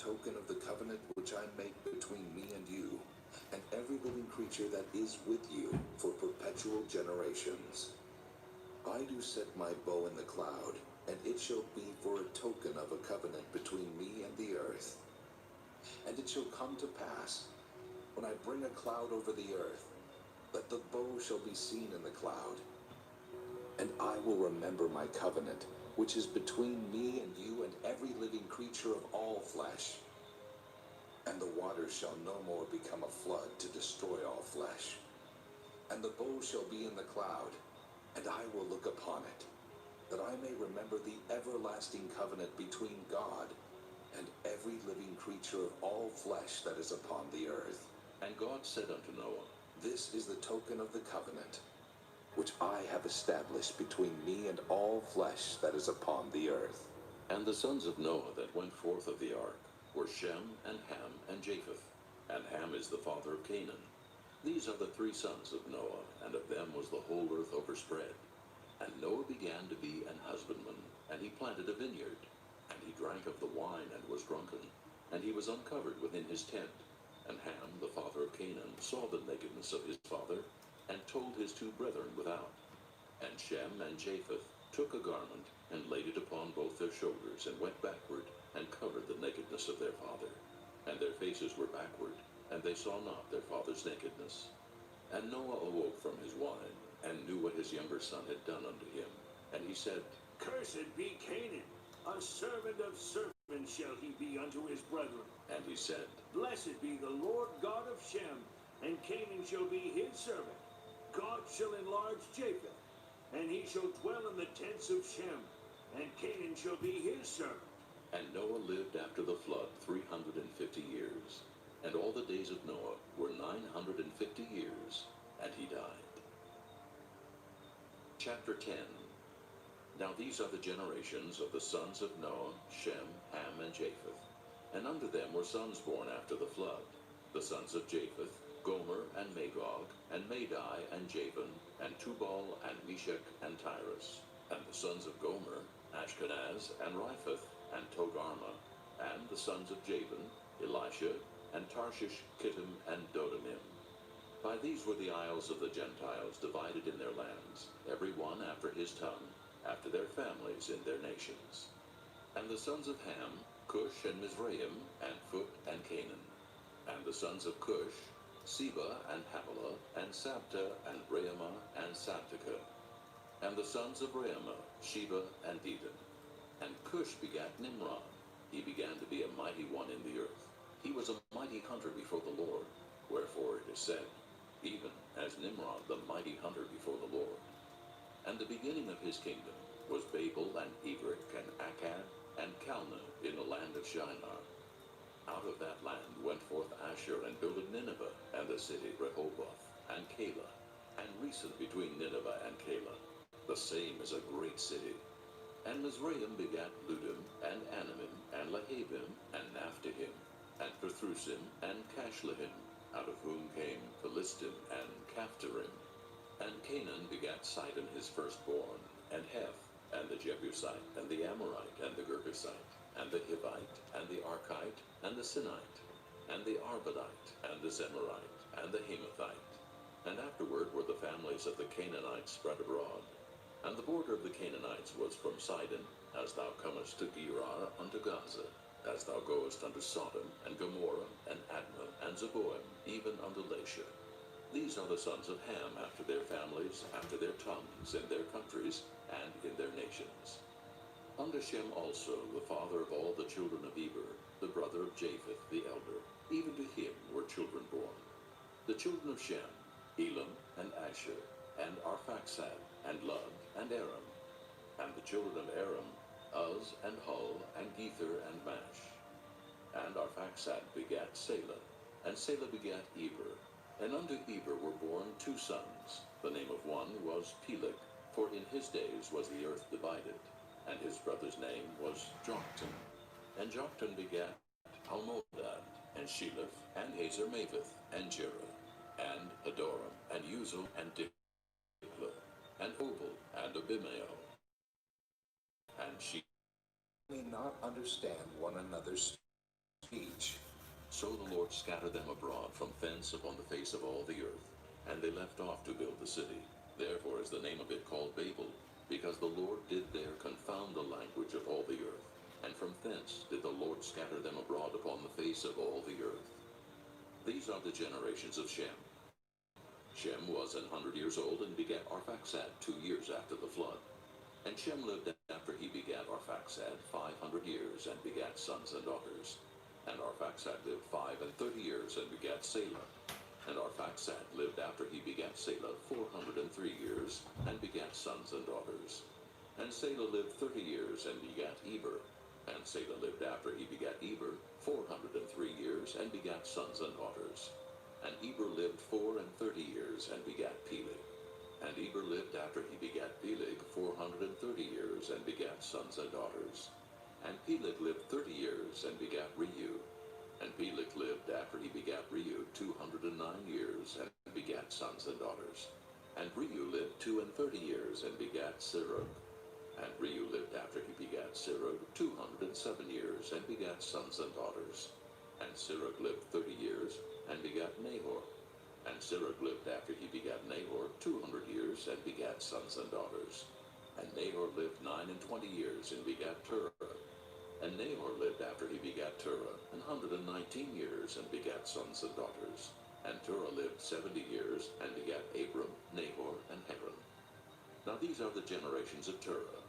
token of the covenant which I make between me and you, and every living creature that is with you for perpetual generations. I do set my bow in the cloud, and it shall be for a token of a covenant between me and the earth. And it shall come to pass, when I bring a cloud over the earth, that the bow shall be seen in the cloud. And I will remember my covenant, which is between me and you and every living creature of all flesh. And the waters shall no more become a flood to destroy all flesh. And the bow shall be in the cloud, and I will look upon it, that I may remember the everlasting covenant between God and every living creature of all flesh that is upon the earth. And God said unto Noah, This is the token of the covenant, which I have established between me and all flesh that is upon the earth. And the sons of Noah that went forth of the ark were Shem, and Ham, and Japheth. And Ham is the father of Canaan. These are the three sons of Noah, and of them was the whole earth overspread. And Noah began to be an husbandman, and he planted a vineyard. And he drank of the wine, and was drunken. And he was uncovered within his tent. And Ham, the father of Canaan, saw the nakedness of his father, and told his two brethren without. And Shem and Japheth took a garment, and laid it upon both their shoulders, and went backward, and covered the nakedness of their father. And their faces were backward, and they saw not their father's nakedness. And Noah awoke from his wine, and knew what his younger son had done unto him. And he said, Cursed be Canaan, a servant of servants shall he be unto his brethren. And he said, Blessed be the Lord God of Shem, and Canaan shall be his servant. God shall enlarge Japheth, and he shall dwell in the tents of Shem, and Canaan shall be his servant. And Noah lived after the flood 350 years. And all the days of Noah were 950 years, and he died. Chapter 10. Now these are the generations of the sons of Noah, Shem, Ham, and Japheth. And unto them were sons born after the flood. The sons of Japheth, Gomer, and Magog, and Madai, and Javan, and Tubal, and Meshech, and Tyrus. And the sons of Gomer, Ashkenaz, and Riphath, and Togarmah. And the sons of Javan, Elisha, and Tarshish, Kittim, and Dodamim. By these were the isles of the Gentiles divided in their lands, every one after his tongue, after their families in their nations. And the sons of Ham, Cush, and Mizraim, and Phut, and Canaan. And the sons of Cush, Seba, and Havilah, and Sabta, and Raamah, and Sabteka. And the sons of Raamah, Sheba, and Dedan. And Cush begat Nimrod. He began to be a mighty one in the earth. He was a mighty hunter before the Lord, wherefore it is said, even as Nimrod the mighty hunter before the Lord. And the beginning of his kingdom was Babel, and Ebrik, and Akkad, and Calneh in the land of Shinar. Out of that land went forth Asher, and builded Nineveh, and the city Rehoboth, and Calah, and Resen between Nineveh and Calah. The same is a great city. And Mizraim begat Ludim, and Anamim, and Lahabim, and Naphtahim, and Pathrusim, and Cashlehim, out of whom came Philistim, and Caphtorim. And Canaan begat Sidon his firstborn, and Heth, and the Jebusite, and the Amorite, and the Girgasite, and the Hivite, and the Archite, and the Sinite, and the Arvadite, and the Zemarite, and the Hamathite. And afterward were the families of the Canaanites spread abroad. And the border of the Canaanites was from Sidon, as thou comest to Gerar unto Gaza, as thou goest unto Sodom, and Gomorrah, and Admah, and Zeboim, even unto Lasha. These are the sons of Ham after their families, after their tongues, in their countries, and in their nations. Unto Shem also, the father of all the children of Eber, the brother of Japheth the elder, even to him were children born. The children of Shem, Elam, and Asher, and Arphaxad, and Lud, and Aram. And the children of Aram, Uz, and Hul, and Gether, and Mash. And Arphaxad begat Salah, and Salah begat Eber. And unto Eber were born two sons. The name of one was Peleg, for in his days was the earth divided. And his brother's name was Joktan. And Joktan begat Almodad, and Sheleph, and Hazarmaveth, and Jerah, and Adoram, and Uzal, and Diklah, and Obal, and Abimael, and she May not understand one another's speech. So the Lord scattered them abroad from thence upon the face of all the earth, and they left off to build the city. Therefore is the name of it called Babel, because the Lord did there confound the language of all the earth. And from thence did the Lord scatter them abroad upon the face of all the earth. These are the generations of Shem. Shem was 100 years old and begat Arphaxad 2 years after the flood. And Shem lived after he begat Arphaxad 500 years and begat sons and daughters. And Arphaxad lived 35 years and begat Salah. And Arphaxad lived after he begat Salah 403 years and begat sons and daughters. And Salah lived 30 years and begat Eber. And Salah lived after he begat Eber 403 years and begat sons and daughters. And Eber lived 34 years and begat Peleg. And Eber lived after he begat Peleg 430 years and begat sons and daughters. And Peleg lived 30 years and begat Reu. And Peleg lived after he begat Reu 209 years and begat sons and daughters. And Reu lived 32 years and begat Serug. And Reu lived after he begat Serug 207 years and begat sons and daughters. And Serug lived 30 years and begat Nahor. And Serug lived after he begat Nahor 200 years and begat sons and daughters. And Nahor lived 29 years and begat Terah. And Nahor lived after he begat Terah 119 years and begat sons and daughters. And Terah lived 70 years and begat Abram, Nahor, and Haran. Now these are the generations of Terah.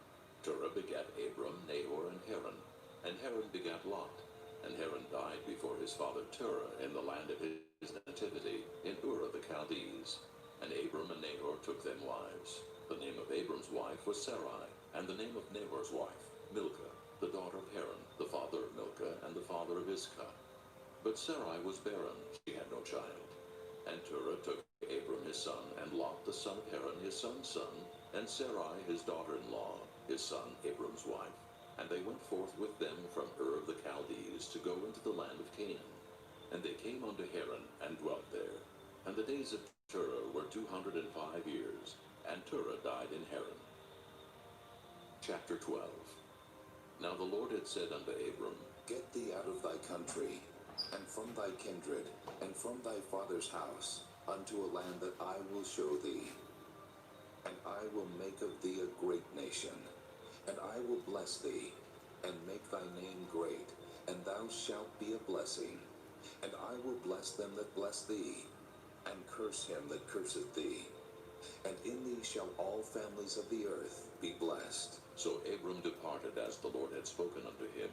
Terah begat Abram, Nahor, and Haran. And Haran begat Lot. And Haran died before his father Terah in the land of his nativity, in Ur of the Chaldees. And Abram and Nahor took them wives. The name of Abram's wife was Sarai, and the name of Nahor's wife, Milcah, the daughter of Haran, the father of Milcah, and the father of Iscah. But Sarai was barren, she had no child. And Terah took Abram his son, and Lot the son of Haran his son's son, and Sarai his daughter-in-law, his son Abram's wife. And they went forth with them from Ur of the Chaldees to go into the land of Canaan. And they came unto Haran, and dwelt there. And the days of Terah were 205 years, and Terah died in Haran. Chapter 12. Now the Lord had said unto Abram, Get thee out of thy country, and from thy kindred, and from thy father's house, unto a land that I will show thee. And I will make of thee a great nation, and I will bless thee, and make thy name great, and thou shalt be a blessing. And I will bless them that bless thee, and curse him that curseth thee. And in thee shall all families of the earth be blessed. So Abram departed as the Lord had spoken unto him,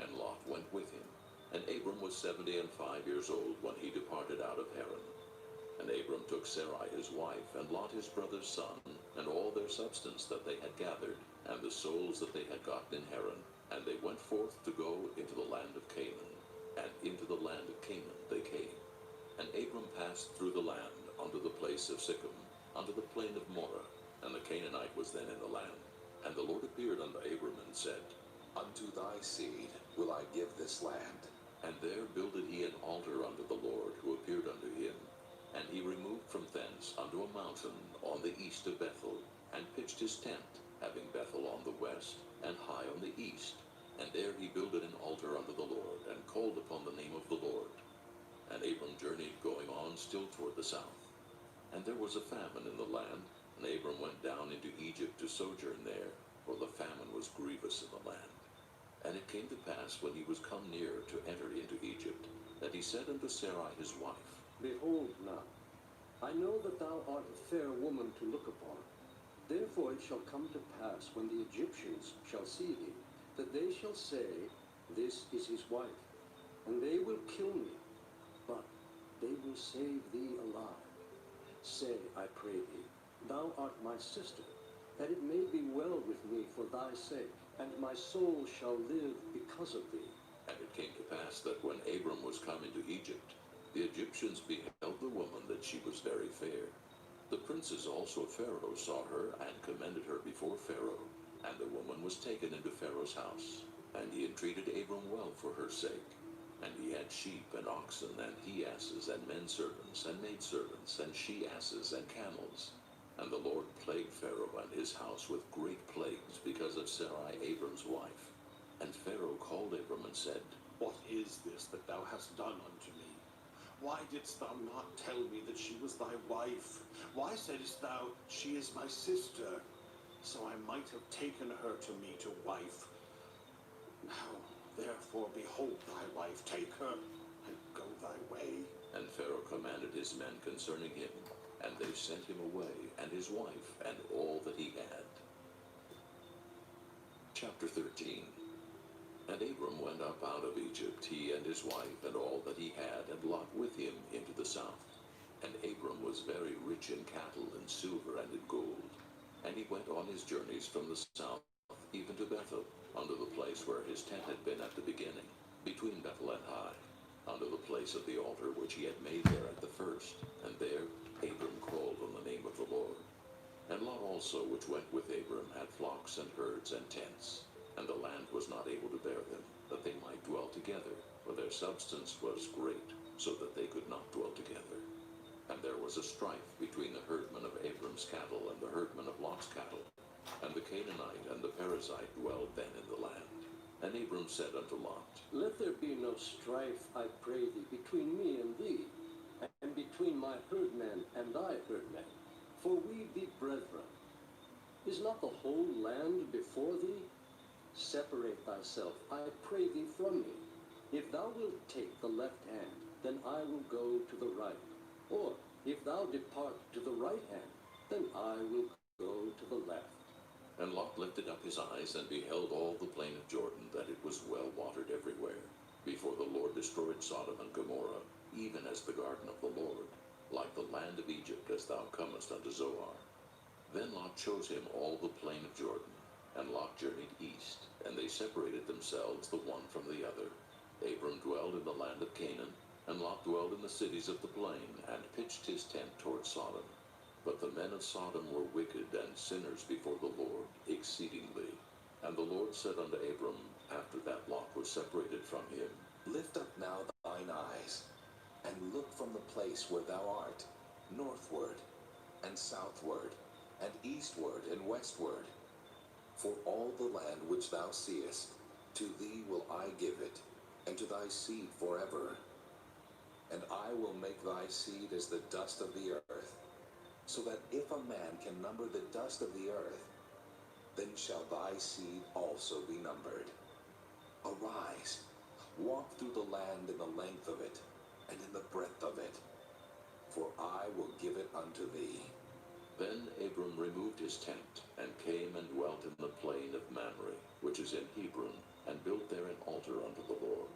and Lot went with him. And Abram was 75 years old when he departed out of Haran. And Abram took Sarai his wife, and Lot his brother's son, and all their substance that they had gathered, and the souls that they had gotten in Haran. And they went forth to go into the land of Canaan. And into the land of Canaan they came. And Abram passed through the land unto the place of Sichem, unto the plain of Moreh, and the Canaanite was then in the land. And the Lord appeared unto Abram and said, Unto thy seed will I give this land. And there builded he an altar unto the Lord who appeared unto him. And he removed from thence unto a mountain on the east of Bethel, and pitched his tent, having Bethel on the west, and Hai on the east. And there he builded an altar unto the Lord, and called upon the name of the Lord. And Abram journeyed going on still toward the south. And there was a famine in the land, and Abram went down into Egypt to sojourn there, for the famine was grievous in the land. And it came to pass, when he was come near to enter into Egypt, that he said unto Sarai his wife, Behold now, I know that thou art a fair woman to look upon. Therefore it shall come to pass, when the Egyptians shall see thee, that they shall say, This is his wife. And they will kill me, but they will save thee alive. Say, I pray thee, thou art my sister, that it may be well with me for thy sake, and my soul shall live because of thee. And it came to pass that when Abram was come into Egypt, the Egyptians beheld the woman that she was very fair. The princes also of Pharaoh saw her, and commended her before Pharaoh. And the woman was taken into Pharaoh's house. And he entreated Abram well for her sake. And he had sheep and oxen, and he-asses, and men-servants, and maidservants, and she-asses, and camels. And the Lord plagued Pharaoh and his house with great plagues, because of Sarai Abram's wife. And Pharaoh called Abram and said, What is this that thou hast done unto me? Why didst thou not tell me that she was thy wife? Why saidst thou, she is my sister? So I might have taken her to me to wife. Now, therefore, behold thy wife, take her, and go thy way. And Pharaoh commanded his men concerning him, and they sent him away, and his wife, and all that he had. Chapter 13. And Abram went up out of Egypt, he and his wife, and all that he had, and Lot with him into the south. And Abram was very rich in cattle, and silver, and in gold. And he went on his journeys from the south, even to Bethel, unto the place where his tent had been at the beginning, between Bethel and Hai, unto the place of the altar which he had made there at the first. And there Abram called on the name of the Lord. And Lot also, which went with Abram, had flocks and herds and tents. And the land was not able to bear them, that they might dwell together, for their substance was great, so that they could not dwell together. And there was a strife between the herdmen of Abram's cattle and the herdmen of Lot's cattle. And the Canaanite and the Perizzite dwelled then in the land. And Abram said unto Lot, Let there be no strife, I pray thee, between me and thee, and between my herdmen and thy herdmen, for we be brethren. Is not the whole land before thee? Separate thyself, I pray thee, from me. If thou wilt take the left hand, then I will go to the right. Or, if thou depart to the right hand, then I will go to the left. And Lot lifted up his eyes, and beheld all the plain of Jordan, that it was well watered everywhere, before the Lord destroyed Sodom and Gomorrah, even as the garden of the Lord, like the land of Egypt, as thou comest unto Zoar. Then Lot chose him all the plain of Jordan, and Lot journeyed east, and they separated themselves the one from the other. Abram dwelled in the land of Canaan, and Lot dwelled in the cities of the plain, and pitched his tent toward Sodom. But the men of Sodom were wicked and sinners before the Lord exceedingly. And the Lord said unto Abram, after that Lot was separated from him, Lift up now thine eyes, and look from the place where thou art, northward, and southward, and eastward, and westward. For all the land which thou seest, to thee will I give it, and to thy seed forever. And I will make thy seed as the dust of the earth, so that if a man can number the dust of the earth, then shall thy seed also be numbered. Arise, walk through the land in the length of it, and in the breadth of it, for I will give it unto thee. Then Abram removed his tent, and came and dwelt in the plain of Mamre, which is in Hebron, and built there an altar unto the Lord.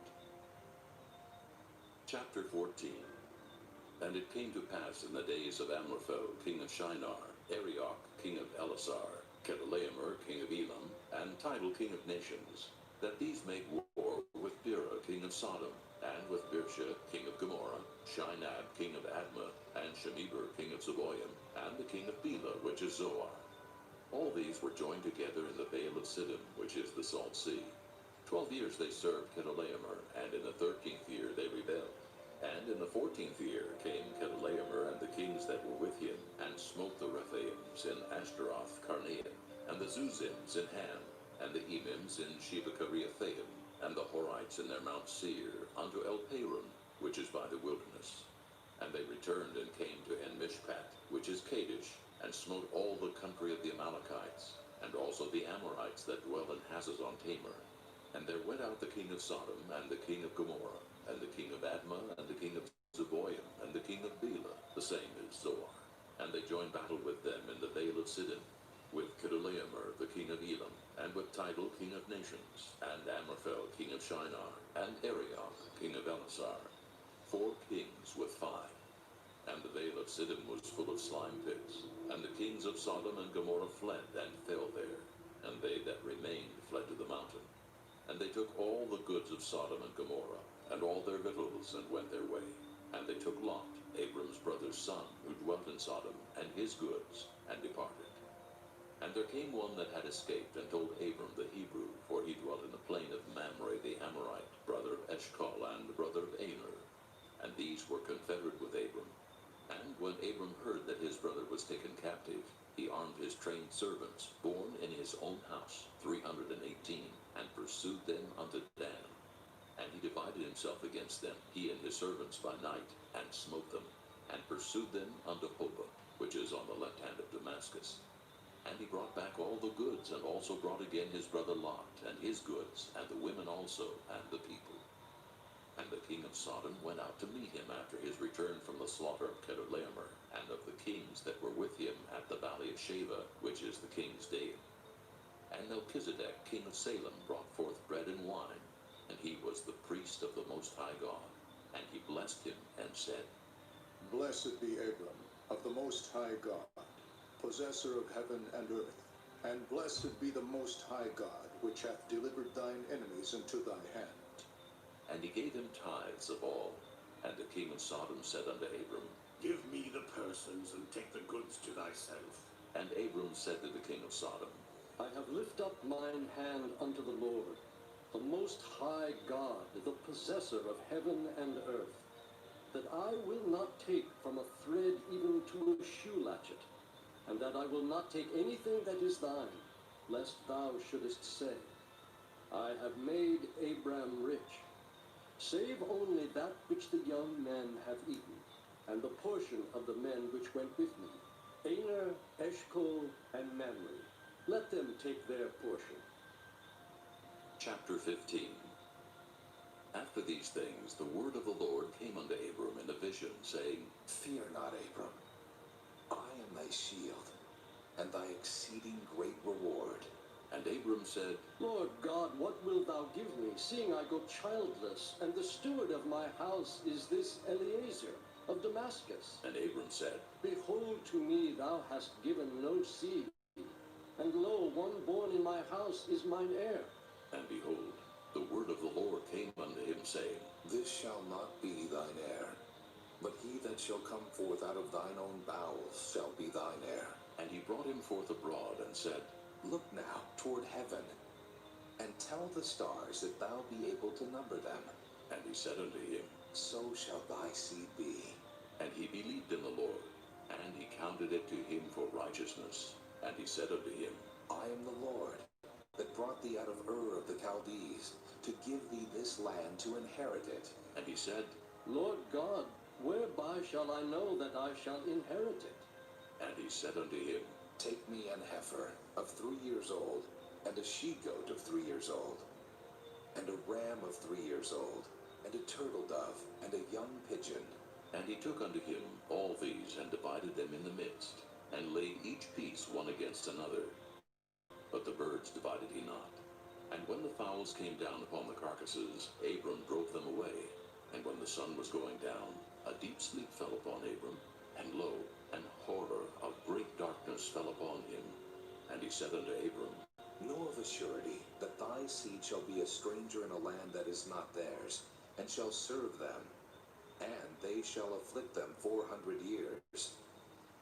Chapter 14. And it came to pass in the days of Amraphel, king of Shinar, Arioch, king of Elasar, Chedorlaomer, king of Elam, and Tidal, king of nations, that these made war with Bera, king of Sodom, and with Birsha, king of Gomorrah, Shinab, king of Admah, and Shemeber, king of Zeboim, and the king of Bela, which is Zoar. All these were joined together in the vale of Siddim, which is the Salt Sea. 12 years they served Chedorlaomer, and in the 13th year they rebelled. And in the 14th year came Chedorlaomer and the kings that were with him, and smote the Rephaims in Ashtaroth Karnaim, and the Zuzims in Ham, and the Emims in Shebekariathaim, and the Horites in their Mount Seir, unto El Paran, which is by the wilderness. And they returned and came to En-Mishpat, which is Kadesh, and smote all the country of the Amalekites, and also the Amorites that dwell in Hazazon Tamar. And there went out the king of Sodom, and the king of Gomorrah, and the king of Admah, and the king of Zeboim, and the king of Bela, the same is Zoar. And they joined battle with them in the vale of Siddim, with Chedorlaomer, the king of Elam, and with Tidal, king of nations, and Amraphel, king of Shinar, and Arioch, king of Elasar, 4 kings with 5. And the vale of Siddim was full of slime pits, and the kings of Sodom and Gomorrah fled and fell there, and they that remained fled to the mountain. And they took all the goods of Sodom and Gomorrah, and all their victuals, and went their way. And they took Lot, Abram's brother's son, who dwelt in Sodom, and his goods, and departed. And there came one that had escaped, and told Abram the Hebrew, for he dwelt in the plain of Mamre the Amorite, brother of Eshcol, and brother of Aner. And these were confederate with Abram. And when Abram heard that his brother was taken captive, he armed his trained servants, born in his own house, 318, and pursued them unto Dan. And he divided divided himself against them, he and his servants by night, and smote them, and pursued them unto Hobah, which is on the left hand of Damascus. And he brought back all the goods, and also brought again his brother Lot, and his goods, and the women also, and the people. And the king of Sodom went out to meet him after his return from the slaughter of Chedorlaomer, and of the kings that were with him at the valley of Shaveh, which is the king's dale. And Melchizedek, king of Salem, brought forth bread and wine, and he was the priest of the Most High God. And he blessed him, and said, Blessed be Abram, of the Most High God, possessor of heaven and earth, and blessed be the Most High God, which hath delivered thine enemies into thy hand. And he gave him tithes of all. And the king of Sodom said unto Abram, Give me the persons, and take the goods to thyself. And Abram said to the king of Sodom, I have lifted up mine hand unto the Lord, the Most High God, the possessor of heaven and earth, that I will not take from a thread even to a shoe latchet, and that I will not take anything that is thine, lest thou shouldest say, I have made Abram rich, save only that which the young men have eaten, and the portion of the men which went with me, Aner, Eshcol, and Mamre. Let them take their portion. Chapter 15. After these things the word of the Lord came unto Abram in a vision, saying, Fear not, Abram. I am thy shield, and thy exceeding great reward. And Abram said, Lord God, what wilt thou give me, seeing I go childless, and the steward of my house is this Eliezer of Damascus? And Abram said, Behold, to me thou hast given no seed, and lo, one born in my house is mine heir. And behold, the word of the Lord came unto him, saying, This shall not be thine heir, but he that shall come forth out of thine own bowels shall be thine heir. And he brought him forth abroad, and said, Look now toward heaven, and tell the stars that thou be able to number them. And he said unto him, So shall thy seed be. And he believed in the Lord, and he counted it to him for righteousness. And he said unto him, I am the Lord, that brought thee out of Ur of the Chaldees, to give thee this land to inherit it. And he said, Lord God, whereby shall I know that I shall inherit it? And he said unto him, Take me an heifer of 3 years old, and a she-goat of 3 years old, and a ram of 3 years old, and a turtle dove, and a young pigeon. And he took unto him all these, and divided them in the midst, and laid each piece one against another. But the birds divided he not. And when the fowls came down upon the carcasses, Abram drove them away. And when the sun was going down, a deep sleep fell upon Abram, and lo, an horror of great darkness fell upon him. And he said unto Abram, Know of a surety that thy seed shall be a stranger in a land that is not theirs, and shall serve them, and they shall afflict them 400 years.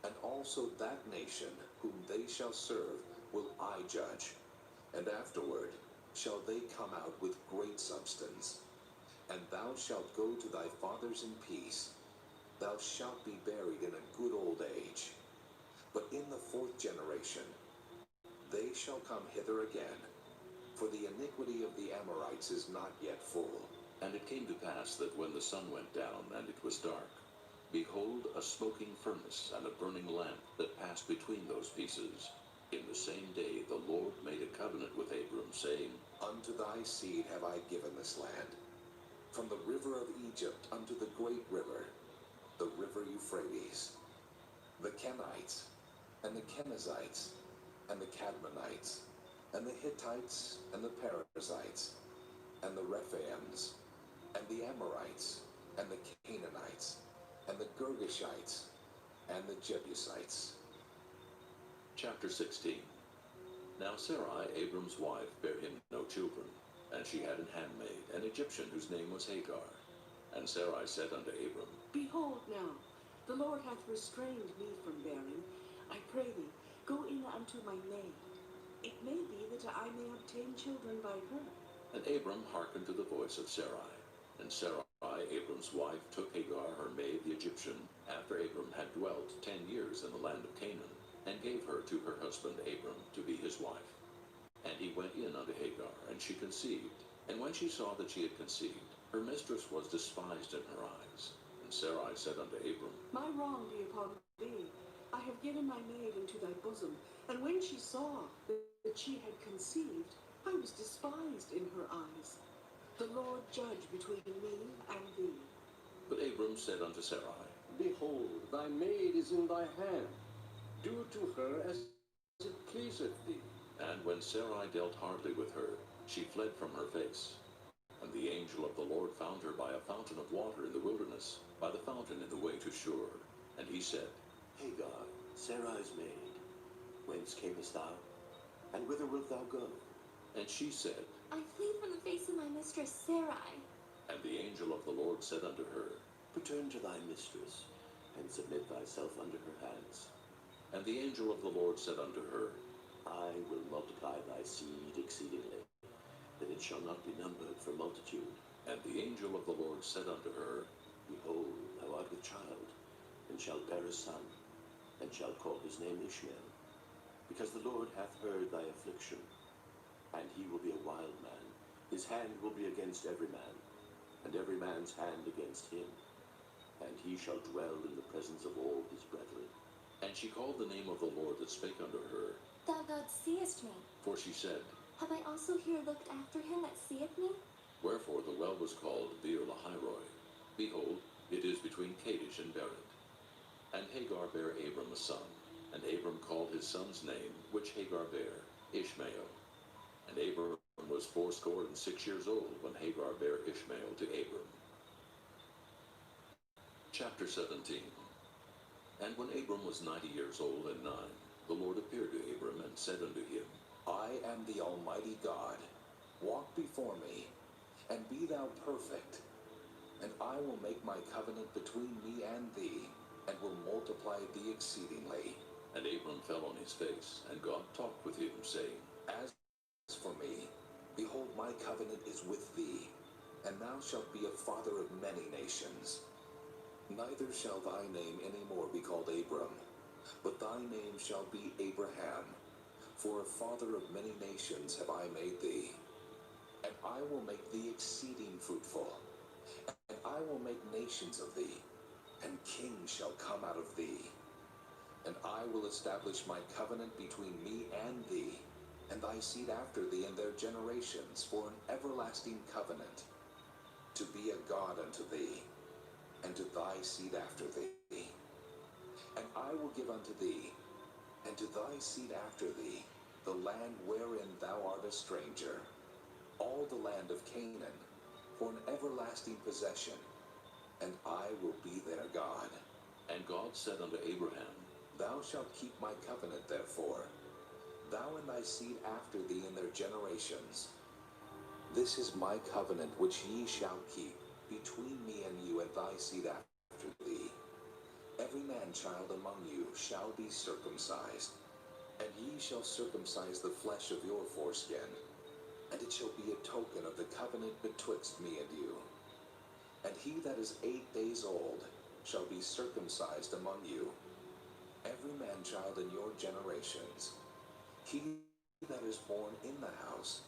And also that nation whom they shall serve will I judge, and afterward shall they come out with great substance. And thou shalt go to thy fathers in peace. Thou shalt be buried in a good old age. But in the 4th generation they shall come hither again, for the iniquity of the Amorites is not yet full. And it came to pass that when the sun went down, and it was dark, behold, a smoking furnace and a burning lamp that passed between those pieces. In the same day the Lord made a covenant with Abram, saying, Unto thy seed have I given this land, from the river of Egypt unto the great river, the river Euphrates, the Kenites, and the Kenizzites, and the Cadmonites, and the Hittites, and the Perizzites, and the Rephaims, and the Amorites, and the Canaanites, and the Girgashites, and the Jebusites. Chapter 16. Now Sarai, Abram's wife, bare him no children, and she had an handmaid, an Egyptian, whose name was Hagar. And Sarai said unto Abram, Behold now, the Lord hath restrained me from bearing. I pray thee, go in unto my maid. It may be that I may obtain children by her. And Abram hearkened to the voice of Sarai. And Sarai, Abram's wife, took Hagar, her maid, the Egyptian, after Abram had dwelt 10 years in the land of Canaan, and gave her to her husband Abram to be his wife. And he went in unto Hagar, and she conceived. And when she saw that she had conceived, Her mistress was despised in her eyes. And Sarai said unto Abram, My wrong be upon thee. I have given my maid into thy bosom, and when she saw that she had conceived, I was despised in her eyes. The Lord judge between me and thee. But Abram said unto Sarai, Behold, thy maid is in thy hand. Do to her as it pleaseth thee. And when Sarai dealt hardly with her, she fled from her face. And the angel of the Lord found her by a fountain of water in the wilderness, by the fountain in the way to Shur. And he said, Hagar, Sarai's maid, whence camest thou, and whither wilt thou go? And she said, I flee from the face of my mistress Sarai. And the angel of the Lord said unto her, Return to thy mistress, and submit thyself under her hands. And the angel of the Lord said unto her, I will multiply thy seed exceedingly, that it shall not be numbered for multitude. And the angel of the Lord said unto her, Behold, thou art with child, and shalt bear a son, and shalt call his name Ishmael, because the Lord hath heard thy affliction. And he will be a wild man, his hand will be against every man, and every man's hand against him. And he shall dwell in the presence of all his brethren. And she called the name of the Lord that spake unto her, Thou God seest me. for she said, Have I also here looked after him that seeth me? Wherefore the well was called Beer-lahai-roi. Behold, it is between Kadesh and Bered. And Hagar bare Abram a son, and Abram called his son's name, which Hagar bare, Ishmael. And Abram was 86 years old when Hagar bare Ishmael to Abram. Chapter 17. And when Abram was 90 years old and 9, the Lord appeared to Abram and said unto him, I am the Almighty God. Walk before me, and be thou perfect. And I will make my covenant between me and thee, and will multiply thee exceedingly. And Abram fell on his face, and God talked with him, saying, As for me, behold, my covenant is with thee, and thou shalt be a father of many nations. Neither shall thy name any more be called Abram, but thy name shall be Abraham, for a father of many nations have I made thee. And I will make thee exceeding fruitful, and I will make nations of thee, and kings shall come out of thee. And I will establish my covenant between me and thee, and thy seed after thee in their generations, for an everlasting covenant, to be a God unto thee, and to thy seed after thee. And I will give unto thee, and to thy seed after thee, the land wherein thou art a stranger, all the land of Canaan, for an everlasting possession, and I will be their God. And God said unto Abraham, Thou shalt keep my covenant therefore, thou and thy seed after thee in their generations. This is my covenant which ye shall keep between me and you and thy seed after thee. Every man-child among you shall be circumcised, and ye shall circumcise the flesh of your foreskin, and it shall be a token of the covenant betwixt me and you. And he that is 8 days old shall be circumcised among you, every man-child in your generations. He that is born in the house,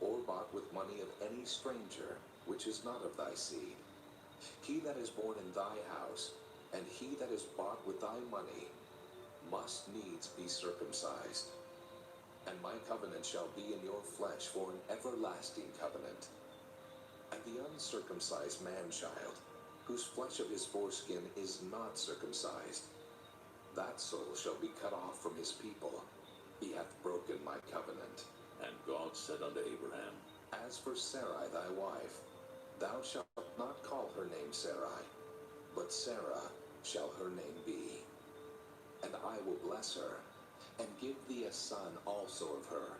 or bought with money of any stranger, which is not of thy seed, he that is born in thy house, and he that is bought with thy money, must needs be circumcised. And my covenant shall be in your flesh for an everlasting covenant. And the uncircumcised man-child, whose flesh of his foreskin is not circumcised, that soul shall be cut off from his people. He hath broken my covenant. And God said unto Abraham, As for Sarai thy wife, thou shalt not call her name Sarai, but Sarah shall her name be. And I will bless her, and give thee a son also of her.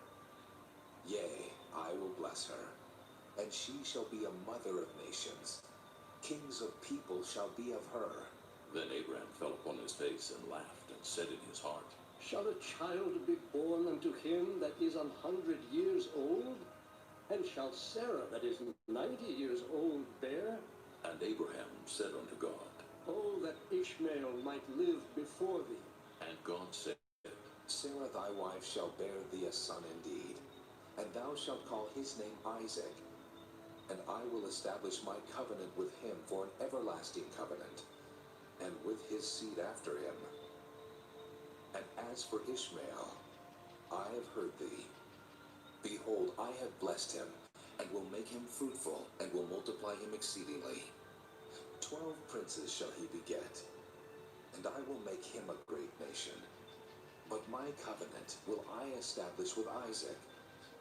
Yea, I will bless her, and she shall be a mother of nations. Kings of people shall be of her. Then Abraham fell upon his face and laughed, and said in his heart, Shall a child be born unto him that is 100 years old? And shall Sarah that is 90 years old bear? And Abraham said unto God, Oh, that Ishmael might live before thee. And God said, Sarah thy wife shall bear thee a son indeed, and thou shalt call his name Isaac. and I will establish my covenant with him for an everlasting covenant, and with his seed after him. And as for Ishmael, I have heard thee. Behold, I have blessed him, and will make him fruitful, and will multiply him exceedingly. 12 princes shall he beget, and I will make him a great nation. But my covenant will I establish with Isaac,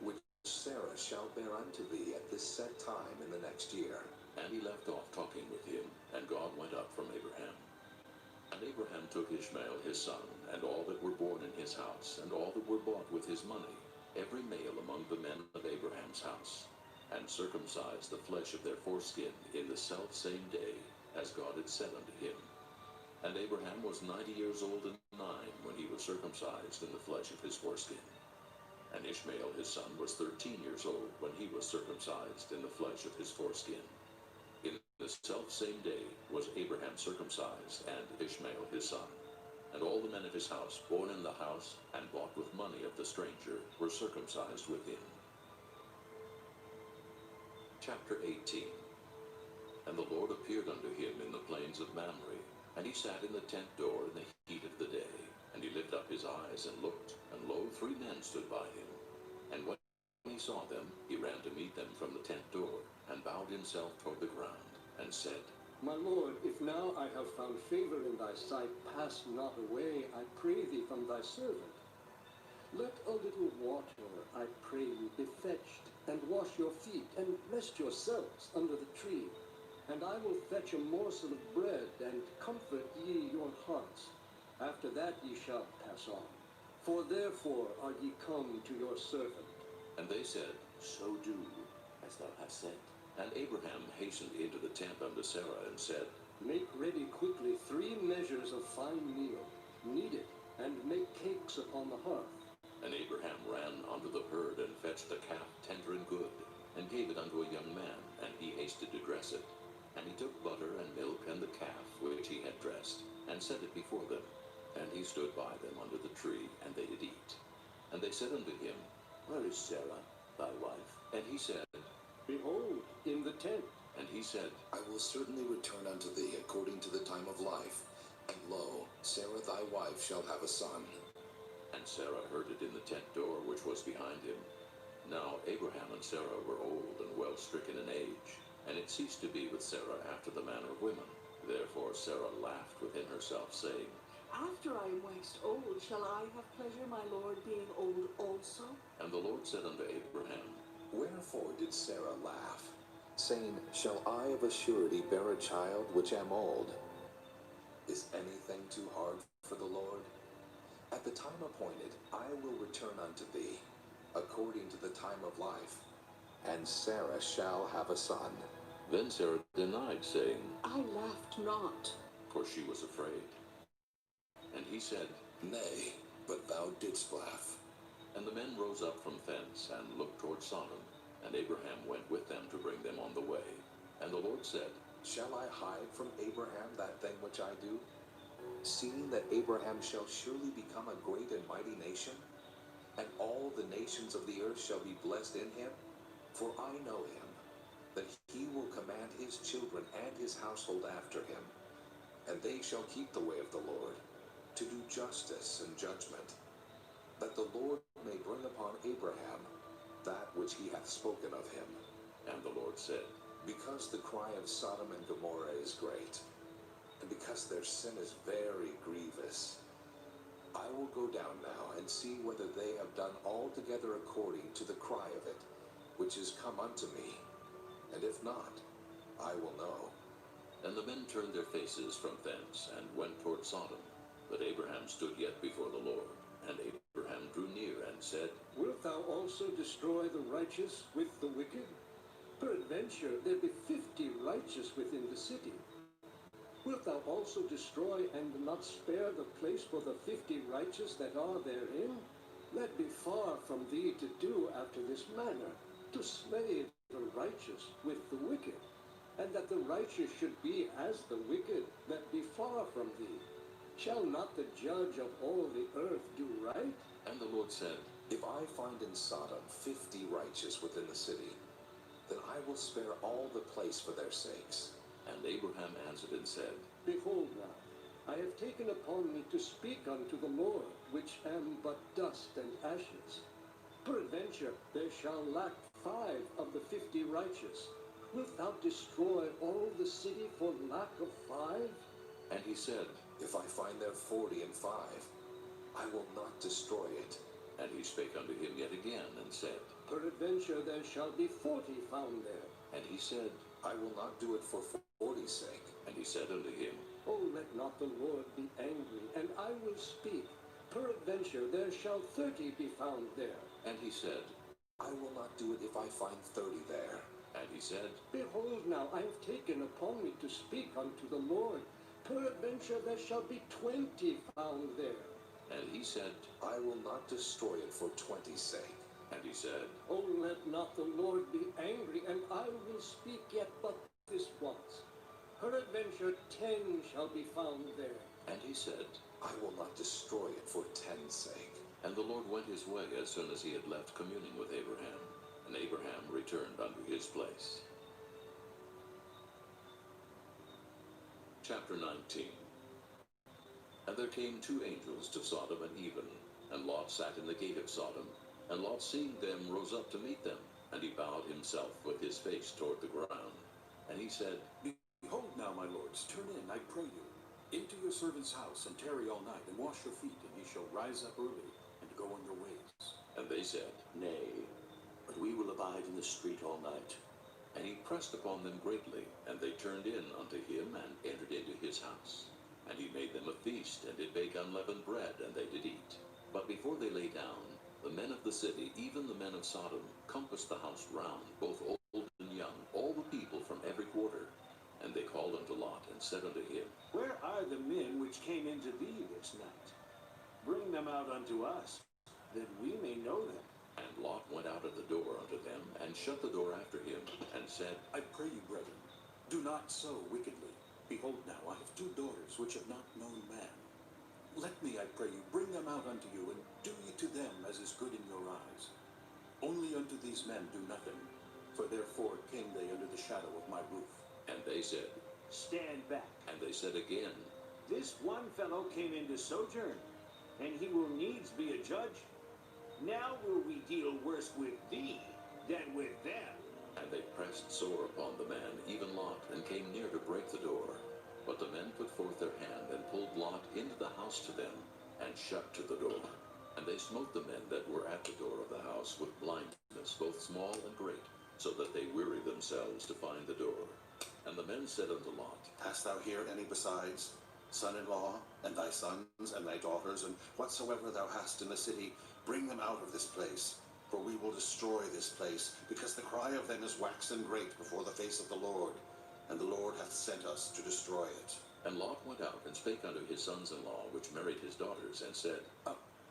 which Sarah shall bear unto thee at this set time in the next year. And he left off talking with him, and God went up from Abraham. And Abraham took Ishmael his son, and all that were born in his house, and all that were bought with his money, every male among the men of Abraham's house, and circumcised the flesh of their foreskin in the selfsame day, as God had said unto him. And Abraham was 90 years old and 9 when he was circumcised in the flesh of his foreskin. And Ishmael his son was 13 years old when he was circumcised in the flesh of his foreskin. In the selfsame day was Abraham circumcised, and Ishmael his son. And all the men of his house, born in the house, and bought with money of the stranger, were circumcised with him. Chapter 18. And the Lord appeared unto him in the plains of Mamre, and he sat in the tent door in the heat of the day. And he lifted up his eyes and looked, and lo, 3 men stood by him. And when he saw them, he ran to meet them from the tent door, and bowed himself toward the ground, and said, My Lord, if now I have found favor in thy sight, pass not away, I pray thee, from thy servant. Let a little water, I pray you, be fetched, and wash your feet, and rest yourselves under the tree. And I will fetch a morsel of bread, and comfort ye your hearts. After that ye shall pass on. For therefore are ye come to your servant. And they said, So do as thou hast said. And Abraham hastened into the tent unto Sarah, and said, Make ready quickly 3 measures of fine meal, knead it, and make cakes upon the hearth. And Abraham ran unto the herd, and fetched a calf tender and good, and gave it unto a young man, and he hasted to dress it. And he took butter and milk and the calf which he had dressed, and set it before them. And he stood by them under the tree, and they did eat. And they said unto him, Where is Sarah, thy wife? And he said, Behold, in the tent. And he said, I will certainly return unto thee according to the time of life, and lo, Sarah thy wife shall have a son. And Sarah heard it in the tent door which was behind him. Now Abraham and Sarah were old and well stricken in age, and it ceased to be with Sarah after the manner of women. Therefore Sarah laughed within herself, saying, After I am waxed old, shall I have pleasure, my Lord, being old also? And the Lord said unto Abraham, Wherefore did Sarah laugh, saying, Shall I of a surety bear a child which am old? Is anything too hard for the Lord? At the time appointed I will return unto thee, according to the time of life, and Sarah shall have a son. Then Sarah denied, saying, I laughed not. for she was afraid. And he said, Nay, but thou didst laugh. And the men rose up from thence, and looked toward Sodom. And Abraham went with them to bring them on the way. And the Lord said, Shall I hide from Abraham that thing which I do? Seeing that Abraham shall surely become a great and mighty nation, and all the nations of the earth shall be blessed in him? For I know him, that he will command his children and his household after him, and they shall keep the way of the Lord, to do justice and judgment, that the Lord may bring upon Abraham that which he hath spoken of him. And the Lord said, Because the cry of Sodom and Gomorrah is great, and because their sin is very grievous, I will go down now and see whether they have done altogether according to the cry of it, which is come unto me. And if not, I will know. And the men turned their faces from thence, and went toward Sodom. But Abraham stood yet before the Lord. And Abraham drew near, and said, Wilt thou also destroy the righteous with the wicked? Peradventure there be 50 righteous within the city. Wilt thou also destroy and not spare the place for the 50 righteous that are therein? Let be far from thee to do after this manner, to slay the righteous with the wicked, and that the righteous should be as the wicked. Let be far from thee. Shall not the judge of all the earth do right? And the Lord said, If I find in Sodom 50 righteous within the city, then I will will spare all the place for their sakes. And Abraham answered and said, Behold now, I have taken upon me to speak unto the Lord, which am but dust and ashes. Peradventure there shall lack 5 of the 50 righteous. Wilt thou destroy all the city for lack of 5? And he said, If I find there 40 and 5, I will not destroy it. And he spake unto him yet again, and said, Peradventure there shall be 40 found there. And he said, I will not do it for 40's sake. And he said unto him, Oh, let not the Lord be angry, and I will speak. Peradventure there shall 30 be found there. And he said, I will not do it if I find 30 there. And he said, Behold now, I have taken upon me to speak unto the Lord. Peradventure there shall be 20 found there. And he said, I will not destroy it for 20's sake. And he said, Oh, let not the Lord be angry, and I will speak yet but this once. Peradventure 10 shall be found there. And he said, I will not destroy it for 10's sake. And the Lord went his way as soon as he had left communing with Abraham. And Abraham returned unto his place. Chapter 19. And there came 2 angels to Sodom and even, and Lot sat in the gate of Sodom. And Lot, seeing them, rose up to meet them, and he bowed himself with his face toward the ground. And he said, Behold now, my lords, turn in, I pray you, into your servant's house, and tarry all night, and wash your feet, and ye shall rise up early, and go on your ways. And they said, Nay, but we will abide in the street all night. And he pressed upon them greatly, and they turned in unto him, and entered into his house. And he made them a feast, and did bake unleavened bread, and they did eat. But before they lay down, the men of the city, even the men of Sodom, compassed the house round, both old and young, all the people from every quarter. And they called unto Lot, and said unto him, Where are the men which came into thee this night? Bring them out unto us, that we may know them. And Lot went out at the door unto them, and shut the door after him, and said, I pray you, brethren, do not so wickedly. Behold now, I have 2 daughters which have not known man. Let me, I pray you, bring them out unto you, and do ye to them as is good in your eyes. Only unto these men do nothing, for therefore came they under the shadow of my roof. And they said, Stand back. And they said again, This one fellow came in to sojourn, and he will needs be a judge. Now will we deal worse with thee than with them. And they pressed sore upon the man, even Lot, and came near to break the door. But the men put forth their hand, and pulled Lot into the house to them, and shut to the door. And they smote the men that were at the door of the house with blindness, both small and great, so that they wearied themselves to find the door. And the men said unto Lot, Hast thou here any besides, son-in-law, and thy sons, and thy daughters, and whatsoever thou hast in the city, bring them out of this place. For we will destroy this place, because the cry of them is waxen great before the face of the Lord, and the Lord hath sent us to destroy it. And Lot went out, and spake unto his sons-in-law, which married his daughters, and said,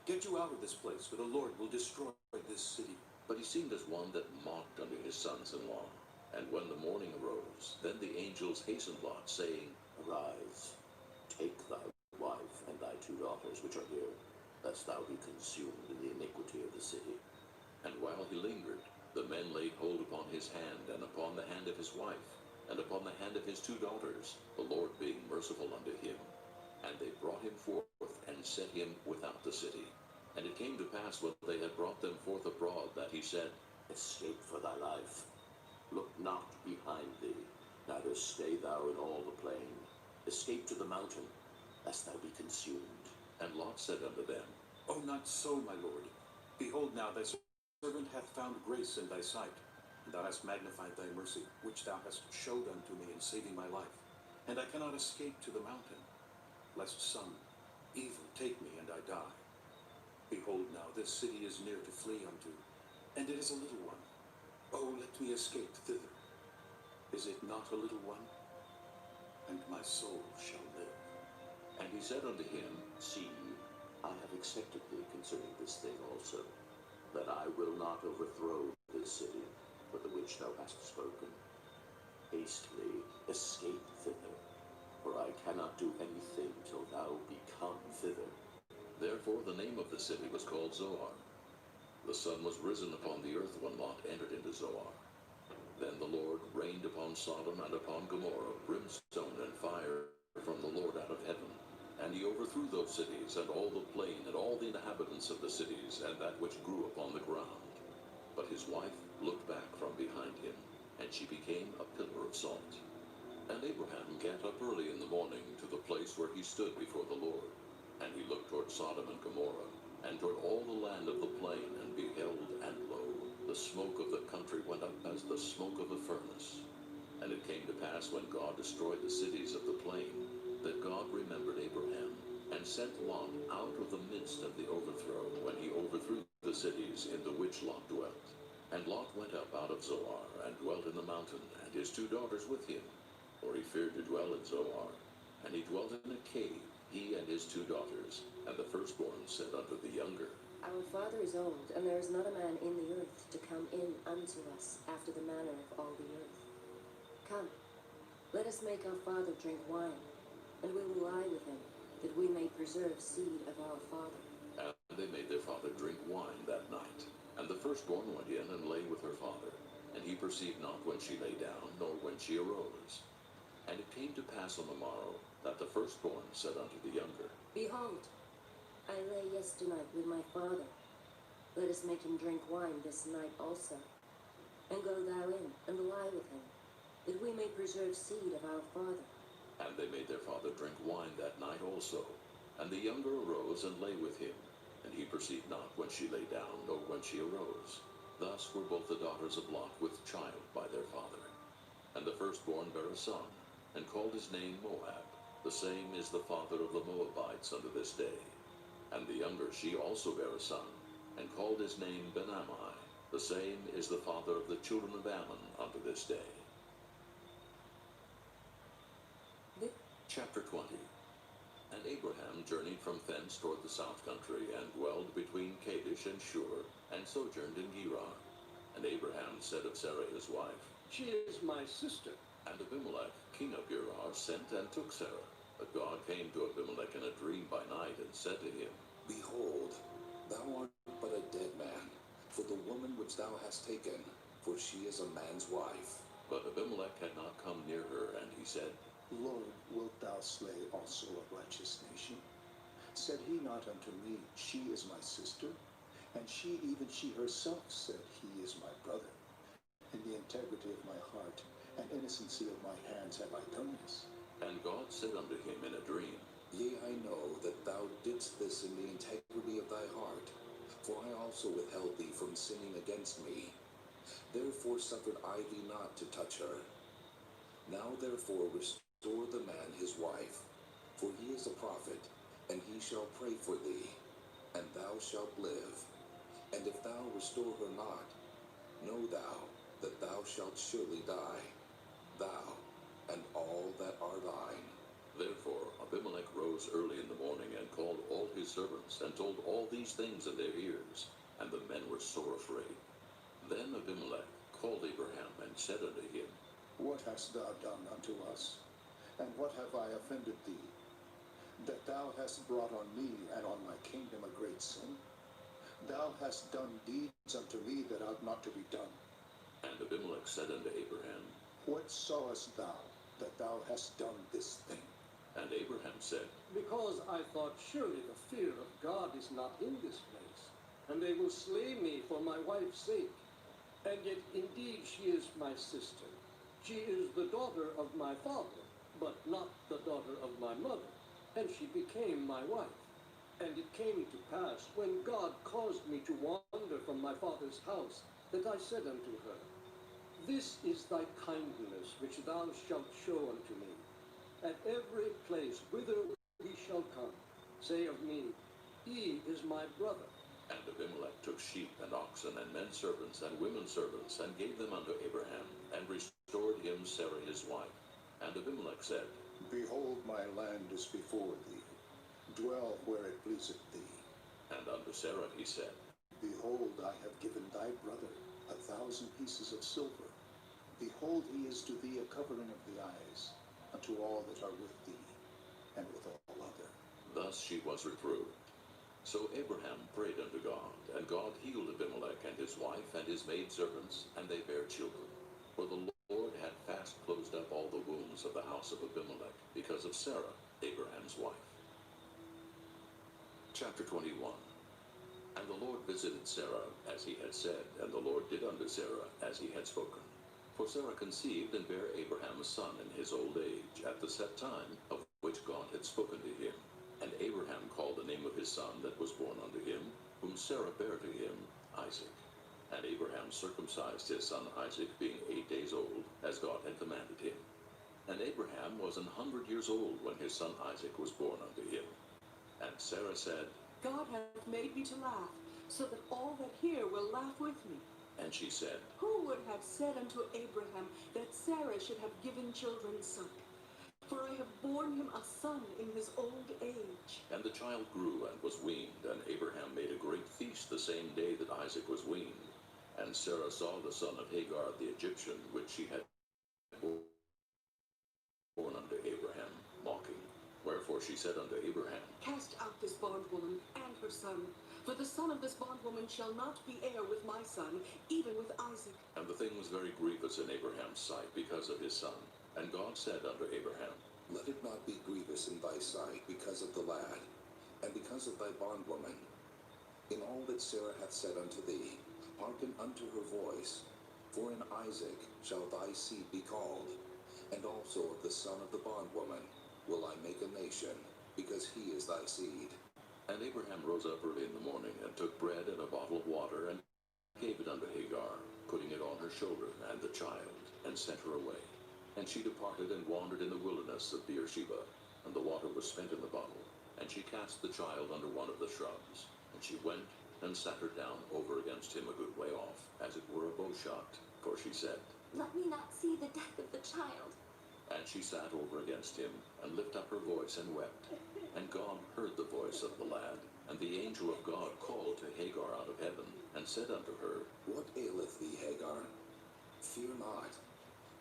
Get you out of this place, for the Lord will destroy this city. But he seemed as one that mocked unto his sons-in-law. And when the morning arose, then the angels hastened Lot, saying, Arise, take thy wife and thy 2 daughters which are here, lest thou be consumed in the iniquity of the city. And while he lingered, the men laid hold upon his hand, and upon the hand of his wife, and upon the hand of his 2 daughters, the Lord being merciful unto him. And they brought him forth, and set him without the city. And it came to pass, when they had brought them forth abroad, that he said, Escape for thy life. Look not behind thee, neither stay thou in all the plain. Escape to the mountain, lest thou be consumed. And Lot said unto them, Oh, not so, my lord. Behold now, thy servant hath found grace in thy sight, and thou hast magnified thy mercy, which thou hast showed unto me in saving my life. And I cannot escape to the mountain, lest some evil take me and I die. Behold now, this city is near to flee unto, and it is a little one. Oh, let me escape thither. Is it not a little one? And my soul shall live. And he said unto him, See, I have accepted thee concerning this thing also, that I will not overthrow this city, for the which thou hast spoken. Hastily escape thither, for I cannot do anything till thou be come thither. Therefore the name of the city was called Zoar. The sun was risen upon the earth when Lot entered into Zoar. Then the Lord upon Sodom and upon Gomorrah brimstone and fire from the Lord out of heaven. And he overthrew those cities, and all the plain, and all the inhabitants of the cities, and that which grew upon the ground. But his wife looked back from behind him, and she became a pillar of salt. And Abraham gat up early in the morning to the place where he stood before the Lord. And he looked toward Sodom and Gomorrah, and toward all the land of the plain, and beheld, and lo, the smoke of the country went up as the smoke of a furnace. And it came to pass, when God destroyed the cities of the plain, that God remembered Abraham, and sent Lot out of the midst of the overthrow, when he overthrew the cities in the which Lot dwelt. And Lot went up out of Zoar, and dwelt in the mountain, and his 2 daughters with him, for he feared to dwell in Zoar. And he dwelt in a cave, he and his 2 daughters. And the firstborn said unto the younger, Our father is old, and there is not a man in the earth to come in unto us after the manner of all the earth. Come, let us make our father drink wine, and we will lie with him, that we may preserve seed of our father. And they made their father drink wine that night. And the firstborn went in and lay with her father. And he perceived not when she lay down, nor when she arose. And it came to pass on the morrow, that the firstborn said unto the younger, Behold, I lay yesternight with my father. Let us make him drink wine this night also. And go thou in, and lie with him, that we may preserve seed of our father. And they made their father drink wine that night also. And the younger arose and lay with him. And he perceived not when she lay down, nor when she arose. Thus were both the daughters of Lot with child by their father. And the firstborn bare a son, and called his name Moab. The same is the father of the Moabites unto this day. And the younger she also bare a son, and called his name Ben-ammi. The same is the father of the children of Ammon unto this day. Chapter 20. And Abraham journeyed from thence toward the south country, and dwelled between Kadesh and Shur, and sojourned in Gerar. And Abraham said of Sarah his wife, She is my sister. And Abimelech king of Gerar sent and took Sarah. But God came to Abimelech in a dream by night, and said to him, Behold, thou art but a dead man, for the woman which thou hast taken, for she is a man's wife. But Abimelech had not come near her, and he said, Lord, wilt thou slay also a righteous nation? Said he not unto me, She is my sister? And she, even she herself, said, He is my brother. In the integrity of my heart and innocency of my hands have I done this. And God said unto him in a dream, Yea, I know that thou didst this in the integrity of thy heart, for I also withheld thee from sinning against me. Therefore suffered I thee not to touch her. Now therefore restore the man his wife, for he is a prophet, and he shall pray for thee, and thou shalt live. And if thou restore her not, know thou that thou shalt surely die, thou and all that are thine. Therefore Abimelech rose early in the morning, and called all his servants, and told all these things in their ears. And the men were sore afraid. Then Abimelech called Abraham, and said unto him, What hast thou done unto us? And what have I offended thee? That thou hast brought on me and on my kingdom a great sin? Thou hast done deeds unto me that ought not to be done. And Abimelech said unto Abraham, What sawest thou that thou hast done this thing? And Abraham said, Because I thought, surely the fear of God is not in this place, and they will slay me for my wife's sake. And yet indeed she is my sister. She is the daughter of my father, but not the daughter of my mother, and she became my wife. And it came to pass, when God caused me to wander from my father's house, that I said unto her, This is thy kindness which thou shalt show unto me. At every place whither he shall come, say of me, He is my brother. And Abimelech took sheep and oxen and men servants and women servants, and gave them unto Abraham, and restored him Sarah his wife. And Abimelech said, Behold, my land is before thee. Dwell where it pleaseth thee. And unto Sarah he said, Behold, I have given thy brother 1,000 pieces of silver. Behold, he is to thee a covering of the eyes, unto all that are with thee, and with all other. Thus she was reproved. So Abraham prayed unto God, and God healed Abimelech and his wife and his maidservants, and they bare children. For the Lord had fast because of Sarah, Abraham's wife. Chapter 21. And the Lord visited Sarah as he had said, and the Lord did unto Sarah as he had spoken. For Sarah conceived and bare Abraham a son in his old age, at the set time of which God had spoken to him. And Abraham called the name of his son that was born unto him, whom Sarah bare to him, Isaac. And Abraham circumcised his son Isaac, being 8 days old, as God had commanded him. And Abraham was 100 years old when his son Isaac was born unto him. And Sarah said, God hath made me to laugh, so that all that hear will laugh with me. And she said, Who would have said unto Abraham that Sarah should have given children suck? For I have borne him a son in his old age. And the child grew and was weaned, and Abraham made a great feast the same day that Isaac was weaned. And Sarah saw the son of Hagar the Egyptian, which she had born unto Abraham, mocking. Wherefore she said unto Abraham, Cast out this bondwoman and her son, for the son of this bondwoman shall not be heir with my son, even with Isaac. And the thing was very grievous in Abraham's sight because of his son. And God said unto Abraham, Let it not be grievous in thy sight because of the lad, and because of thy bondwoman. In all that Sarah hath said unto thee, hearken unto her voice. For in Isaac shall thy seed be called, and also of the son of the bondwoman will I make a nation, because he is thy seed. And Abraham rose up early in the morning, and took bread and a bottle of water, and gave it unto Hagar, putting it on her shoulder, and the child, and sent her away. And she departed and wandered in the wilderness of Beersheba, and the water was spent in the bottle. And she cast the child under one of the shrubs. And she went and sat her down over against him a good way off, as it were a bow shot. For she said, Let me not see the death of the child. And she sat over against him, and lifted up her voice and wept. And God heard the voice of the lad. And the angel of God called to Hagar out of heaven, and said unto her, What aileth thee, Hagar? Fear not,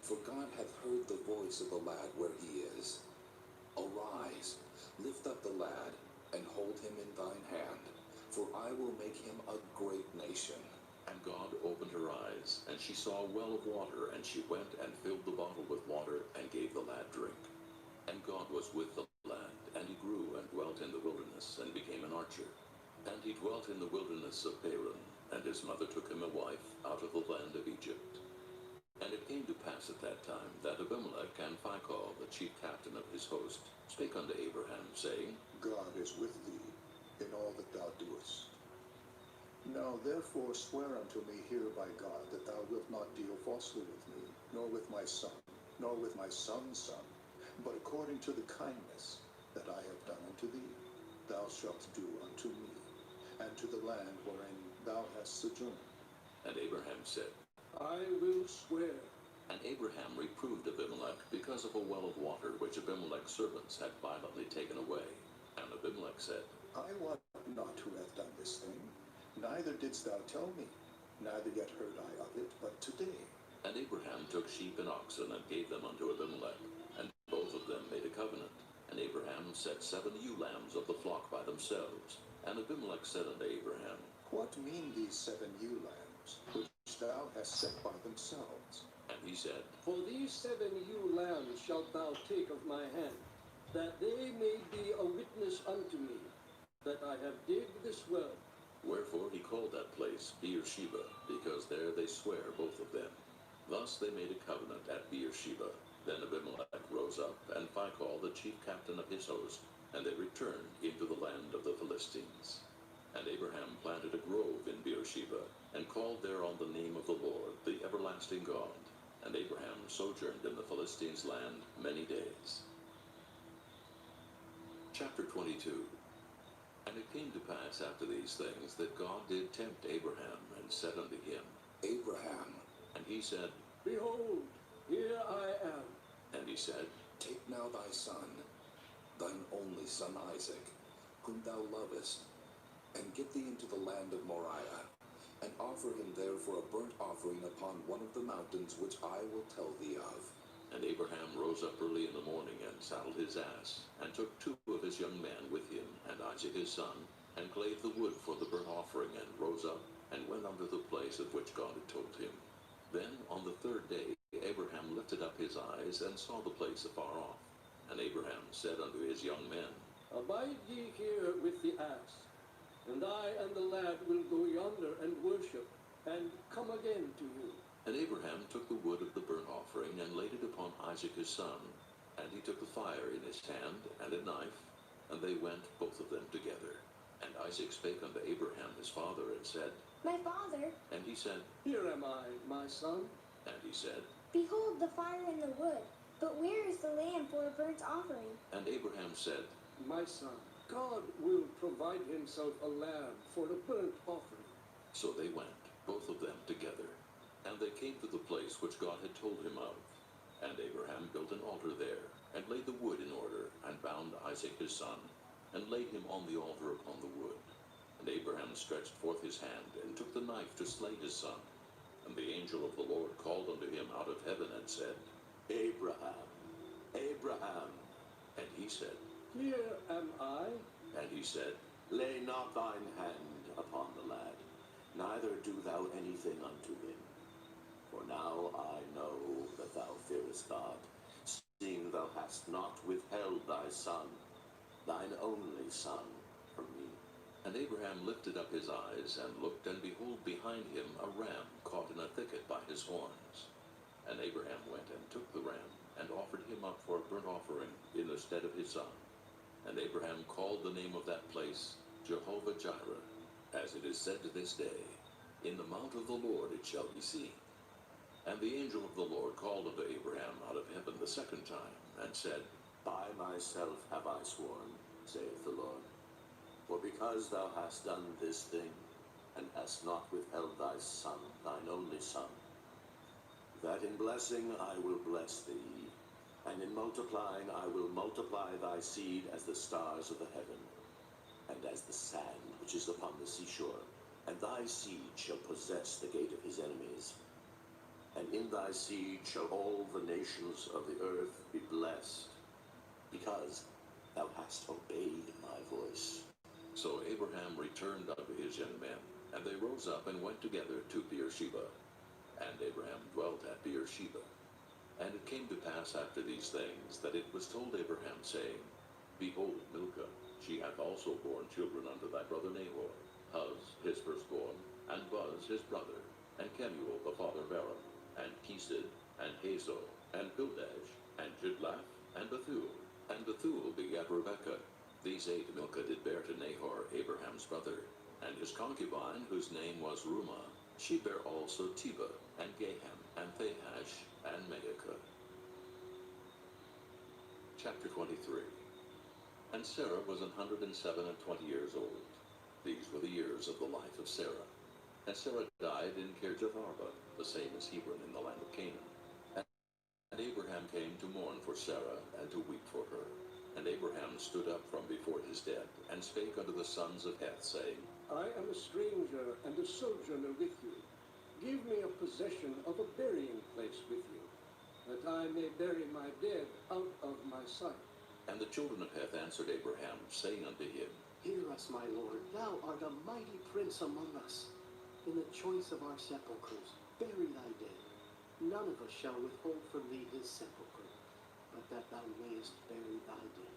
for God hath heard the voice of the lad where he is. Arise, lift up the lad, and hold him in thine hand, for I will make him a great nation. And God opened her eyes, and she saw a well of water, and she went and filled the bottle with water, and gave the lad drink. And God was with the lad, and he grew and dwelt in the wilderness, and became an archer. And he dwelt in the wilderness of Paran, and his mother took him a wife out of the land of Egypt. And it came to pass at that time that Abimelech and Phicol, the chief captain of his host, spake unto Abraham, saying, God is with thee in all that thou doest. Now therefore swear unto me here by God that thou wilt not deal falsely with me, nor with my son, nor with my son's son, but according to the kindness that I have done unto thee, thou shalt do unto me, and to the land wherein thou hast sojourned. And Abraham said, I will swear. And Abraham reproved Abimelech because of a well of water which Abimelech's servants had violently taken away. And Abimelech said, I wot not who hath done this thing, neither didst thou tell me, neither yet heard I of it, but today. And Abraham took sheep and oxen, and gave them unto Abimelech, and both of them made a covenant. And Abraham set 7 ewe lambs of the flock by themselves. And Abimelech said unto Abraham, What mean these 7 ewe lambs, which thou hast set by themselves? And he said, For these 7 ewe lambs shalt thou take of my hand, that they may be a witness unto me, that I have digged this well. Wherefore he called that place Beersheba, because there they sware both of them. Thus they made a covenant at Beersheba. Then Abimelech rose up, and Phicol the chief captain of his host, and they returned into the land of the Philistines. And Abraham planted a grove in Beersheba, and called thereon the name of the Lord, the everlasting God. And Abraham sojourned in the Philistines' land many days. Chapter 22. And it came to pass after these things that God did tempt Abraham, and said unto him, Abraham. And he said, Behold, here I am. And he said, Take now thy son, thine only son Isaac, whom thou lovest, and get thee into the land of Moriah, and offer him there for a burnt offering upon one of the mountains which I will tell thee of. And Abraham rose up early in the morning, and saddled his ass, and took 2 of his young men with him, and Isaac his son, and clave the wood for the burnt offering, and rose up, and went unto the place of which God had told him. Then on the 3rd day Abraham lifted up his eyes, and saw the place afar off. And Abraham said unto his young men, Abide ye here with the ass, and I and the lad will go yonder and worship, and come again to you. And Abraham took the wood of the burnt offering, and laid it upon Isaac his son. And he took the fire in his hand, and a knife, and they went both of them together. And Isaac spake unto Abraham his father, and said, My father. And he said, Here am I, my son. And he said, Behold the fire and the wood, but where is the lamb for a burnt offering? And Abraham said, My son, God will provide himself a lamb for a burnt offering. So they went, both of them together. And they came to the place which God had told him of. And Abraham built an altar there, and laid the wood in order, and bound Isaac his son, and laid him on the altar upon the wood. And Abraham stretched forth his hand, and took the knife to slay his son. And the angel of the Lord called unto him out of heaven, and said, Abraham, Abraham. And he said, Here am I. And he said, Lay not thine hand upon the lad, neither do thou anything unto him. For now I know that thou fearest God, seeing thou hast not withheld thy son, thine only son, from me. And Abraham lifted up his eyes, and looked, and behold, behind him a ram caught in a thicket by his horns. And Abraham went and took the ram, and offered him up for a burnt offering in the stead of his son. And Abraham called the name of that place Jehovah-Jireh, as it is said to this day, In the mount of the Lord it shall be seen. And the angel of the Lord called unto Abraham out of heaven the second time, and said, By myself have I sworn, saith the Lord, for because thou hast done this thing, and hast not withheld thy son, thine only son, that in blessing I will bless thee, and in multiplying I will multiply thy seed as the stars of the heaven, and as the sand which is upon the seashore. And thy seed shall possess the gate of his enemies. And in thy seed shall all the nations of the earth be blessed, because thou hast obeyed my voice. So Abraham returned unto his young men, and they rose up and went together to Beersheba. And Abraham dwelt at Beersheba. And it came to pass after these things, that it was told Abraham, saying, Behold, Milcah, she hath also borne children unto thy brother Nahor, Huz his firstborn, and Buz his brother, and Kemuel the father of Aram, and Kesed, and Hazo, and Pildash, and Jidlaph, and Bethuel. And Bethuel begat Rebekah. These 8 Milcah did bear to Nahor, Abraham's brother. And his concubine, whose name was Reumah, she bare also Tebah, and Gaham, and Thahash, and Maacah. Chapter 23. And Sarah was 107 and 20 years old. These were the years of the life of Sarah. And Sarah died in Kirjath-arba, the same as Hebron in the land of Canaan. And Abraham came to mourn for Sarah, and to weep for her. And Abraham stood up from before his dead, and spake unto the sons of Heth, saying, I am a stranger and a sojourner with you. Give me a possession of a burying place with you, that I may bury my dead out of my sight. And the children of Heth answered Abraham, saying unto him, Hear us, my lord. Thou art a mighty prince among us. In the choice of our sepulchres, bury thy dead. None of us shall withhold from thee his sepulchre, but that thou mayest bury thy dead.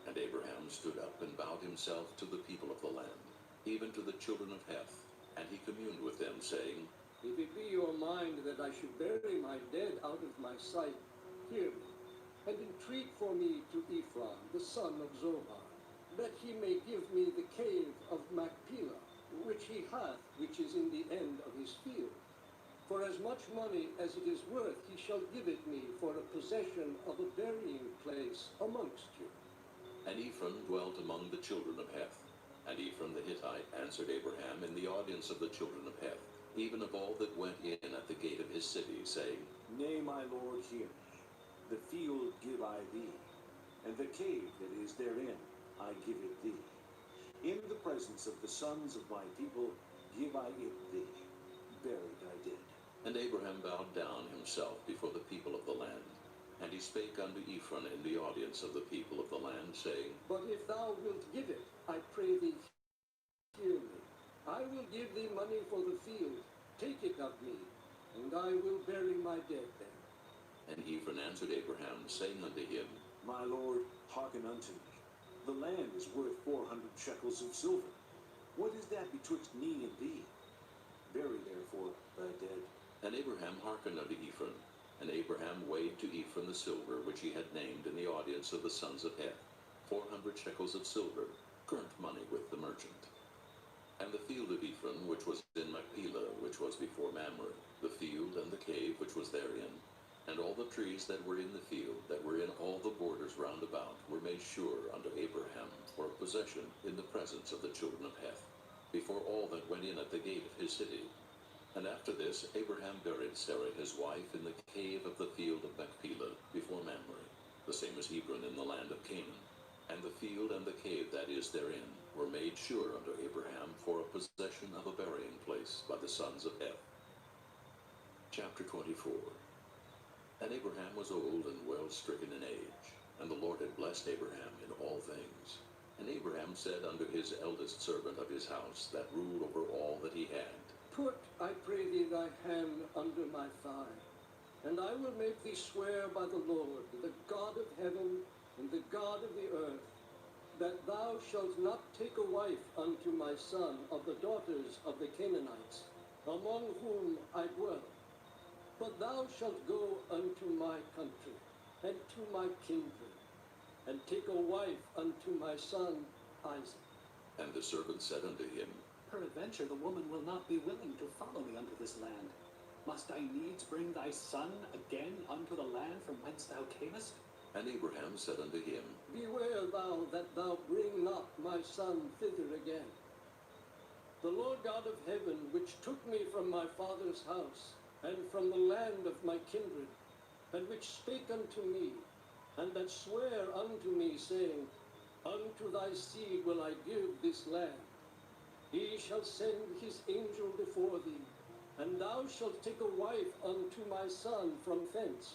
And Abraham stood up and bowed himself to the people of the land, even to the children of Heth. And he communed with them, saying, If it be your mind that I should bury my dead out of my sight, hear me, and entreat for me to Ephron, the son of Zohar, that he may give me the cave of Machpelah, which he hath, which is in the end of his field. For as much money as it is worth, he shall give it me for a possession of a burying place amongst you. And Ephron dwelt among the children of Heth. And Ephron the Hittite answered Abraham in the audience of the children of Heth, even of all that went in at the gate of his city, saying, Nay, my lord, hear me. The field give I thee, and the cave that is therein I give it thee. In the presence of the sons of my people give I it thee. Bury thy dead. And Abraham bowed down himself before the people of the land. And he spake unto Ephron in the audience of the people of the land, saying, But if thou wilt give it, I pray thee, hear me. I will give thee money for the field. Take it of me, and I will bury my dead there. And Ephron answered Abraham, saying unto him, My lord, hearken unto me. The land is worth 400 shekels of silver. What is that betwixt me and thee? Bury therefore thy dead. And Abraham hearkened unto Ephron. And Abraham weighed to Ephron the silver which he had named in the audience of the sons of Heth, 400 shekels of silver, current money with the merchant. And the field of Ephron, which was in Machpelah, which was before Mamre, the field and the cave which was therein, and all the trees that were in the field, that were in all the borders round about, were made sure unto Abraham for a possession in the presence of the children of Heth, before all that went in at the gate of his city. And after this, Abraham buried Sarah his wife in the cave of the field of Machpelah, before Mamre, the same as Hebron in the land of Canaan. And the field and the cave that is therein were made sure unto Abraham for a possession of a burying place by the sons of Heth. Chapter 24. And Abraham was old and well stricken in age, and the Lord had blessed Abraham in all things. And Abraham said unto his eldest servant of his house, that ruled over all that he had, Put, I pray thee, thy hand under my thigh, and I will make thee swear by the Lord, the God of heaven and the God of the earth, that thou shalt not take a wife unto my son of the daughters of the Canaanites, among whom I dwell. But thou shalt go unto my country, and to my kindred, and take a wife unto my son Isaac. And the servant said unto him, Peradventure the woman will not be willing to follow me unto this land. Must I needs bring thy son again unto the land from whence thou camest? And Abraham said unto him, Beware thou that thou bring not my son thither again. The Lord God of heaven, which took me from my father's house, and from the land of my kindred, and which spake unto me, and that sware unto me, saying, Unto thy seed will I give this land. He shall send his angel before thee, and thou shalt take a wife unto my son from thence.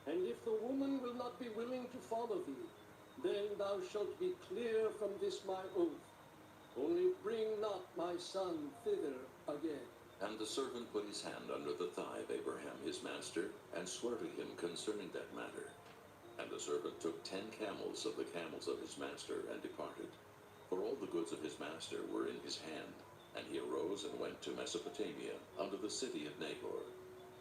And if the woman will not be willing to follow thee, then thou shalt be clear from this my oath. Only bring not my son thither again. And the servant put his hand under the thigh of Abraham his master, and swore to him concerning that matter. And the servant took 10 camels of the camels of his master, and departed. For all the goods of his master were in his hand. And he arose and went to Mesopotamia, unto the city of Nahor.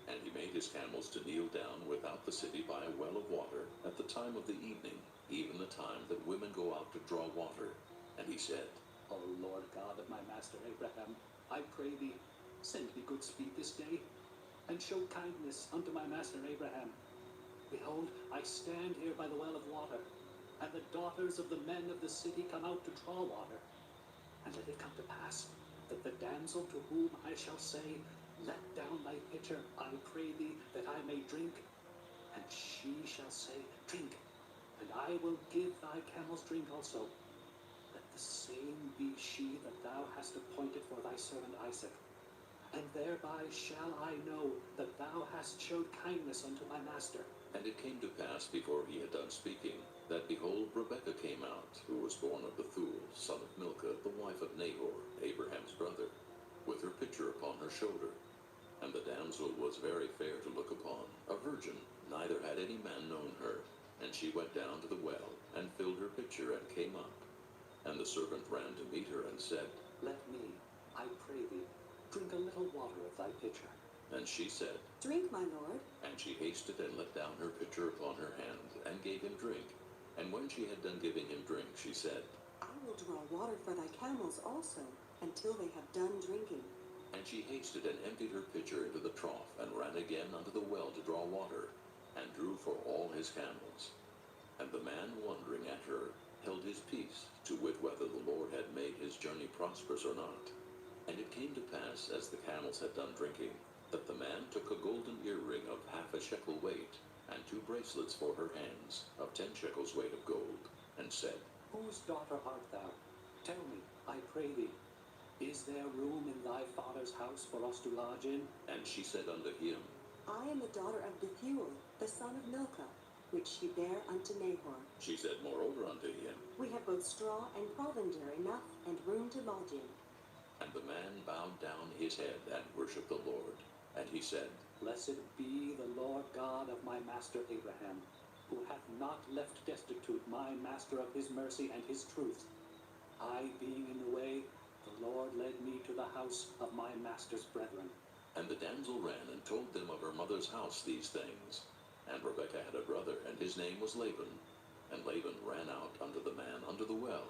And he made his camels to kneel down without the city by a well of water, at the time of the evening, even the time that women go out to draw water. And he said, O Lord God of my master Abraham, I pray thee, send me good speed this day, and show kindness unto my master Abraham. Behold, I stand here by the well of water, and the daughters of the men of the city come out to draw water. And let it come to pass, that the damsel to whom I shall say, Let down thy pitcher, I pray thee, that I may drink. And she shall say, Drink, and I will give thy camels drink also. Let the same be she that thou hast appointed for thy servant Isaac. And thereby shall I know that thou hast showed kindness unto my master. And it came to pass, before he had done speaking, that behold, Rebekah came out, who was born of Bethuel, son of Milcah, the wife of Nahor, Abraham's brother, with her pitcher upon her shoulder. And the damsel was very fair to look upon, a virgin, neither had any man known her. And she went down to the well, and filled her pitcher, and came up. And the servant ran to meet her, and said, Let me, I pray thee, drink a little water of thy pitcher. And she said, Drink, my lord. And she hasted and let down her pitcher upon her hand, and gave him drink. And when she had done giving him drink, she said, I will draw water for thy camels also, until they have done drinking. And she hasted and emptied her pitcher into the trough, and ran again unto the well to draw water, and drew for all his camels. And the man wondering at her held his peace, to wit whether the Lord had made his journey prosperous or not. And it came to pass, as the camels had done drinking, that the man took a golden earring of 1/2 shekel weight, and 2 bracelets for her hands, of 10 shekels weight of gold, and said, Whose daughter art thou? Tell me, I pray thee, is there room in thy father's house for us to lodge in? And she said unto him, I am the daughter of Bethuel, the son of Milcah, which she bare unto Nahor. She said moreover unto him, We have both straw and provender enough, and room to lodge in. And the man bowed down his head, and worshipped the Lord. And he said, Blessed be the Lord God of my master Abraham, who hath not left destitute my master of his mercy and his truth. I being in the way, the Lord led me to the house of my master's brethren. And the damsel ran and told them of her mother's house these things. And Rebekah had a brother, and his name was Laban. And Laban ran out unto the man under the well.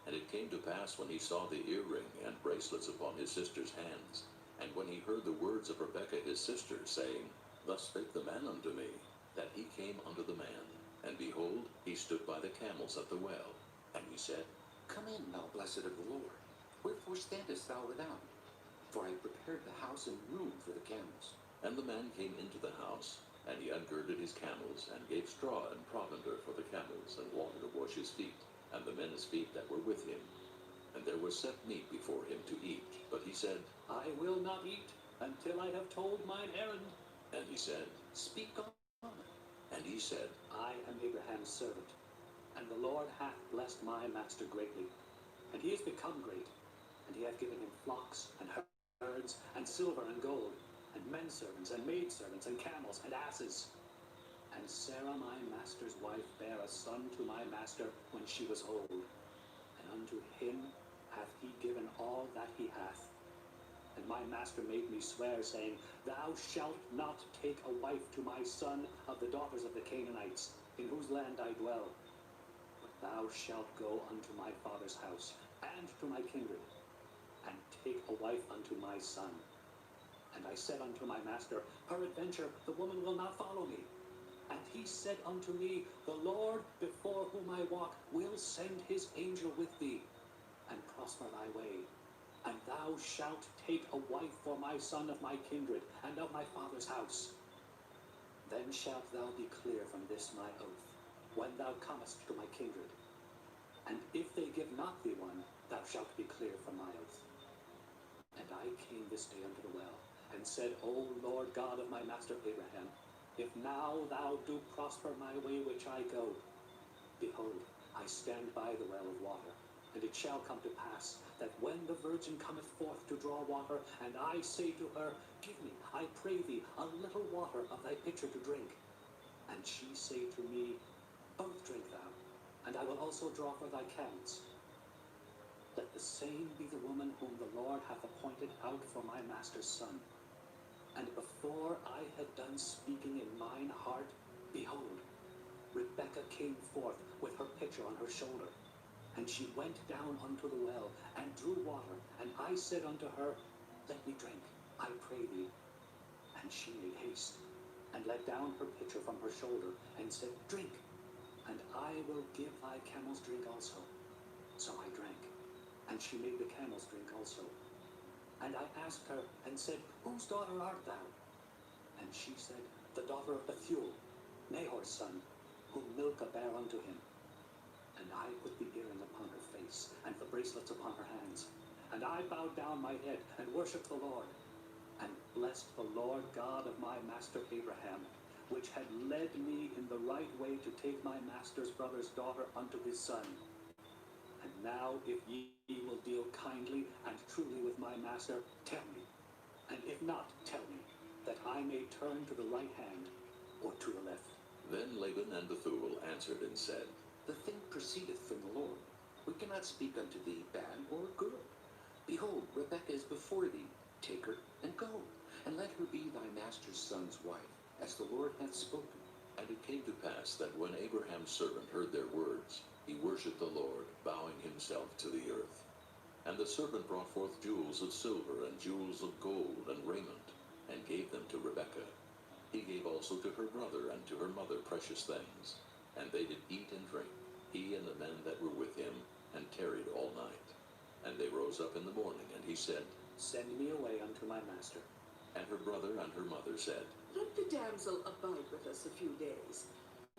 And it came to pass, when he saw the earring and bracelets upon his sister's hands, and when he heard the words of Rebekah his sister, saying, Thus spake the man unto me, that he came unto the man. And behold, he stood by the camels at the well. And he said, Come in, thou blessed of the Lord. Wherefore standest thou without? For I have prepared the house and room for the camels. And the man came into the house, and he ungirded his camels, and gave straw and provender for the camels, and water to wash his feet, and the men's feet that were with him. And there was set meat before him to eat. But he said, I will not eat until I have told mine errand. And he said, Speak on. And he said, I am Abraham's servant, and the Lord hath blessed my master greatly. And he is become great, and he hath given him flocks and herds, and silver and gold, and menservants and maidservants, and camels and asses. And Sarah my master's wife bare a son to my master when she was old, and unto him hath he given all that he hath. And my master made me swear, saying, Thou shalt not take a wife to my son of the daughters of the Canaanites, in whose land I dwell. But thou shalt go unto my father's house, and to my kindred, and take a wife unto my son. And I said unto my master, Peradventure the woman will not follow me. And he said unto me, The Lord before whom I walk will send his angel with thee, and prosper thy way. And thou shalt take a wife for my son of my kindred, and of my father's house. Then shalt thou be clear from this my oath, when thou comest to my kindred. And if they give not thee one, thou shalt be clear from my oath. And I came this day unto the well, and said, O Lord God of my master Abraham, if now thou do prosper my way which I go, behold, I stand by the well of water. And it shall come to pass, that when the virgin cometh forth to draw water, and I say to her, Give me, I pray thee, a little water of thy pitcher to drink. And she say to me, Both drink thou, and I will also draw for thy camels. Let the same be the woman whom the Lord hath appointed out for my master's son. And before I had done speaking in mine heart, behold, Rebekah came forth with her pitcher on her shoulder. And she went down unto the well, and drew water. And I said unto her, Let me drink, I pray thee. And she made haste, and let down her pitcher from her shoulder, and said, Drink, and I will give thy camels drink also. So I drank, and she made the camels drink also. And I asked her, and said, Whose daughter art thou? And she said, The daughter of Bethuel, Nahor's son, whom Milcah bare unto him. And I put the earring upon her face, and the bracelets upon her hands. And I bowed down my head, and worshipped the Lord, and blessed the Lord God of my master Abraham, which had led me in the right way to take my master's brother's daughter unto his son. And now, if ye will deal kindly and truly with my master, tell me. And if not, tell me, that I may turn to the right hand, or to the left. Then Laban and Bethuel answered and said, The thing proceedeth from the Lord. We cannot speak unto thee bad or good. Behold, Rebekah is before thee. Take her, and go, and let her be thy master's son's wife, as the Lord hath spoken. And it came to pass that when Abraham's servant heard their words, he worshipped the Lord, bowing himself to the earth. And the servant brought forth jewels of silver and jewels of gold and raiment, and gave them to Rebekah. He gave also to her brother and to her mother precious things. And they did eat and drink, he and the men that were with him, and tarried all night. And they rose up in the morning, and he said, Send me away unto my master. And her brother and her mother said, Let the damsel abide with us a few days.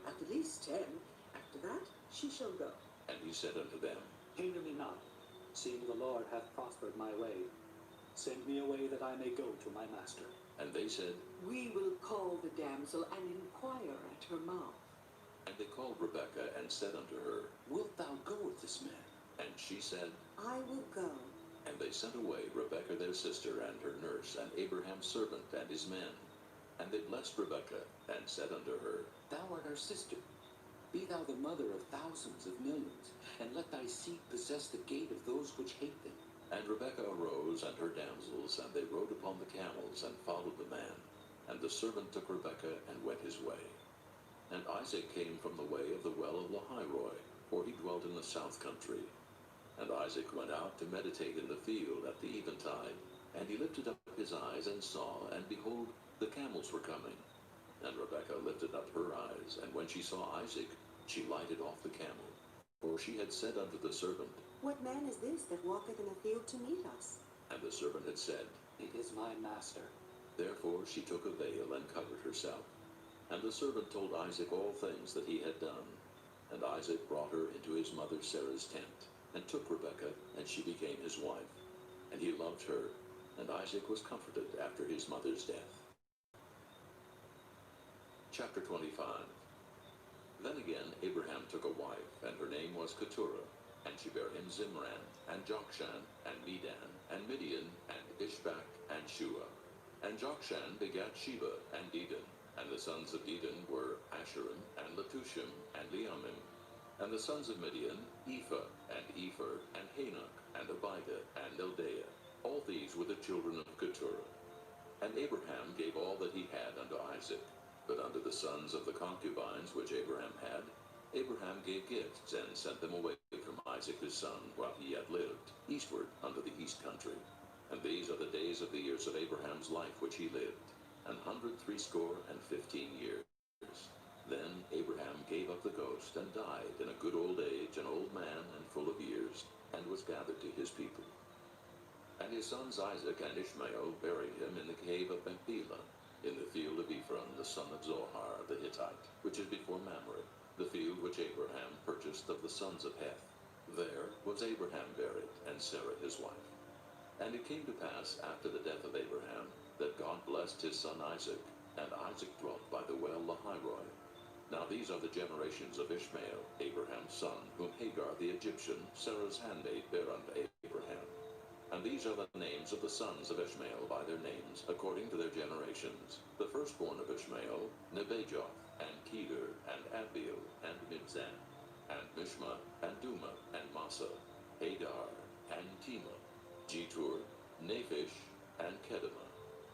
At the least 10. After that, she shall go. And he said unto them, Hinder me not, seeing the Lord hath prospered my way. Send me away that I may go to my master. And they said, We will call the damsel and inquire at her mouth. And they called Rebekah and said unto her, Wilt thou go with this man? And she said, I will go. And they sent away Rebekah their sister and her nurse, and Abraham's servant and his men. And they blessed Rebekah, and said unto her, Thou art our sister, Be thou the mother of thousands of millions, and let thy seed possess the gate of those which hate thee. And Rebekah arose and her damsels, and they rode upon the camels, and followed the man. And the servant took Rebekah, and went his way. And Isaac came from the way of the well of Lahairoi, for he dwelt in the south country. And Isaac went out to meditate in the field at the eventide. And he lifted up his eyes, and saw, and behold, the camels were coming. And Rebekah lifted up her eyes, and when she saw Isaac, she lighted off the camel. For she had said unto the servant, What man is this that walketh in a field to meet us? And the servant had said, It is my master. Therefore she took a veil, and covered herself. And the servant told Isaac all things that he had done. And Isaac brought her into his mother Sarah's tent, and took Rebekah, and she became his wife. And he loved her, and Isaac was comforted after his mother's death. Chapter 25. Then again Abraham took a wife, and her name was Keturah, and she bare him Zimran, and Jokshan, and Medan, and Midian, and Ishbak, and Shua. And Jokshan begat Sheba, and Dedan. And the sons of Dedan were Asherim, and Letushim, and Leammim. And the sons of Midian, Ephah, and Epher, and Hanok, and Abidah, and Eldaah. All these were the children of Keturah. And Abraham gave all that he had unto Isaac. But unto the sons of the concubines which Abraham had, Abraham gave gifts, and sent them away from Isaac his son, while he yet lived, eastward unto the east country. And these are the days of the years of Abraham's life which he lived, 160 years. Then Abraham gave up the ghost, and died in a good old age, an old man and full of years, and was gathered to his people. And his sons Isaac and Ishmael buried him in the cave of Machpelah, in the field of Ephron the son of Zohar the Hittite, which is before Mamre, the field which Abraham purchased of the sons of Heth. There was Abraham buried, and Sarah his wife. And it came to pass after the death of Abraham, that God blessed his son Isaac, and Isaac dwelt by the well Lahairoi. Now these are the generations of Ishmael, Abraham's son, whom Hagar the Egyptian, Sarah's handmaid, bare unto Abraham. And these are the names of the sons of Ishmael by their names, according to their generations. The firstborn of Ishmael, Nebajoth, and Kedar, and Abiel, and Mibzan, and Mishma, and Duma, and Massa, Hadar, and Tema, Jetur, Naphish, and Kedemah.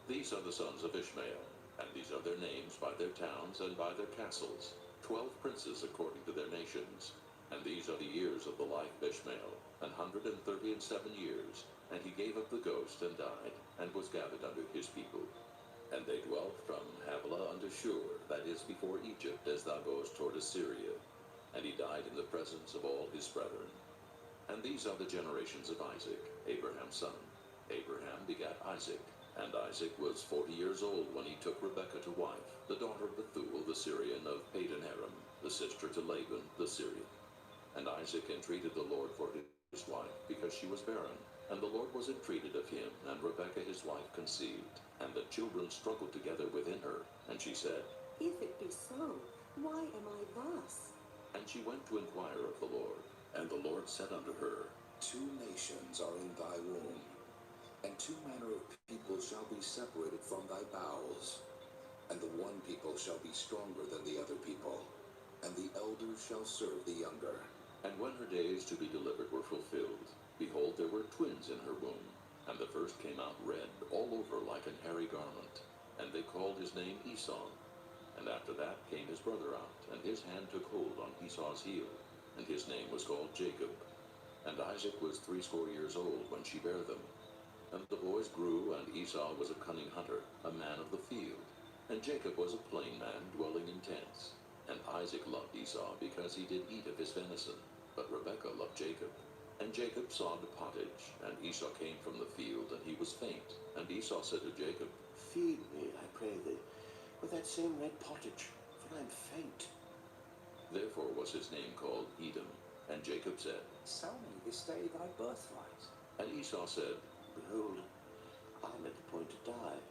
These are the sons of Ishmael, and these are their names by their towns and by their castles, 12 princes according to their nations. And these are the years of the life of Ishmael, 137 years. And he gave up the ghost, and died, and was gathered unto his people. And they dwelt from Havilah unto Shur, that is before Egypt, as thou goest toward Assyria. And he died in the presence of all his brethren. And these are the generations of Isaac, Abraham's son. Abraham begat Isaac, and Isaac was 40 years old when he took Rebekah to wife, the daughter of Bethuel the Syrian of Padan Aram, the sister to Laban the Syrian. And Isaac entreated the Lord for his wife, because she was barren. And the Lord was entreated of him, and Rebekah his wife conceived. And the children struggled together within her. And she said, If it be so, why am I thus? And she went to inquire of the Lord. And the Lord said unto her, 2 nations are in thy womb, and 2 manner of people shall be separated from thy bowels. And the one people shall be stronger than the other people, and the elder shall serve the younger. And when her days to be delivered were fulfilled, behold, there were twins in her womb. And the first came out red, all over like an hairy garment. And they called his name Esau. And after that came his brother out, and his hand took hold on Esau's heel. And his name was called Jacob. And Isaac was 80 years old when she bare them. And the boys grew, and Esau was a cunning hunter, a man of the field. And Jacob was a plain man, dwelling in tents. And Isaac loved Esau, because he did eat of his venison. But Rebekah loved Jacob. And Jacob saw the pottage, and Esau came from the field, and he was faint. And Esau said to Jacob, Feed me, I pray thee, with that same red pottage, for I am faint. Therefore was his name called Edom. And Jacob said, Sell me this day thy birthright. And Esau said, Behold, I am at the point to die,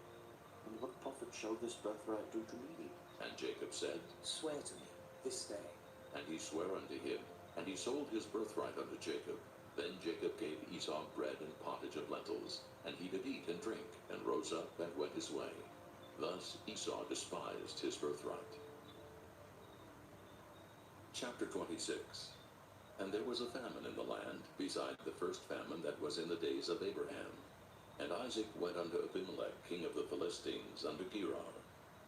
and what profit shall this birthright do to me? And Jacob said, Swear to me this day. And he sware unto him, and he sold his birthright unto Jacob. Then Jacob gave Esau bread and pottage of lentils, and he did eat and drink, and rose up and went his way. Thus Esau despised his birthright. Chapter 26. And there was a famine in the land, beside the first famine that was in the days of Abraham. And Isaac went unto Abimelech, king of the Philistines, unto Gerar.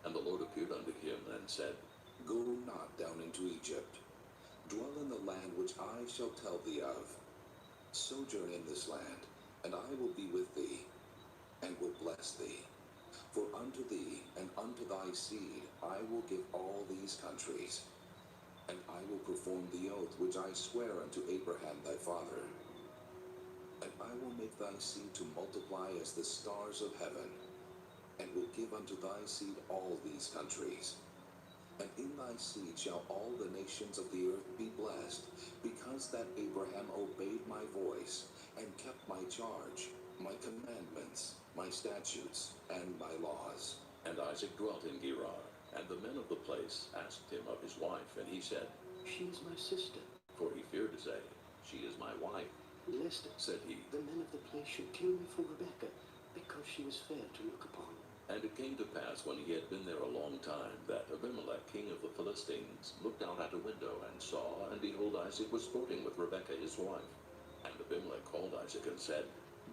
And the Lord appeared unto him, and said, Go not down into Egypt. Dwell in the land which I shall tell thee of. Sojourn in this land, and I will be with thee, and will bless thee. For unto thee and unto thy seed I will give all these countries, and I will perform the oath which I swear unto Abraham thy father. And I will make thy seed to multiply as the stars of heaven, and will give unto thy seed all these countries. And in thy seed shall all the nations of the earth be blessed, because that Abraham obeyed my voice, and kept my charge, my commandments, my statutes, and my laws. And Isaac dwelt in Gerar, and the men of the place asked him of his wife, and he said, She is my sister. For he feared to say, She is my wife. Lest, said he, the men of the place should kill me for Rebekah, because she was fair to look upon. And it came to pass, when he had been there a long time, that Abimelech, king of the Philistines, looked out at a window, and saw, and behold, Isaac was sporting with Rebekah his wife. And Abimelech called Isaac, and said,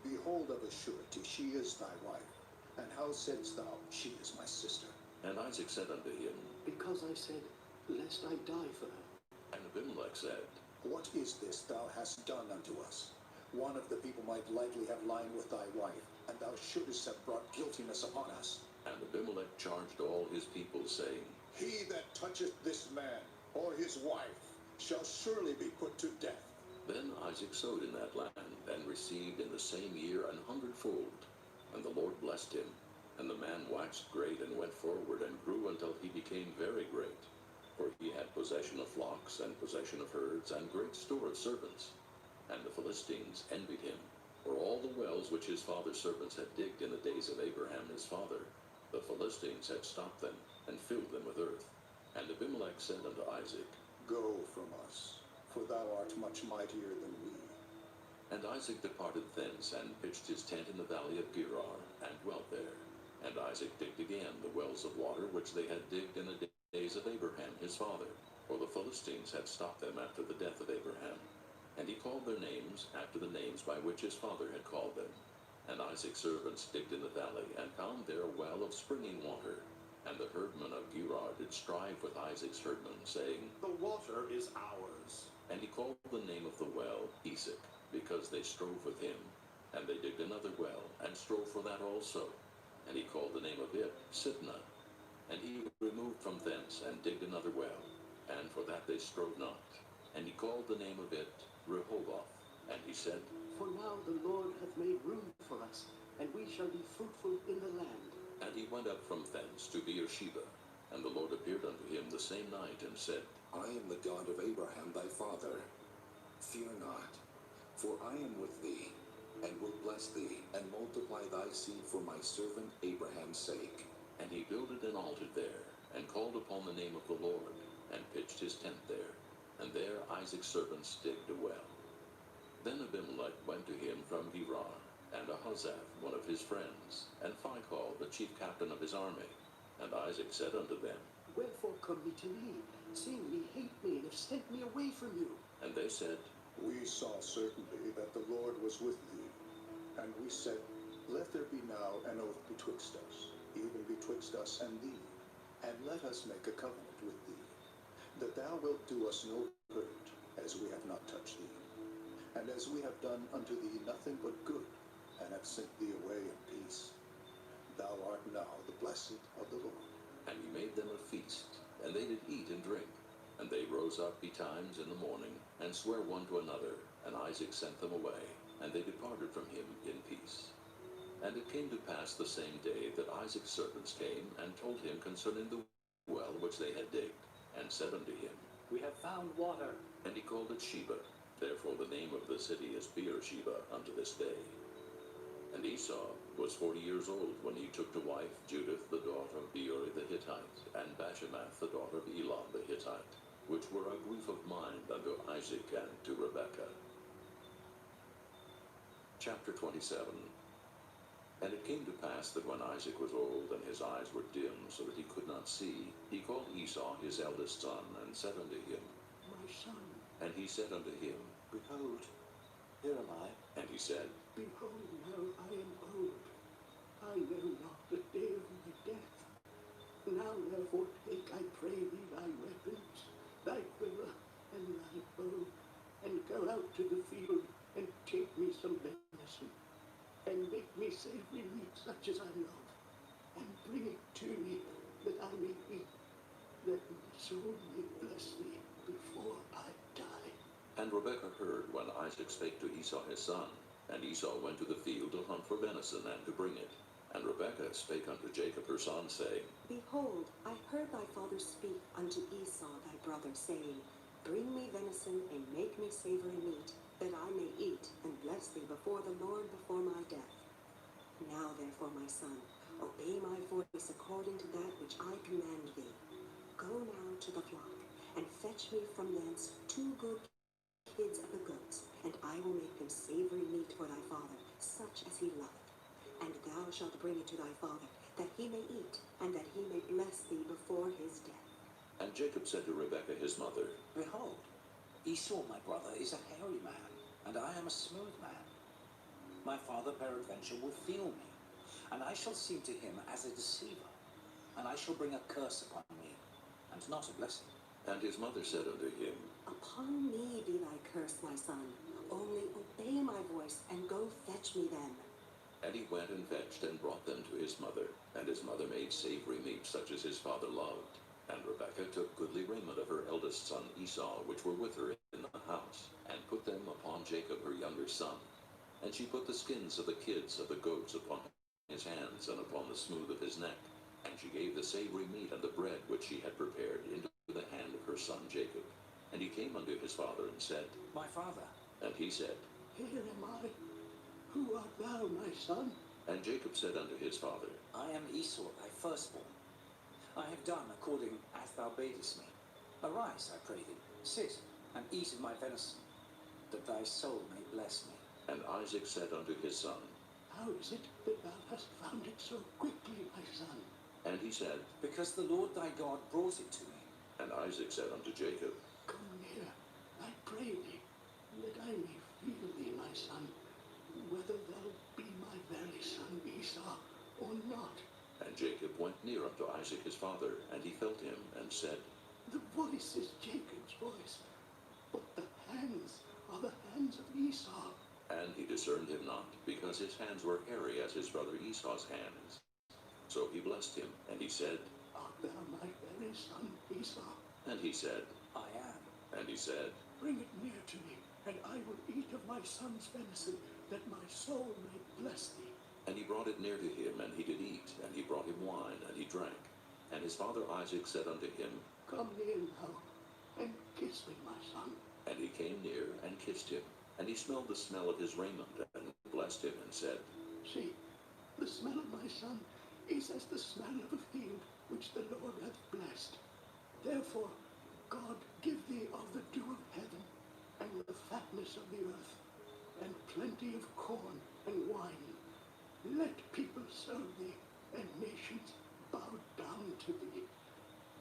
Behold, of a surety she is thy wife. And how saidst thou, She is my sister? And Isaac said unto him, Because I said, Lest I die for her. And Abimelech said, What is this thou hast done unto us? One of the people might lightly have lain with thy wife, and thou shouldest have brought guiltiness upon us. And Abimelech charged all his people, saying, He that toucheth this man, or his wife, shall surely be put to death. Then Isaac sowed in that land, and received in the same year 100-fold. And the Lord blessed him. And the man waxed great, and went forward, and grew until he became very great. For he had possession of flocks, and possession of herds, and great store of servants. And the Philistines envied him, for all the wells which his father's servants had digged in the days of Abraham his father, the Philistines had stopped them, and filled them with earth. And Abimelech said unto Isaac, Go from us, for thou art much mightier than we. And Isaac departed thence, and pitched his tent in the valley of Gerar, and dwelt there. And Isaac digged again the wells of water which they had digged in the days of Abraham his father, for the Philistines had stopped them after the death of Abraham. And he called their names after the names by which his father had called them. And Isaac's servants digged in the valley, and found there a well of springing water. And the herdmen of Gerar did strive with Isaac's herdmen, saying, The water is ours. And he called the name of the well Esek, because they strove with him. And they digged another well, and strove for that also. And he called the name of it Sitnah. And he removed from thence, and digged another well, and for that they strove not. And he called the name of it Rehoboth. And he said, For now the Lord hath made room for us, and we shall be fruitful in the land. And he went up from thence to Beersheba. And the Lord appeared unto him the same night, and said, I am the God of Abraham thy father. Fear not, for I am with thee, and will bless thee, and multiply thy seed for my servant Abraham's sake. And he builded an altar there, and called upon the name of the Lord, and pitched his tent there. And there Isaac's servants digged a well. Then Abimelech went to him from Gerar, and Ahuzzath, one of his friends, and Phicol, the chief captain of his army. And Isaac said unto them, Wherefore come ye to me, seeing ye hate me, and have sent me away from you? And they said, We saw certainly that the Lord was with thee. And we said, Let there be now an oath betwixt us, even betwixt us and thee, and let us make a covenant with thee, that thou wilt do us no hurt, as we have not touched thee, and as we have done unto thee nothing but good, and have sent thee away in peace. Thou art now the blessed of the Lord. And he made them a feast, and they did eat and drink. And they rose up betimes in the morning, and sware one to another, and Isaac sent them away, and they departed from him in peace. And it came to pass the same day that Isaac's servants came, and told him concerning the well which they had digged, and said unto him, We have found water. And he called it Sheba. Therefore the name of the city is Beersheba unto this day. And Esau was 40 years old when he took to wife Judith the daughter of Beeri the Hittite, and Bashemath the daughter of Elon the Hittite, which were a grief of mind unto Isaac and to Rebekah. Chapter 27. And it came to pass that when Isaac was old, and his eyes were dim, so that he could not see, he called Esau his eldest son, and said unto him, my son. And he said unto him, Behold, here am I. and he said, Behold, now I am old. I know not the day of my death. Now therefore take, I pray thee, thy weapons, thy quiver, and thy bow, and go out to the field, and take me some venison, and make me savory meat such as I love, and bring it to me, that I may eat, that my soul may bless thee before I die. And Rebekah heard when Isaac spake to Esau his son. And Esau went to the field to hunt for venison, and to bring it. And Rebekah spake unto Jacob her son, saying, Behold, I heard thy father speak unto Esau thy brother, saying, Bring me venison, and make me savory meat, that I may eat, and bless thee before the Lord before my death. Now therefore, my son, obey my voice according to that which I command thee. Go now to the flock, and fetch me from thence 2 good kids of the goats, and I will make them savory meat for thy father, such as he loveth. And thou shalt bring it to thy father, that he may eat, and that he may bless thee before his death. And Jacob said to Rebekah his mother, Behold, Esau my brother is a hairy man, and I am a smooth man. My father peradventure will feel me, and I shall seem to him as a deceiver, and I shall bring a curse upon me, and not a blessing. And his mother said unto him, Upon me be thy curse, my son. Only obey my voice, and go fetch me them. And he went and fetched and brought them to his mother. And his mother made savory meat such as his father loved. And Rebekah took goodly raiment of her eldest son Esau, which were with her in the house, and put them upon Jacob her younger son. And she put the skins of the kids of the goats upon his hands, and upon the smooth of his neck. And she gave the savory meat and the bread which she had prepared into the hand of her son Jacob. And he came unto his father and said, My father. And he said, Here am I. Who art thou, my son? And Jacob said unto his father, I am Esau, thy firstborn. I have done according as thou badest me. Arise, I pray thee, sit, and eat of my venison, that thy soul may bless me. And Isaac said unto his son, How is it that thou hast found it so quickly, my son? And he said, Because the Lord thy God brought it to me. And Isaac said unto Jacob, Come near, I pray thee, that I may feel thee, my son, whether thou be my very son Esau or not. And Jacob went near unto Isaac his father, and he felt him, and said, The voice is Jacob's voice, but the hands are the hands of Esau. And he discerned him not, because his hands were hairy as his brother Esau's hands. So he blessed him, and he said, Art thou my very son Esau? And he said, I am. And he said, Bring it near to me, and I will eat of my son's venison, that my soul may bless thee. And he brought it near to him, and he did eat, and he brought him wine, and he drank. And his father Isaac said unto him, Come near now, and kiss me, my son. And he came near, and kissed him. And he smelled the smell of his raiment, and blessed him, and said, See, the smell of my son is as the smell of a field which the Lord hath blessed. Therefore, God give thee of the dew of heaven, and the fatness of the earth, and plenty of corn and wine. Let people serve thee, and nations bow down to thee.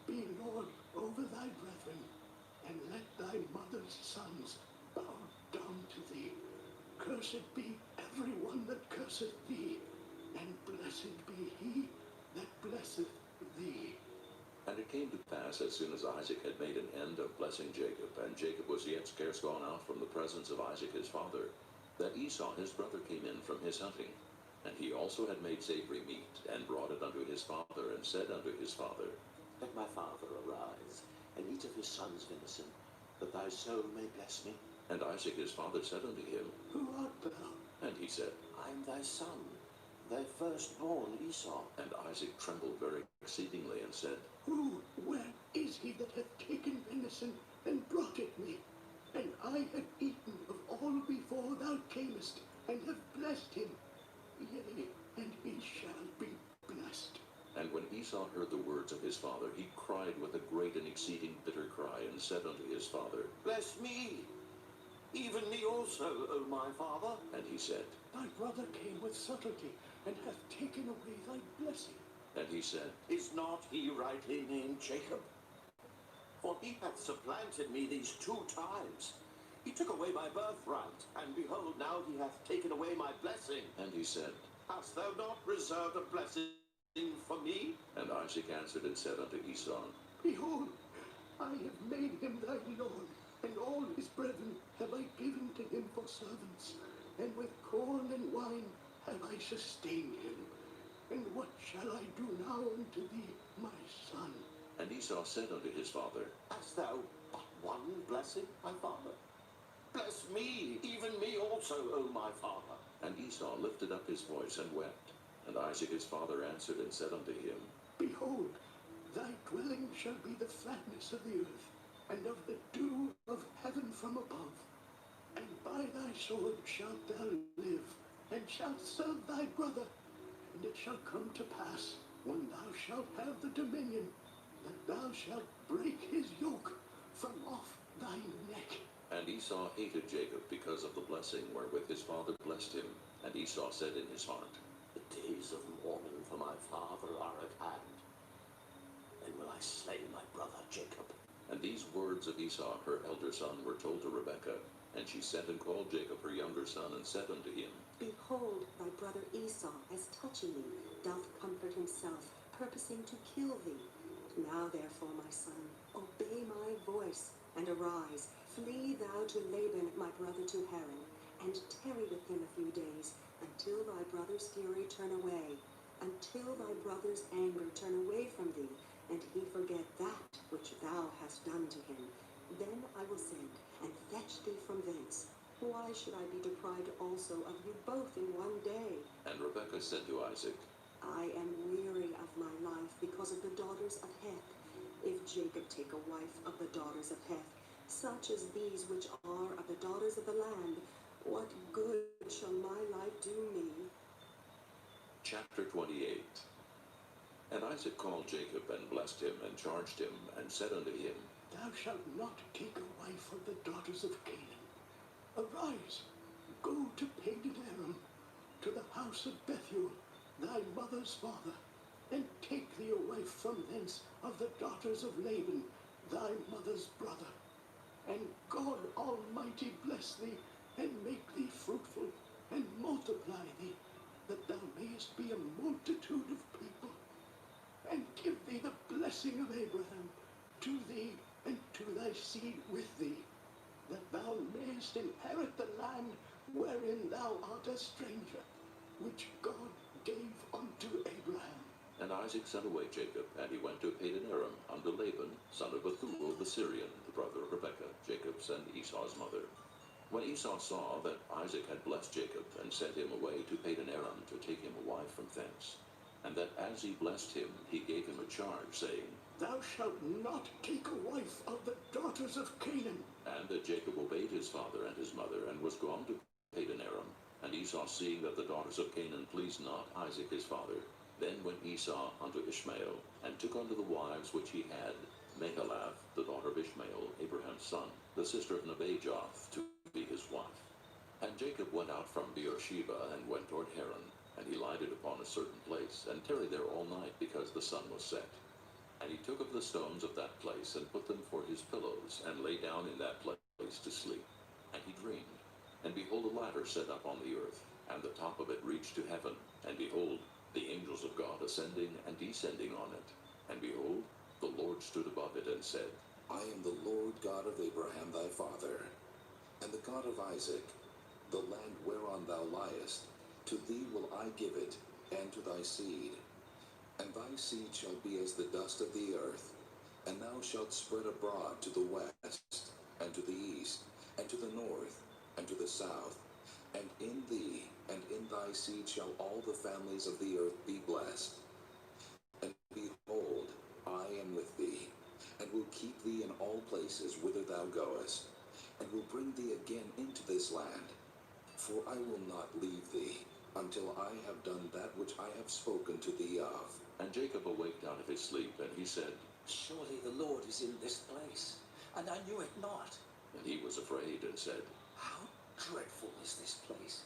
Be Lord over thy brethren, and let thy mother's sons bow down to thee. Cursed be every one that curseth thee, and blessed be he that blesseth thee. And it came to pass, as soon as Isaac had made an end of blessing Jacob, and Jacob was yet scarce gone out from the presence of Isaac his father, that Esau his brother came in from his hunting. And he also had made savory meat, and brought it unto his father, and said unto his father, Let my father arise, and eat of his son's venison, that thy soul may bless me. And Isaac his father said unto him, Who art thou? And he said, I am thy son, thy firstborn Esau. And Isaac trembled very exceedingly, and said, Who, where is he that hath taken venison, and brought it me? And I have eaten of all before thou camest, and have blessed him. Yea, and he shall be blessed. And when Esau heard the words of his father, he cried with a great and exceeding bitter cry, and said unto his father, Bless me, even me also, O my father. And he said, Thy brother came with subtlety, and hath taken away thy blessing. And he said, Is not he rightly named Jacob? For he hath supplanted me these 2 times. He took away my birthright, and behold, now he hath taken away my blessing. And he said, Hast thou not reserved a blessing for me? And Isaac answered and said unto Esau, Behold, I have made him thy lord, and all his brethren have I given to him for servants, and with corn and wine have I sustained him. And what shall I do now unto thee, my son? And Esau said unto his father, Hast thou but one blessing, my father? Bless me, even me also, O my father. And Esau lifted up his voice and wept. And Isaac his father answered and said unto him, Behold, thy dwelling shall be the fatness of the earth, and of the dew of heaven from above. And by thy sword shalt thou live, and shalt serve thy brother. And it shall come to pass, when thou shalt have the dominion, that thou shalt break his yoke from off thy neck. And Esau hated Jacob because of the blessing wherewith his father blessed him. And Esau said in his heart, The days of mourning for my father are at hand. Then will I slay my brother Jacob. And these words of Esau her elder son were told to Rebekah. And she sent and called Jacob her younger son, and said unto him, Behold, thy brother Esau, as touching thee, doth comfort himself, purposing to kill thee. Now therefore, my son, obey my voice, and arise. Flee thou to Laban, my brother, to Haran, and tarry with him a few days, until thy brother's fury turn away, until thy brother's anger turn away from thee, and he forget that which thou hast done to him. Then I will send, and fetch thee from thence. Why should I be deprived also of you both in one day? And Rebekah said to Isaac, I am weary of my life because of the daughters of Heth. If Jacob take a wife of the daughters of Heth, such as these which are of the daughters of the land, what good shall my life do me? Chapter 28. And Isaac called Jacob, and blessed him, and charged him, and said unto him, Thou shalt not take a wife of the daughters of Canaan. Arise, go to Padan-aram, to the house of Bethuel, thy mother's father, and take thee a wife from thence of the daughters of Laban, thy mother's brother. And God Almighty bless thee, and make thee fruitful, and multiply thee, that thou mayest be a multitude of people, and give thee the blessing of Abraham to thee and to thy seed with thee, that thou mayest inherit the land wherein thou art a stranger, which God gave unto Abraham. And Isaac sent away Jacob, and he went to Padan-aram unto Laban, son of Bethuel the Syrian, the brother of Rebekah, Jacob's and Esau's mother. When Esau saw that Isaac had blessed Jacob, and sent him away to Padan-aram to take him a wife from thence, and that as he blessed him, he gave him a charge, saying, Thou shalt not take a wife of the daughters of Canaan. And that Jacob obeyed his father and his mother, and was gone to Padan-aram. And Esau, seeing that the daughters of Canaan pleased not Isaac his father, then went Esau unto Ishmael, and took unto the wives which he had Mahalath, the daughter of Ishmael, Abraham's son, the sister of Nebajoth, to be his wife. And Jacob went out from Beersheba, and went toward Haran. And he lighted upon a certain place, and tarried there all night, because the sun was set. And he took of the stones of that place, and put them for his pillows, and lay down in that place to sleep. And he dreamed, and behold, a ladder set up on the earth, and the top of it reached to heaven. And behold, the angels of God ascending and descending on it. And behold, the Lord stood above it, and said, I am the Lord God of Abraham thy father, and the God of Isaac. The land whereon thou liest, to thee will I give it, and to thy seed. And thy seed shall be as the dust of the earth, and thou shalt spread abroad to the west, and to the east, and to the north, and to the south. And in thee and in thy seed shall all the families of the earth be blessed. And behold, I am with thee, and will keep thee in all places whither thou goest, and will bring thee again into this land. For I will not leave thee, until I have done that which I have spoken to thee of. And Jacob awaked out of his sleep, and he said, Surely the Lord is in this place, and I knew it not. And he was afraid, and said, How dreadful is this place!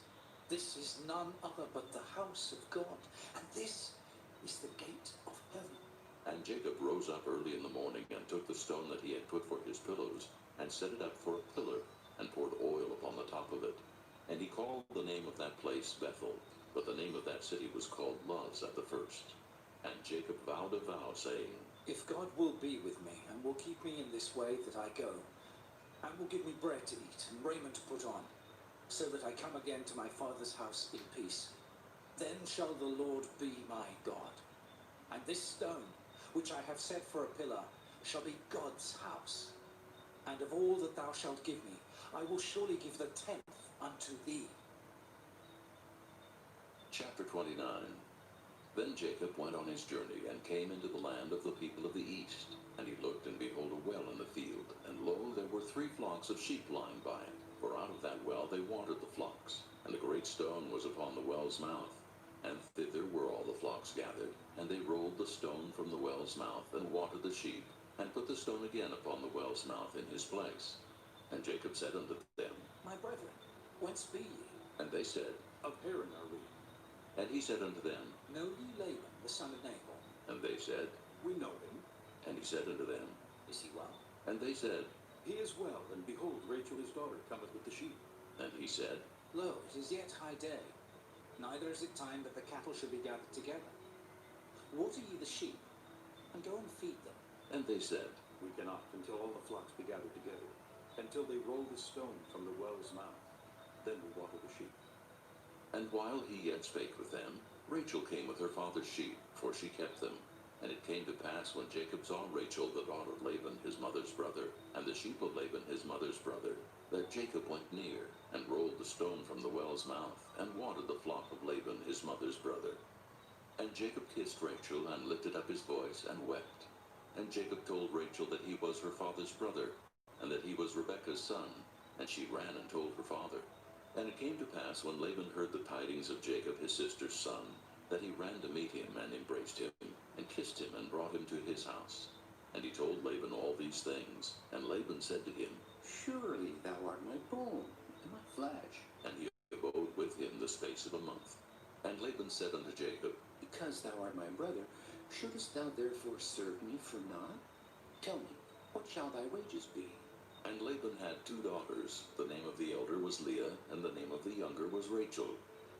This is none other but the house of God, and this is the gate of heaven. And Jacob rose up early in the morning, and took the stone that he had put for his pillows, and set it up for a pillar, and poured oil upon the top of it. And he called the name of that place Bethel, but the name of that city was called Luz at the first. And Jacob vowed a vow, saying, If God will be with me, and will keep me in this way that I go, and will give me bread to eat, and raiment to put on, so that I come again to my father's house in peace, then shall the Lord be my God. And this stone, which I have set for a pillar, shall be God's house. And of all that thou shalt give me, I will surely give the 10th unto thee. Chapter 29. Then Jacob went on his journey, and came into the land of the people of the east. And he looked, and behold, a well in the field. And lo, there were 3 flocks of sheep lying by it. For out of that well they watered the flocks. And a great stone was upon the well's mouth. And thither were all the flocks gathered. And they rolled the stone from the well's mouth, and watered the sheep, and put the stone again upon the well's mouth in his place. And Jacob said unto them, My brethren, whence be ye? And they said, Of Haran are we. And he said unto them, Know ye Laban, the son of Nabal? And they said, We know him. And he said unto them, Is he well? And they said, He is well, and behold, Rachel his daughter cometh with the sheep. And he said, Lo, it is yet high day, neither is it time that the cattle should be gathered together. Water ye the sheep, and go and feed them. And they said, We cannot, until all the flocks be gathered together, until they roll the stone from the well's mouth. Then we water the sheep. And while he yet spake with them, Rachel came with her father's sheep, for she kept them. And it came to pass, when Jacob saw Rachel the daughter of Laban his mother's brother, and the sheep of Laban his mother's brother, that Jacob went near, and rolled the stone from the well's mouth, and watered the flock of Laban his mother's brother. And Jacob kissed Rachel, and lifted up his voice, and wept. And Jacob told Rachel that he was her father's brother, and that he was Rebekah's son. And she ran and told her father. And it came to pass, when Laban heard the tidings of Jacob his sister's son, that he ran to meet him, and embraced him, and kissed him, and brought him to his house. And he told Laban all these things. And Laban said to him, Surely thou art my bone, and my flesh. And he abode with him the space of a month. And Laban said unto Jacob, Because thou art my brother, shouldest thou therefore serve me for naught? Tell me, what shall thy wages be? And Laban had 2 daughters. The name of the elder was Leah, and the name of the younger was Rachel.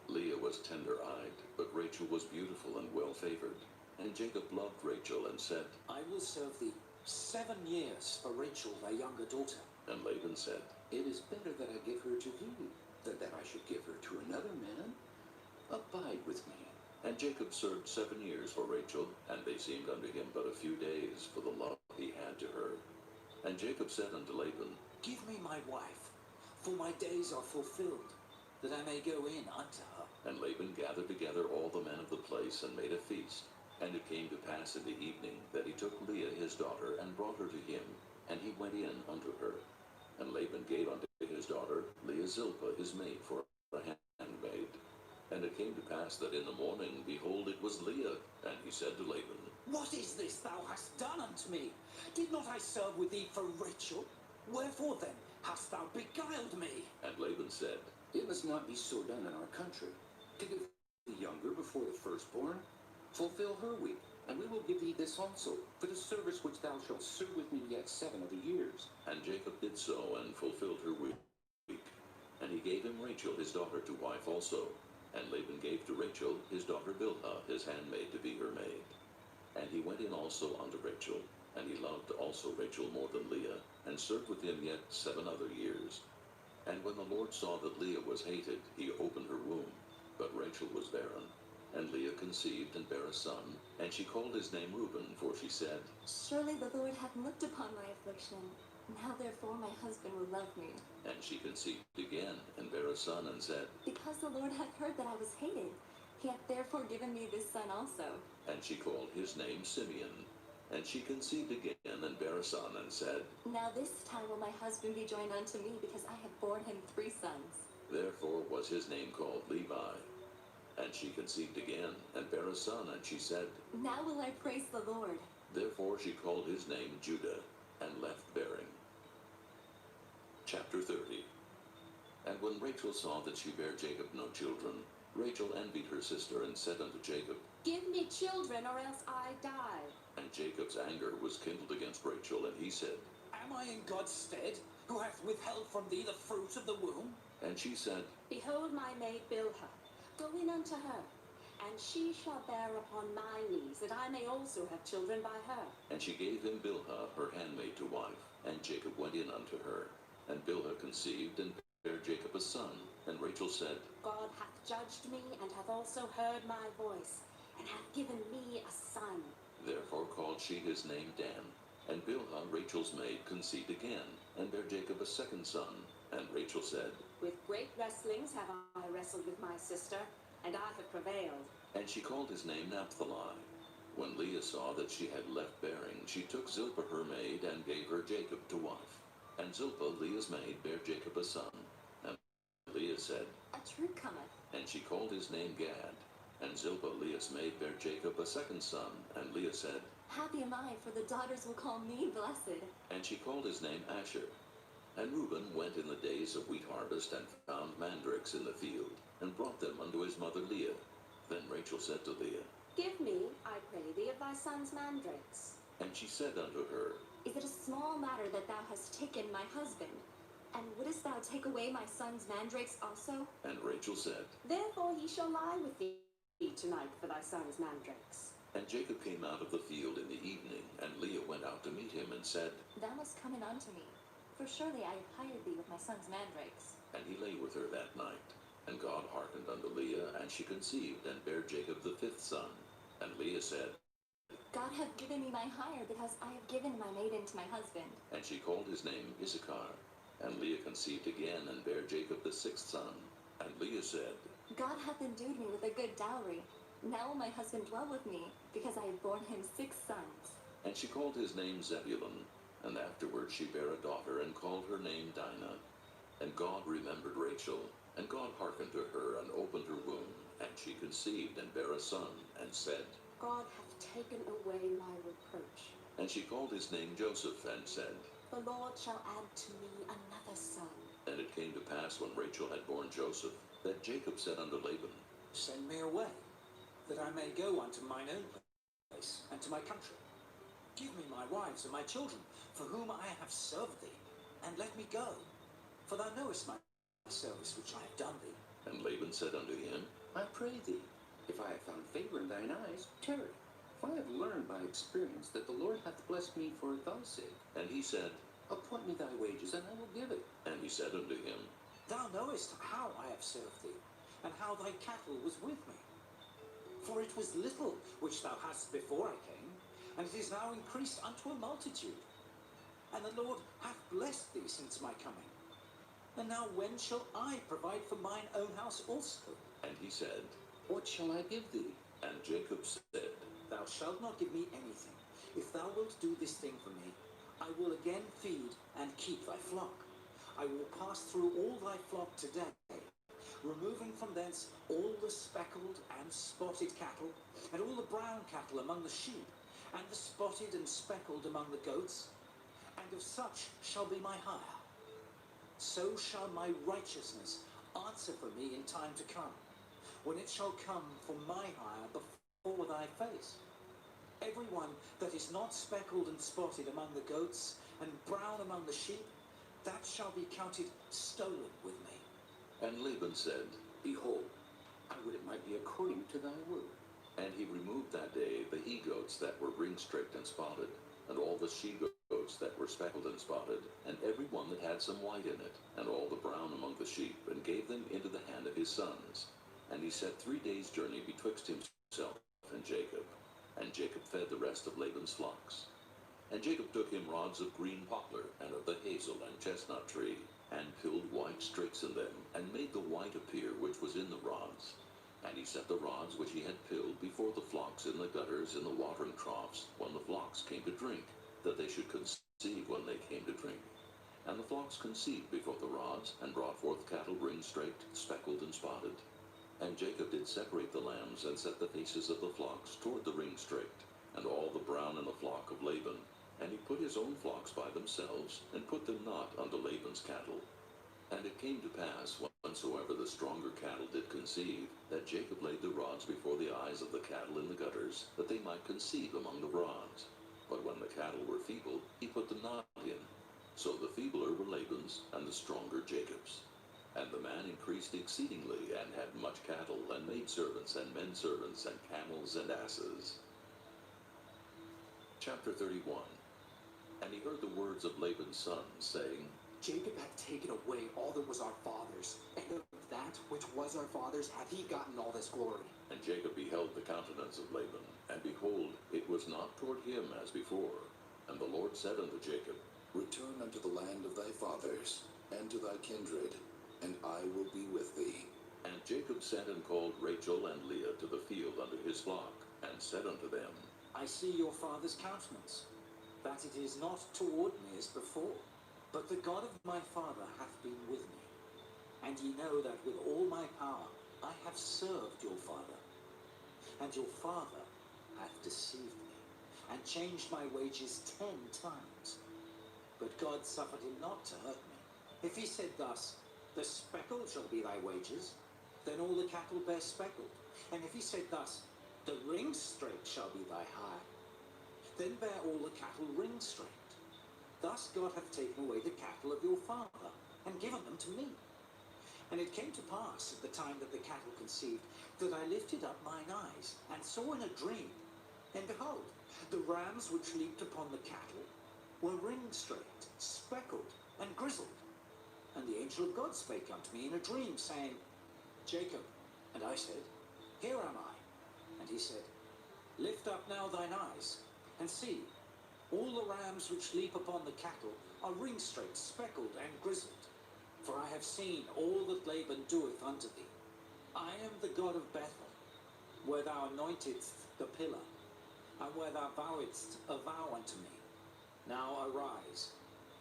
Leah was tender-eyed, but Rachel was beautiful and well-favored. And Jacob loved Rachel, and said, I will serve thee 7 years for Rachel thy younger daughter. And Laban said, It is better that I give her to thee, than that I should give her to another man. Abide with me. And Jacob served 7 years for Rachel, and they seemed unto him but a few days, for the love he had to her. And Jacob said unto Laban, Give me my wife, for my days are fulfilled, that I may go in unto her. And Laban gathered together all the men of the place, and made a feast. And it came to pass in the evening, that he took Leah his daughter, and brought her to him, and he went in unto her. And Laban gave unto his daughter Leah Zilpah his maid for a handmaid. And it came to pass that in the morning, behold, it was Leah. And he said to Laban, What is this thou hast done unto me? Did not I serve with thee for Rachel? Wherefore then hast thou beguiled me? And Laban said, It must not be so done in our country, to give the younger before the firstborn. Fulfill her week, and we will give thee this also, for the service which thou shalt serve with me yet 7 other years. And Jacob did so, and fulfilled her week. And he gave him Rachel his daughter to wife also. And Laban gave to Rachel his daughter Bilhah his handmaid to be her maid. And he went in also unto Rachel, and he loved also Rachel more than Leah, and served with him yet 7 other years. And when the Lord saw that Leah was hated, he opened her womb, but Rachel was barren. And Leah conceived and bare a son, and she called his name Reuben, for she said, Surely the Lord hath looked upon my affliction. Now therefore my husband will love me. And she conceived again, and bare a son, and said, Because the Lord hath heard that I was hated, he hath therefore given me this son also. And she called his name Simeon. And she conceived again, and bare a son, and said, Now this time will my husband be joined unto me, because I have borne him 3 sons. Therefore was his name called Levi. And she conceived again, and bare a son, and she said, Now will I praise the Lord. Therefore she called his name Judah, and left bearing. Chapter 30. And when Rachel saw that she bare Jacob no children, Rachel envied her sister and said unto Jacob, Give me children, or else I die. and Jacob's anger was kindled against Rachel, and he said, Am I in God's stead, who hath withheld from thee the fruit of the womb? And she said, Behold my maid Bilhah, go in unto her, and she shall bear upon my knees, that I may also have children by her. And she gave him Bilhah her handmaid to wife, and Jacob went in unto her. And Bilhah conceived, and bare Jacob a son. And Rachel said, God hath judged me, and hath also heard my voice, and hath given me a son. Therefore called she his name Dan. And Bilhah, Rachel's maid, conceived again, and bare Jacob a second son. And Rachel said, With great wrestlings have I wrestled with my sister, and I have prevailed. and she called his name Naphtali. When Leah saw that she had left bearing, she took Zilpah her maid, and gave her Jacob to wife. And Zilpah, Leah's maid, bare Jacob a son. And Leah said, A troop cometh. and she called his name Gad. And Zilpah, Leah's maid, bare Jacob a second son. And Leah said, Happy am I, for the daughters will call me blessed. and she called his name Asher. And Reuben went in the days of wheat harvest, and found mandrakes in the field, and brought them unto his mother Leah. Then Rachel said to Leah, Give me, I pray thee, of thy son's mandrakes. and she said unto her, Is it a small matter that thou hast taken my husband? And wouldest thou take away my son's mandrakes also? and Rachel said, Therefore he shall lie with thee tonight for thy son's mandrakes. and Jacob came out of the field in the evening, and Leah went out to meet him, and said, Thou must come in unto me, for surely I have hired thee with my son's mandrakes. and he lay with her that night. And God hearkened unto Leah, and she conceived, and bare Jacob the fifth son. And Leah said, God hath given me my hire, because I have given my maiden to my husband. and she called his name Issachar. And Leah conceived again, and bare Jacob the sixth son. And Leah said, God hath endued me with a good dowry. Now will my husband dwell with me, because I have borne him 6 sons. and she called his name Zebulun. And afterward she bare a daughter, and called her name Dinah. And God remembered Rachel, and God hearkened to her, and opened her womb. And she conceived, and bare a son, and said, God hath taken away my reproach. and she called his name Joseph, and said, The Lord shall add to me another son. And it came to pass, when Rachel had borne Joseph, that Jacob said unto Laban, Send me away, that I may go unto mine own place, and to my country. Give me my wives and my children, for whom I have served thee, and let me go. For thou knowest my service which I have done thee. And Laban said unto him, I pray thee, if I have found favor in thine eyes, tarry. For I have learned by experience that the Lord hath blessed me for thy sake. And he said, Appoint me thy wages, and I will give it. And he said unto him, Thou knowest how I have served thee, and how thy cattle was with me. For it was little which thou hadst before I came, and it is now increased unto a multitude. And the Lord hath blessed thee since my coming. And now when shall I provide for mine own house also? And he said, What shall I give thee? And Jacob said, Thou shalt not give me anything. If thou wilt do this thing for me, I will again feed and keep thy flock. I will pass through all thy flock today, removing from thence all the speckled and spotted cattle, and all the brown cattle among the sheep, and the spotted and speckled among the goats, and of such shall be my hire. So shall my righteousness answer for me in time to come, when it shall come for my hire before thy face. Everyone that is not speckled and spotted among the goats, and brown among the sheep, that shall be counted stolen with me. And Laban said, Behold, I would it might be according to thy word. And he removed that day the he-goats that were ring-streaked and spotted, and all the she-goats that were speckled and spotted, and every one that had some white in it, and all the brown among the sheep, and gave them into the hand of his sons. And he set 3 days' journey betwixt himself and Jacob. And Jacob fed the rest of Laban's flocks. And Jacob took him rods of green poplar, and of the hazel and chestnut tree, and pilled white streaks in them, and made the white appear which was in the rods. And he set the rods which he had pilled before the flocks in the gutters in the watering troughs, when the flocks came to drink, that they should conceive when they came to drink. And the flocks conceived before the rods, and brought forth cattle ring-streaked, speckled, and spotted. And Jacob did separate the lambs, and set the faces of the flocks toward the ring-streaked, and all the brown in the flock of Laban. And he put his own flocks by themselves, and put them not unto Laban's cattle. And it came to pass, when Whensoever the stronger cattle did conceive, that Jacob laid the rods before the eyes of the cattle in the gutters, that they might conceive among the rods. But when the cattle were feeble, he put them not in. So the feebler were Laban's, and the stronger Jacob's. And the man increased exceedingly, and had much cattle, and maidservants, and menservants, and camels, and asses. Chapter 31. And he heard the words of Laban's sons, saying, Jacob hath taken away all that was our father's, and of that which was our father's hath he gotten all this glory. And Jacob beheld the countenance of Laban, and behold, it was not toward him as before. And the Lord said unto Jacob, Return unto the land of thy fathers, and to thy kindred, and I will be with thee. And Jacob sent and called Rachel and Leah to the field unto his flock, and said unto them, I see your father's countenance, that it is not toward me as before. But the God of my father hath been with me. And ye know that with all my power I have served your father. And your father hath deceived me, and changed my wages 10 times. But God suffered him not to hurt me. If he said thus, The speckled shall be thy wages, then all the cattle bear speckled. And if he said thus, The ring straight shall be thy hire, then bear all the cattle ring straight. Thus God hath taken away the cattle of your father, and given them to me. And it came to pass, at the time that the cattle conceived, that I lifted up mine eyes, and saw in a dream, and behold, the rams which leaped upon the cattle were ring-straight, speckled, and grizzled. And the angel of God spake unto me in a dream, saying, Jacob. And I said, Here am I. And he said, Lift up now thine eyes, and see, all the rams which leap upon the cattle are ring-straight, speckled, and grizzled. For I have seen all that Laban doeth unto thee. I am the God of Bethel, where thou anointedst the pillar, and where thou vowedst a vow unto me. Now arise,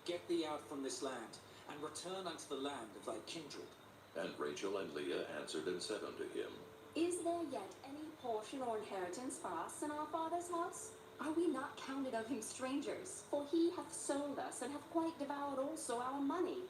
get thee out from this land, and return unto the land of thy kindred. And Rachel and Leah answered and said unto him, Is there yet any portion or inheritance for us in our father's house? Are we not counted of him strangers? For he hath sold us, and hath quite devoured also our money.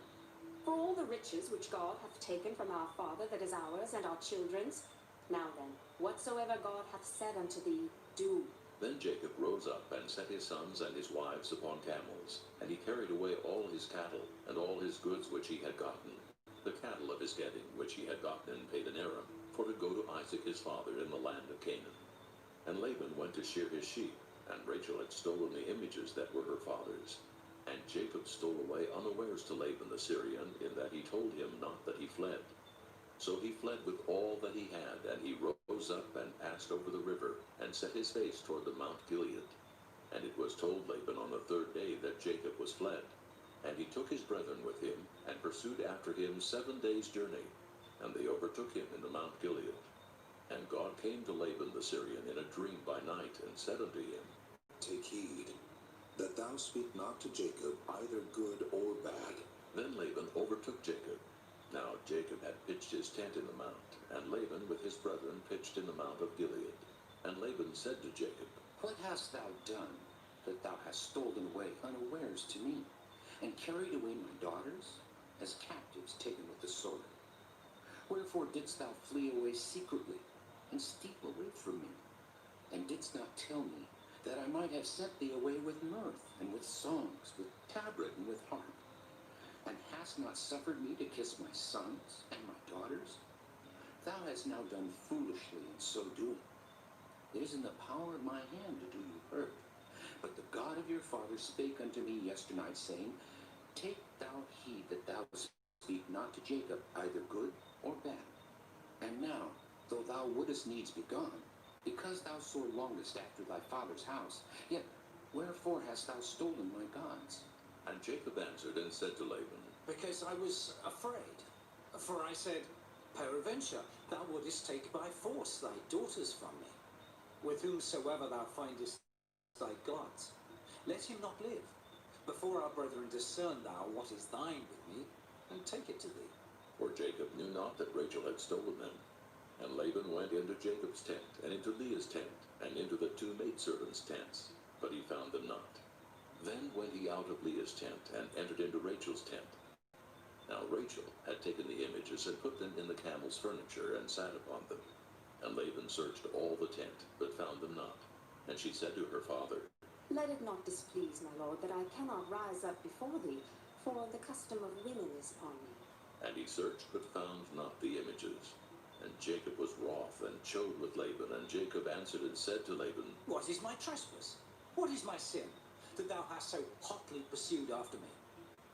For all the riches which God hath taken from our father, that is ours and our children's. Now then, whatsoever God hath said unto thee, do. Then Jacob rose up, and set his sons and his wives upon camels, and he carried away all his cattle, and all his goods which he had gotten, the cattle of his getting which he had gotten in Padan-aram, for to go to Isaac his father in the land of Canaan. And Laban went to shear his sheep, and Rachel had stolen the images that were her father's. And Jacob stole away unawares to Laban the Syrian, in that he told him not that he fled. So he fled with all that he had, and he rose up and passed over the river, and set his face toward the Mount Gilead. And it was told Laban on the 3rd day that Jacob was fled. And he took his brethren with him, and pursued after him 7 days' journey. And they overtook him in the Mount Gilead. And God came to Laban the Syrian in a dream by night, and said unto him, Take heed, that thou speak not to Jacob either good or bad. Then Laban overtook Jacob. Now Jacob had pitched his tent in the mount, and Laban with his brethren pitched in the mount of Gilead. And Laban said to Jacob, What hast thou done, that thou hast stolen away unawares to me, and carried away my daughters, as captives taken with the sword? Wherefore didst thou flee away secretly, and steal away from me, and didst not tell me, that I might have sent thee away with mirth, and with songs, with tabret, and with harp, and hast not suffered me to kiss my sons and my daughters? Thou hast now done foolishly in so doing. It is in the power of my hand to do you hurt. But the God of your father spake unto me yesternight, saying, Take thou heed that thou speak not to Jacob either good or bad. And now, though thou wouldest needs be gone, because thou sore longest after thy father's house, yet wherefore hast thou stolen my gods? And Jacob answered and said to Laban, Because I was afraid. For I said, Peradventure thou wouldest take by force thy daughters from me. With whomsoever thou findest thy gods, let him not live. Before our brethren discern thou what is thine with me, and take it to thee. For Jacob knew not that Rachel had stolen them. And Laban went into Jacob's tent, and into Leah's tent, and into the 2 maidservants' tents, but he found them not. Then went he out of Leah's tent, and entered into Rachel's tent. Now Rachel had taken the images and put them in the camel's furniture and sat upon them. And Laban searched all the tent, but found them not. And she said to her father, Let it not displease, my lord, that I cannot rise up before thee, for the custom of women is upon me. And he searched, but found not the images. And Jacob was wroth, and chode with Laban. And Jacob answered and said to Laban, What is my trespass? What is my sin, that thou hast so hotly pursued after me?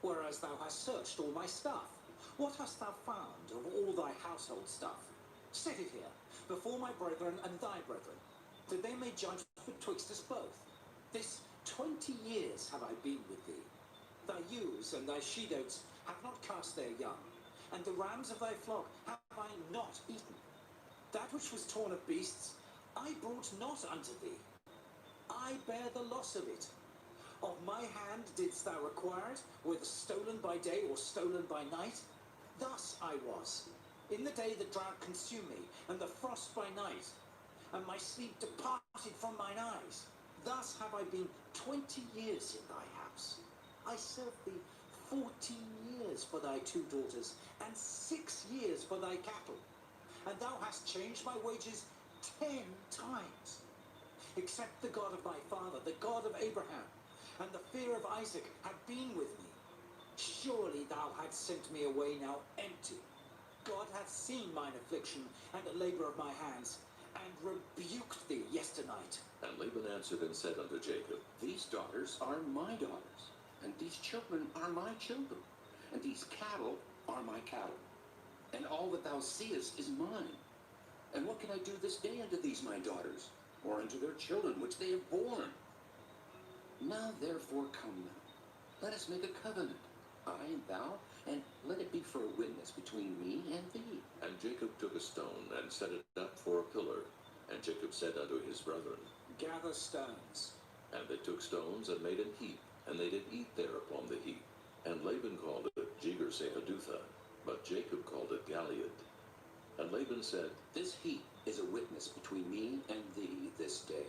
Whereas thou hast searched all my stuff. What hast thou found of all thy household stuff? Set it here, before my brethren and thy brethren, that they may judge betwixt us both. This 20 years have I been with thee. Thy ewes and thy she-goats have not cast their young, and the rams of thy flock have I not eaten. That which was torn of beasts I brought not unto thee. I bear the loss of it. Of my hand didst thou require it, whether stolen by day or stolen by night? Thus I was, in the day the drought consumed me, and the frost by night, and my sleep departed from mine eyes. Thus have I been 20 years in thy house. I served thee 14 years for thy 2 daughters, and 6 years for thy cattle. And thou hast changed my wages 10 times. Except the God of thy father, the God of Abraham, and the fear of Isaac had been with me. Surely thou hadst sent me away now empty. God hath seen mine affliction and the labor of my hands, and rebuked thee yesternight. And Laban answered and said unto Jacob, These daughters are my daughters, and these children are my children, and these cattle are my cattle, and all that thou seest is mine. And what can I do this day unto these my daughters, or unto their children which they have borne? Now therefore come now, let us make a covenant, I and thou, and let it be for a witness between me and thee. And Jacob took a stone and set it up for a pillar. And Jacob said unto his brethren, Gather stones. And they took stones and made an heap, and they did eat there upon the heap. And Laban called it Jegar-sahadutha, but Jacob called it Galeed. And Laban said, This heap is a witness between me and thee this day.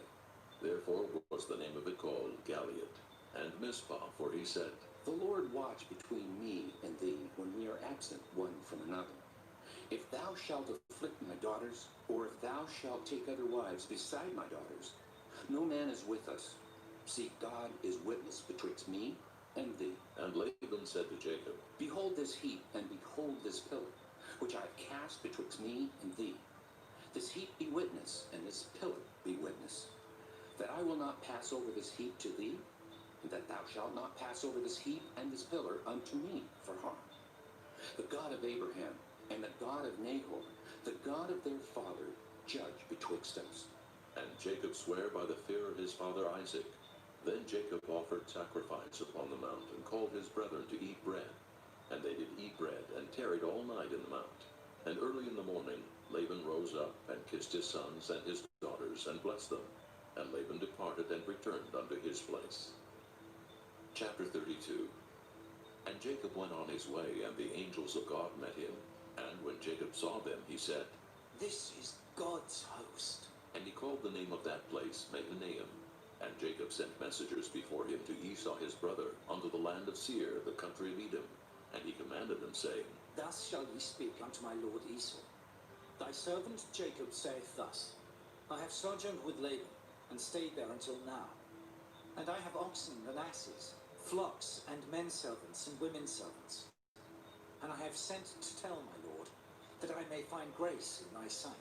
Therefore was the name of it called Galeed. And Mizpah, for he said, The Lord watch between me and thee when we are absent one from another. If thou shalt afflict my daughters, or if thou shalt take other wives beside my daughters, no man is with us. See, God is witness betwixt me and thee. And Laban said to Jacob, Behold this heap, and behold this pillar, which I have cast betwixt me and thee. This heap be witness, and this pillar be witness, that I will not pass over this heap to thee, and that thou shalt not pass over this heap and this pillar unto me for harm. The God of Abraham, and the God of Nahor, the God of their father, judge betwixt us. And Jacob sware by the fear of his father Isaac. Then Jacob offered sacrifice upon the mount, and called his brethren to eat bread. And they did eat bread, and tarried all night in the mount. And early in the morning Laban rose up, and kissed his sons and his daughters, and blessed them. And Laban departed, and returned unto his place. Chapter 32. And Jacob went on his way, and the angels of God met him. And when Jacob saw them, he said, This is God's host. And he called the name of that place Mahanaim. And Jacob sent messengers before him to Esau his brother, unto the land of Seir, the country of Edom. And he commanded them, saying, Thus shall ye speak unto my lord Esau. Thy servant Jacob saith thus, I have sojourned with Laban, and stayed there until now. And I have oxen and asses, flocks and men servants and women servants. And I have sent to tell my lord, that I may find grace in thy sight.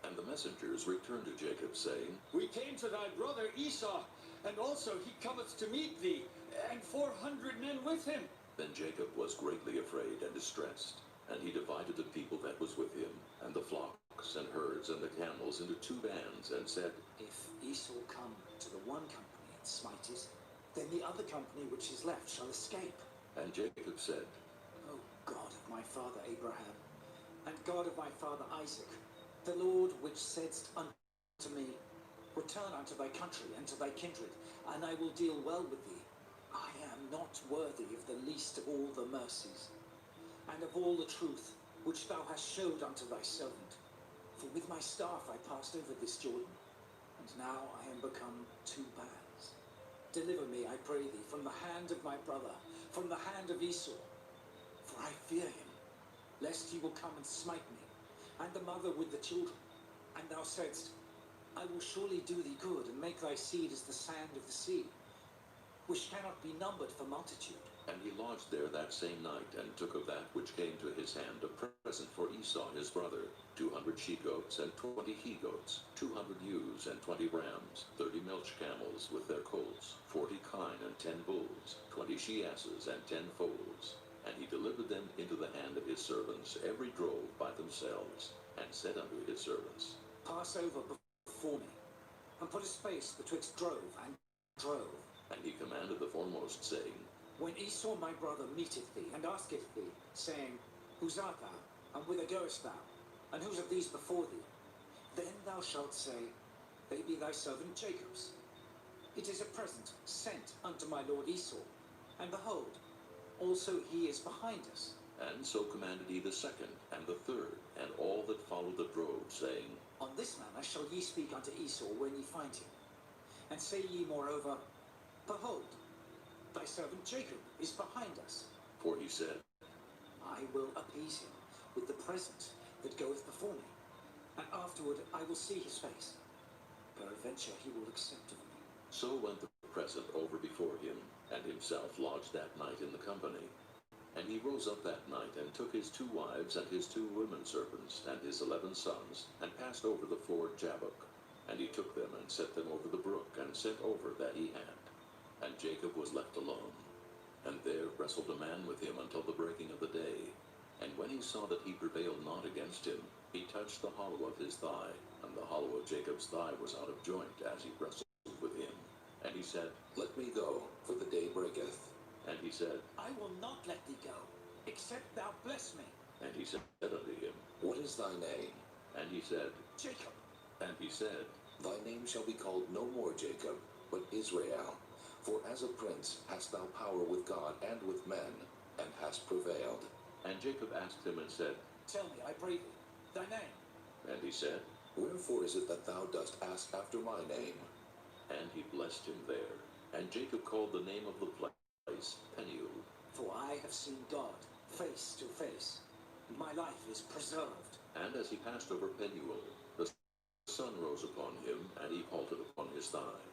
And the messengers returned to Jacob, saying, We came to thy brother Esau, and also he cometh to meet thee, and 400 men with him. Then Jacob was greatly afraid and distressed, and he divided the people that was with him, and the flocks and herds and the camels into 2 bands, and said, If Esau come to the one company and smite it, then the other company which is left shall escape. And Jacob said, O God of my father Abraham, and God of my father Isaac, the Lord which saidst unto me, Return unto thy country and to thy kindred, and I will deal well with thee. I am not worthy of the least of all the mercies, and of all the truth which thou hast showed unto thy servant. For with my staff I passed over this Jordan, and now I am become 2 bands. Deliver me, I pray thee, from the hand of my brother, from the hand of Esau. for I fear him, lest he will come and smite me, and the mother with the children. And thou saidst, I will surely do thee good, and make thy seed as the sand of the sea, which cannot be numbered for multitude. And he lodged there that same night, and took of that which came to his hand a present for Esau his brother, 200 she-goats, and 20 he-goats, 200 ewes, and 20 rams, 30 milch camels with their colts, 40 kine, and 10 bulls, 20 she-asses, and 10 foals. And he delivered them into the hand of his servants, every drove by themselves, and said unto his servants, Pass over before me, and put a space betwixt drove and drove. And he commanded the foremost, saying, When Esau my brother meeteth thee, and asketh thee, saying, Whose art thou, and whither goest thou, and whose of these before thee? Then thou shalt say, They be thy servant Jacob's. It is a present sent unto my lord Esau, and behold, also he is behind us. And so commanded he the second, and the third, and all that followed the drove, saying, On this manner shall ye speak unto Esau when ye find him. And say ye moreover, Behold, thy servant Jacob is behind us. For he said, I will appease him with the present that goeth before me, and afterward I will see his face. Peradventure he will accept of me. So went the present over before him, and himself lodged that night in the company. And he rose up that night, and took his 2 wives, and his 2 women servants, and his 11 sons, and passed over the ford Jabbok. And he took them, and set them over the brook, and sent over that he had. And Jacob was left alone. And there wrestled a man with him until the breaking of the day. And when he saw that he prevailed not against him, he touched the hollow of his thigh, and the hollow of Jacob's thigh was out of joint as he wrestled with him. And he said, Let me go, for the day breaketh. And he said, I will not let thee go, except thou bless me. And he said unto him, What is thy name? And he said, Jacob. And he said, Thy name shall be called no more Jacob, but Israel. For as a prince hast thou power with God and with men, and hast prevailed. And Jacob asked him and said, Tell me, I pray thee, thy name. And he said, Wherefore is it that thou dost ask after my name? And he blessed him there. And Jacob called the name of the place Peniel. For I have seen God face to face, and my life is preserved. And as he passed over Peniel, the sun rose upon him, and he halted upon his thigh.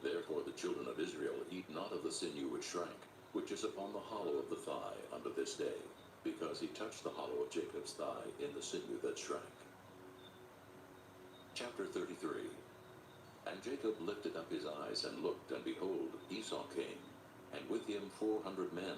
Therefore the children of Israel eat not of the sinew which shrank, which is upon the hollow of the thigh unto this day, because he touched the hollow of Jacob's thigh in the sinew that shrank. Chapter 33. And Jacob lifted up his eyes and looked, and behold, Esau came, and with him 400 men.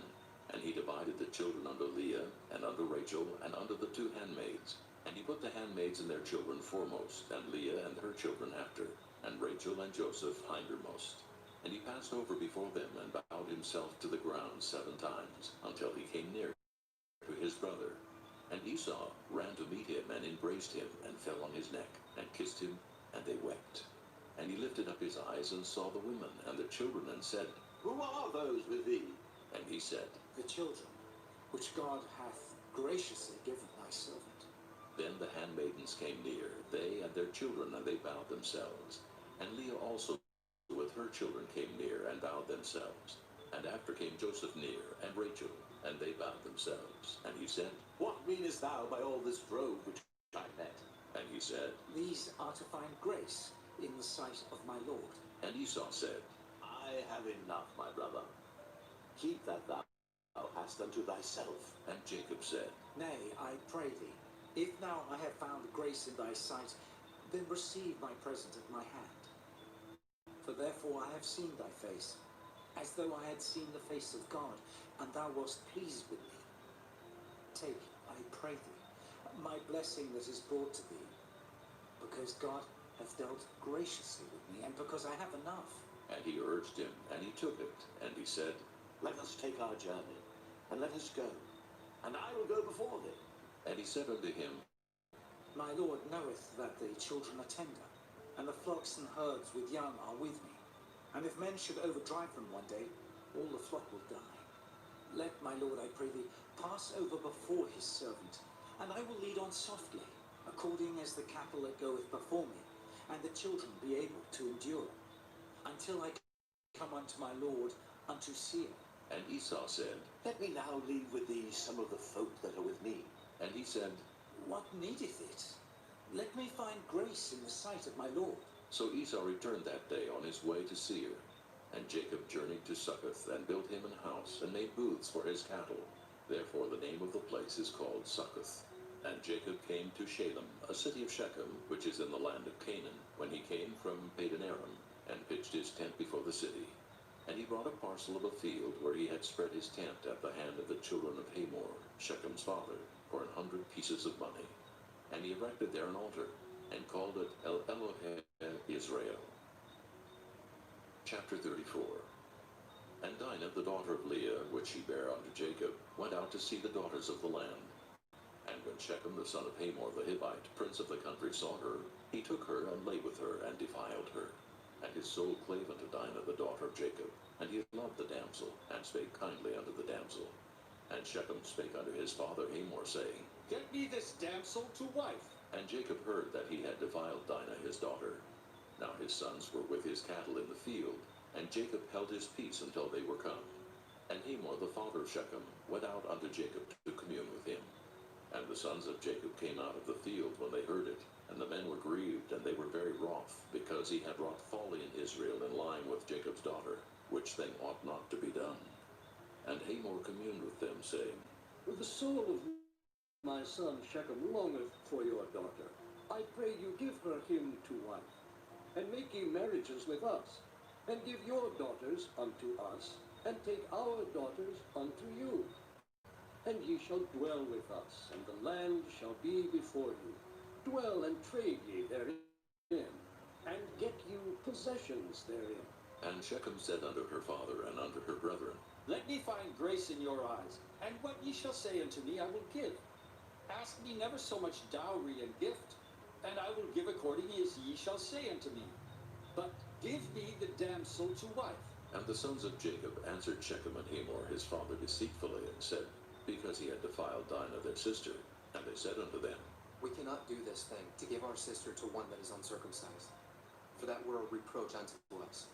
And he divided the children unto Leah, and unto Rachel, and unto the 2 handmaids. And he put the handmaids and their children foremost, and Leah and her children after, and Rachel and Joseph hindermost. And he passed over before them, and bowed himself to the ground 7 times, until he came near to his brother. And Esau ran to meet him, and embraced him, and fell on his neck, and kissed him, and they wept. And he lifted up his eyes, and saw the women and the children, and said, Who are those with thee? And he said, The children, which God hath graciously given thy servant. Then the handmaidens came near, they and their children, and they bowed themselves. And Leah also with her children came near, and bowed themselves. And after came Joseph near, and Rachel, and they bowed themselves. And he said, What meanest thou by all this drove which I met? And he said, These are to find grace in the sight of my Lord. And Esau said, I have enough, my brother. Keep that thou hast unto thyself. And Jacob said, Nay, I pray thee, if now I have found grace in thy sight, then receive my present at my hand. For therefore I have seen thy face, as though I had seen the face of God, and thou wast pleased with me. Take, I pray thee, my blessing that is brought to thee, because God hath dealt graciously with me, and because I have enough. And he urged him, and he took it. And he said, Let us take our journey, and let us go, and I will go before thee. And he said unto him, My Lord knoweth that the children are tender, and the flocks and herds with young are with me. And if men should overdrive them one day, all the flock will die. Let my Lord, I pray thee, pass over before his servant, and I will lead on softly, according as the cattle that goeth before me, and the children be able to endure, until I come unto my Lord, unto Seir. And Esau said, Let me now leave with thee some of the folk that are with me. And he said, What needeth it? Let me find grace in the sight of my Lord. So Esau returned that day on his way to Seir. And Jacob journeyed to Succoth, and built him an house, and made booths for his cattle. Therefore the name of the place is called Succoth. And Jacob came to Shalem, a city of Shechem, which is in the land of Canaan, when he came from Padan Aram, and pitched his tent before the city. And he brought a parcel of a field where he had spread his tent at the hand of the children of Hamor, Shechem's father, for 100 pieces of money. And he erected there an altar, and called it El Elohe Israel. Chapter 34. And Dinah, the daughter of Leah, which she bare unto Jacob, went out to see the daughters of the land. And when Shechem the son of Hamor the Hivite, prince of the country, saw her, he took her, and lay with her, and defiled her. And his soul clave unto Dinah the daughter of Jacob, and he loved the damsel, and spake kindly unto the damsel. And Shechem spake unto his father Hamor, saying, Get me this damsel to wife. And Jacob heard that he had defiled Dinah his daughter. Now his sons were with his cattle in the field, and Jacob held his peace until they were come. And Hamor the father of Shechem went out unto Jacob to commune with him. And the sons of Jacob came out of the field when they heard it, and the men were grieved, and they were very wroth, because he had wrought folly in Israel in lying with Jacob's daughter, which thing ought not to be done. And Hamor communed with them, saying, The soul of my son Shechem longeth for your daughter. I pray you give her him to wife, and make ye marriages with us, and give your daughters unto us, and take our daughters unto you. And ye shall dwell with us, and the land shall be before you. Dwell and trade ye therein, and get you possessions therein. And Shechem said unto her father and unto her brethren, Let me find grace in your eyes, and what ye shall say unto me I will give. Ask me never so much dowry and gift, and I will give according as ye shall say unto me. But give me the damsel to wife. And the sons of Jacob answered Shechem and Hamor his father deceitfully, and said, Because he had defiled Dinah their sister. And they said unto them, We cannot do this thing, to give our sister to one that is uncircumcised, for that were a reproach unto us.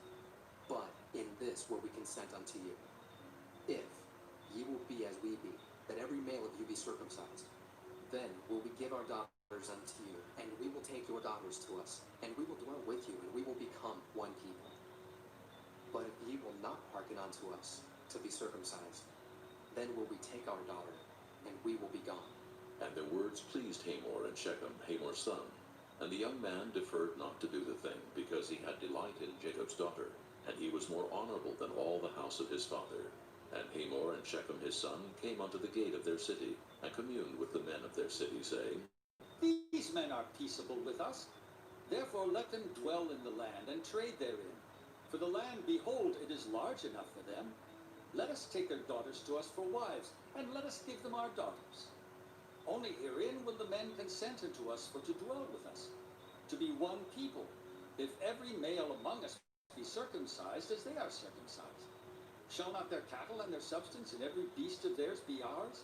But in this will we consent unto you, if ye will be as we be, that every male of you be circumcised. Then will we give our daughters unto you, and we will take your daughters to us, and we will dwell with you, and we will become one people. But if ye will not hearken unto us to be circumcised, then will we take our daughter, and we will be gone. And their words pleased Hamor and Shechem, Hamor's son. And the young man deferred not to do the thing, because he had delight in Jacob's daughter, and he was more honorable than all the house of his father. And Hamor and Shechem his son came unto the gate of their city, and communed with the men of their city, saying, These men are peaceable with us. Therefore let them dwell in the land, and trade therein. For the land, behold, it is large enough for them. Let us take their daughters to us for wives, and let us give them our daughters. Only herein will the men consent unto us for to dwell with us, to be one people, if every male among us be circumcised as they are circumcised. Shall not their cattle and their substance and every beast of theirs be ours?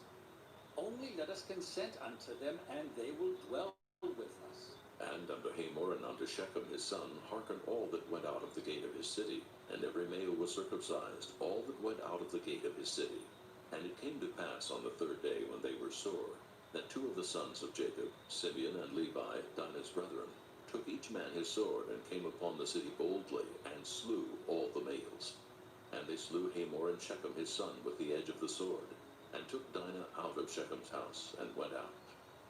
Only let us consent unto them, and they will dwell with us. And unto Hamor and unto Shechem his son hearkened all that went out of the gate of his city, and every male was circumcised, all that went out of the gate of his city. And it came to pass on the third day, when they were sore, that two of the sons of Jacob, Simeon and Levi, Dinah's brethren, took each man his sword, and came upon the city boldly, and slew all the males. And they slew Hamor and Shechem his son with the edge of the sword, and took Dinah out of Shechem's house, and went out.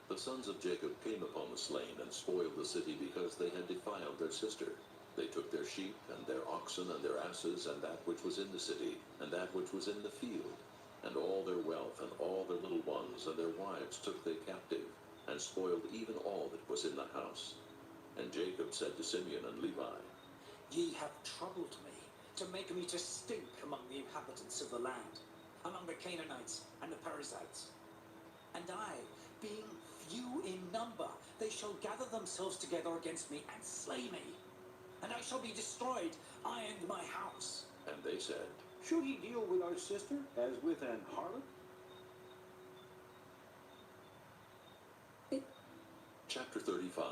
The sons of Jacob came upon the slain, and spoiled the city, because they had defiled their sister. They took their sheep, and their oxen, and their asses, and that which was in the city, and that which was in the field, and all their wealth, and all their little ones, and their wives took they captive, and spoiled even all that was in the house. And Jacob said to Simeon and Levi, Ye have troubled me, to make me to stink among the inhabitants of the land, among the Canaanites and the Perizzites. And I, being few in number, they shall gather themselves together against me and slay me. And I shall be destroyed, I and my house. And they said, Should he deal with our sister as with an harlot? Chapter 35.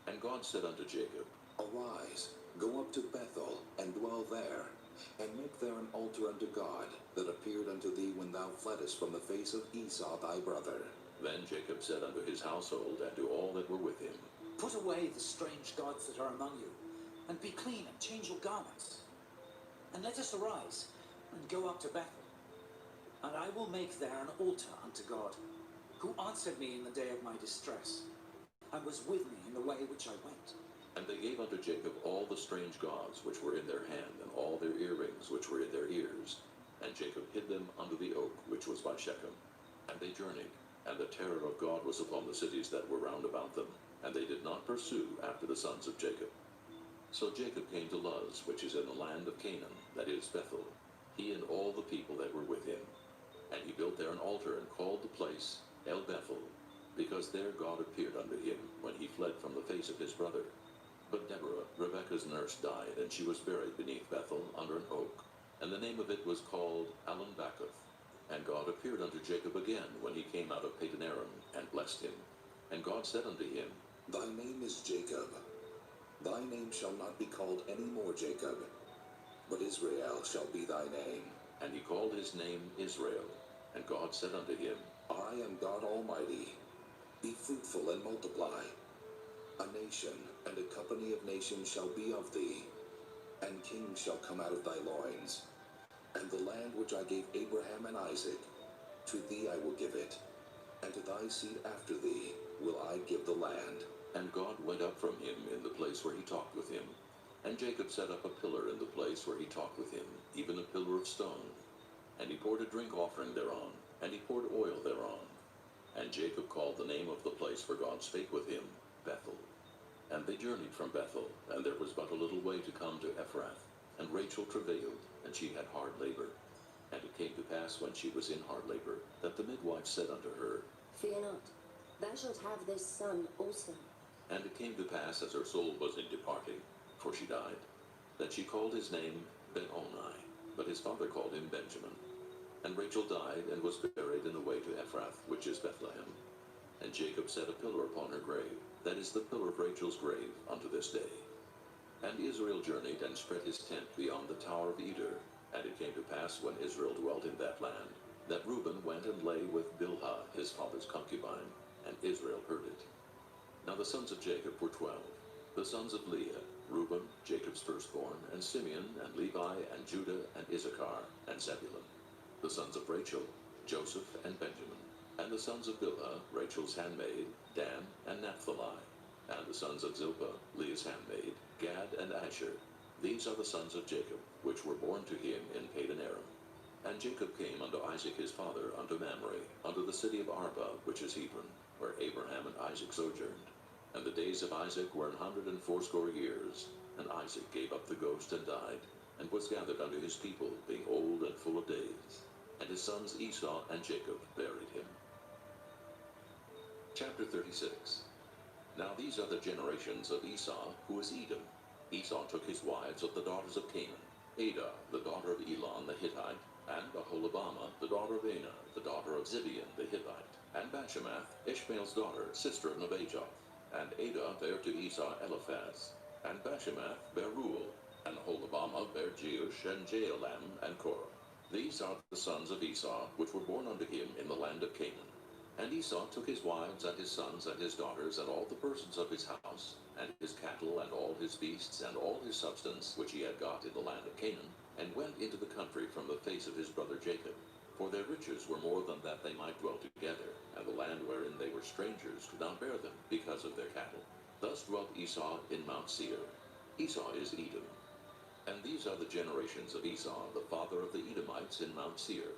And God said unto Jacob, Arise, go up to Bethel, and dwell there, and make there an altar unto God, that appeared unto thee when thou fleddest from the face of Esau thy brother. Then Jacob said unto his household and to all that were with him, Put away the strange gods that are among you, and be clean and change your garments. And let us arise and go up to Bethel. And I will make there an altar unto God, who answered me in the day of my distress, and was with me in the way which I went. And they gave unto Jacob all the strange gods which were in their hand, and all their earrings which were in their ears. And Jacob hid them under the oak which was by Shechem. And they journeyed, and the terror of God was upon the cities that were round about them, and they did not pursue after the sons of Jacob. So Jacob came to Luz, which is in the land of Canaan, that is Bethel, he and all the people that were with him. And he built there an altar, and called the place El Bethel, because there God appeared unto him, when he fled from the face of his brother. But Deborah, Rebekah's nurse, died, and she was buried beneath Bethel under an oak, and the name of it was called Allon-Bacuth. And God appeared unto Jacob again, when he came out of Padanaram, and blessed him. And God said unto him, Thy name is Jacob. Thy name shall not be called any more Jacob, but Israel shall be thy name. And he called his name Israel. And God said unto him, I am God Almighty. Be fruitful and multiply. A nation and a company of nations shall be of thee, and kings shall come out of thy loins. And the land which I gave Abraham and Isaac, to thee I will give it, and to thy seed after thee will I give the land. And God went up from him in the place where he talked with him. And Jacob set up a pillar in the place where he talked with him, even a pillar of stone. And he poured a drink offering thereon, and he poured oil thereon. And Jacob called the name of the place where God spake with him, Bethel. And they journeyed from Bethel, and there was but a little way to come to Ephrath. And Rachel travailed, and she had hard labor. And it came to pass, when she was in hard labor, that the midwife said unto her, Fear not, thou shalt have this son also. And it came to pass, as her soul was in departing, for she died, that she called his name Ben-Oni, but his father called him Benjamin. And Rachel died, and was buried in the way to Ephrath, which is Bethlehem. And Jacob set a pillar upon her grave, that is the pillar of Rachel's grave, unto this day. And Israel journeyed, and spread his tent beyond the tower of Eder. And it came to pass, when Israel dwelt in that land, that Reuben went and lay with Bilhah, his father's concubine, and Israel heard it. Now the sons of Jacob were 12. The sons of Leah, Reuben, Jacob's firstborn, and Simeon, and Levi, and Judah, and Issachar, and Zebulun. The sons of Rachel, Joseph, and Benjamin. And the sons of Bilhah, Rachel's handmaid, Dan, and Naphtali. And the sons of Zilpah, Leah's handmaid, Gad, and Asher. These are the sons of Jacob, which were born to him in Padanaram. And Jacob came unto Isaac his father, unto Mamre, unto the city of Arba, which is Hebron, where Abraham and Isaac sojourned. And the days of Isaac were 180 years. And Isaac gave up the ghost and died, and was gathered unto his people, being old and full of days. And his sons Esau and Jacob buried him. Chapter 36. Now these are the generations of Esau, who is Edom. Esau took his wives of the daughters of Canaan, Adah, the daughter of Elon the Hittite, and Aholibamah, the daughter of Anah, the daughter of Zibeon the Hittite, and Bashemath, Ishmael's daughter, sister of Nebajoth. And Adah bare to Esau Eliphaz, and Bashemath bare Reuel, and Aholibamah bare Jeush, and Jaolam, and Korah. These are the sons of Esau, which were born unto him in the land of Canaan. And Esau took his wives, and his sons, and his daughters, and all the persons of his house, and his cattle, and all his beasts, and all his substance, which he had got in the land of Canaan, and went into the country from the face of his brother Jacob. For their riches were more than that they might dwell together, and the land wherein they were strangers could not bear them, because of their cattle. Thus dwelt Esau in Mount Seir. Esau is Edom. And these are the generations of Esau, the father of the Edomites in Mount Seir.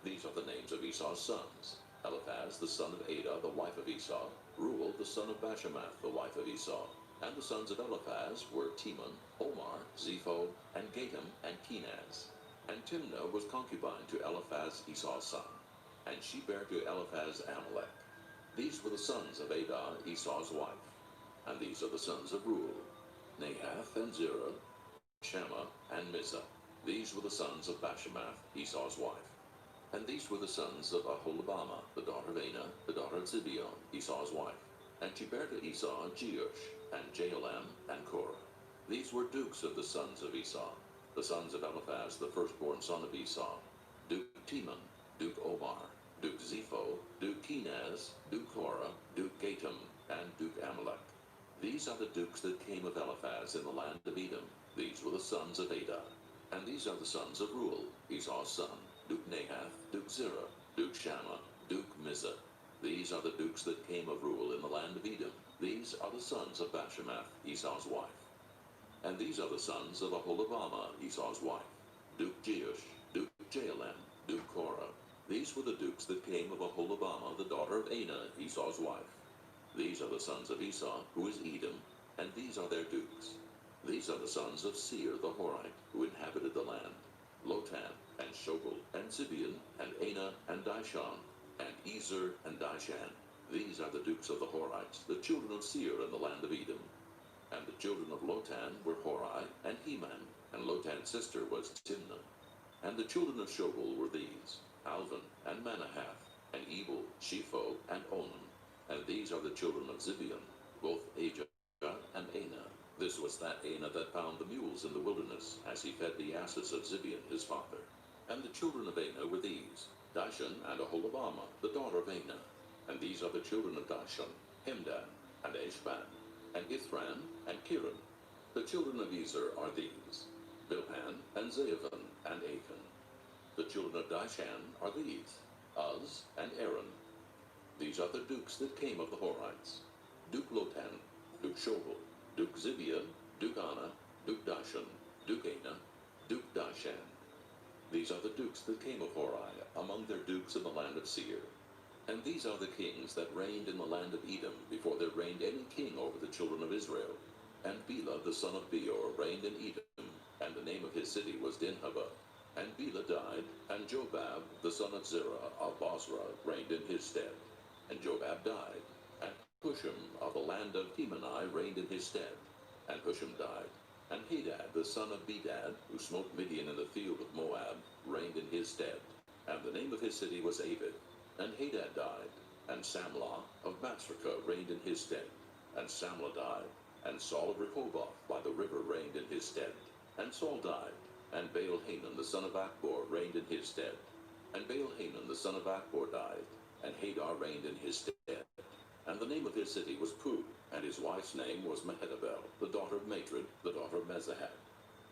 These are the names of Esau's sons: Eliphaz, the son of Adah, the wife of Esau; Reuel, the son of Bashemath, the wife of Esau. And the sons of Eliphaz were Teman, Omar, Zepho, and Gatam, and Kenaz. And Timnah was concubine to Eliphaz, Esau's son, and she bare to Eliphaz Amalek. These were the sons of Adah, Esau's wife. And these are the sons of Reuel: Nahath, and Zerah, Shammah, and Mizah. These were the sons of Bashemath, Esau's wife. And these were the sons of Aholibamah, the daughter of Anah, the daughter of Zibeon, Esau's wife. And she bare to Esau Jeush, and Jaolam, and Korah. These were dukes of the sons of Esau. The sons of Eliphaz, the firstborn son of Esau, Duke Teman, Duke Omar, Duke Zepho, Duke Kenaz, Duke Korah, Duke Gatam, and Duke Amalek. These are the dukes that came of Eliphaz in the land of Edom. These were the sons of Ada. And these are the sons of Ruel, Esau's son, Duke Nahath, Duke Zerah, Duke Shammah, Duke Mizah. These are the dukes that came of Ruel in the land of Edom. These are the sons of Bashemath, Esau's wife. And these are the sons of Aholibamah, Esau's wife, Duke Jeush, Duke Jaalam, Duke Korah. These were the dukes that came of Aholibamah, the daughter of Anah, Esau's wife. These are the sons of Esau, who is Edom, and these are their dukes. These are the sons of Seir the Horite, who inhabited the land, Lotan, and Shobal, and Zibeon, and Anah, and Dishon, and Ezer, and Dishan. These are the dukes of the Horites, the children of Seir in the land of Edom. And the children of Lotan were Hori and Heman, and Lotan's sister was Timnah. And the children of Shobal were these, Alvan, and Manahath, and Ebal, Shepho, and Onan. And these are the children of Zibeon, both Ajah and Anah. This was that Anah that found the mules in the wilderness, as he fed the asses of Zibeon his father. And the children of Anah were these, Dishon and Aholibamah, the daughter of Anah. And these are the children of Dishon, Hemdan, and Eshban, and Ithran, and Kiran. The children of Ezer are these, Bilhan, and Zavan, and Achan. The children of Dishan are these, Uz, and Aaron. These are the dukes that came of the Horites, Duke Lotan, Duke Shobal, Duke Zibeon, Duke Anah, Duke Dishon, Duke Anah, Duke Dishan. These are the dukes that came of Hori, among their dukes in the land of Seir. And these are the kings that reigned in the land of Edom, before there reigned any king over the children of Israel. And Bela the son of Beor reigned in Edom, and the name of his city was Dinhabah. And Bela died, and Jobab the son of Zerah of Bozrah reigned in his stead. And Jobab died, and Husham of the land of Temani reigned in his stead. And Husham died, and Hadad the son of Bedad, who smote Midian in the field of Moab, reigned in his stead. And the name of his city was Avid. And Hadad died, and Samlah of Masrekah reigned in his stead. And Samlah died, and Saul of Rehoboth by the river reigned in his stead. And Saul died, and Baal-Hanan the son of Achbor reigned in his stead. And Baal-Hanan the son of Achbor died, and Hadar reigned in his stead. And the name of his city was Pul, and his wife's name was Mehetabel, the daughter of Matred, the daughter of Mezahab.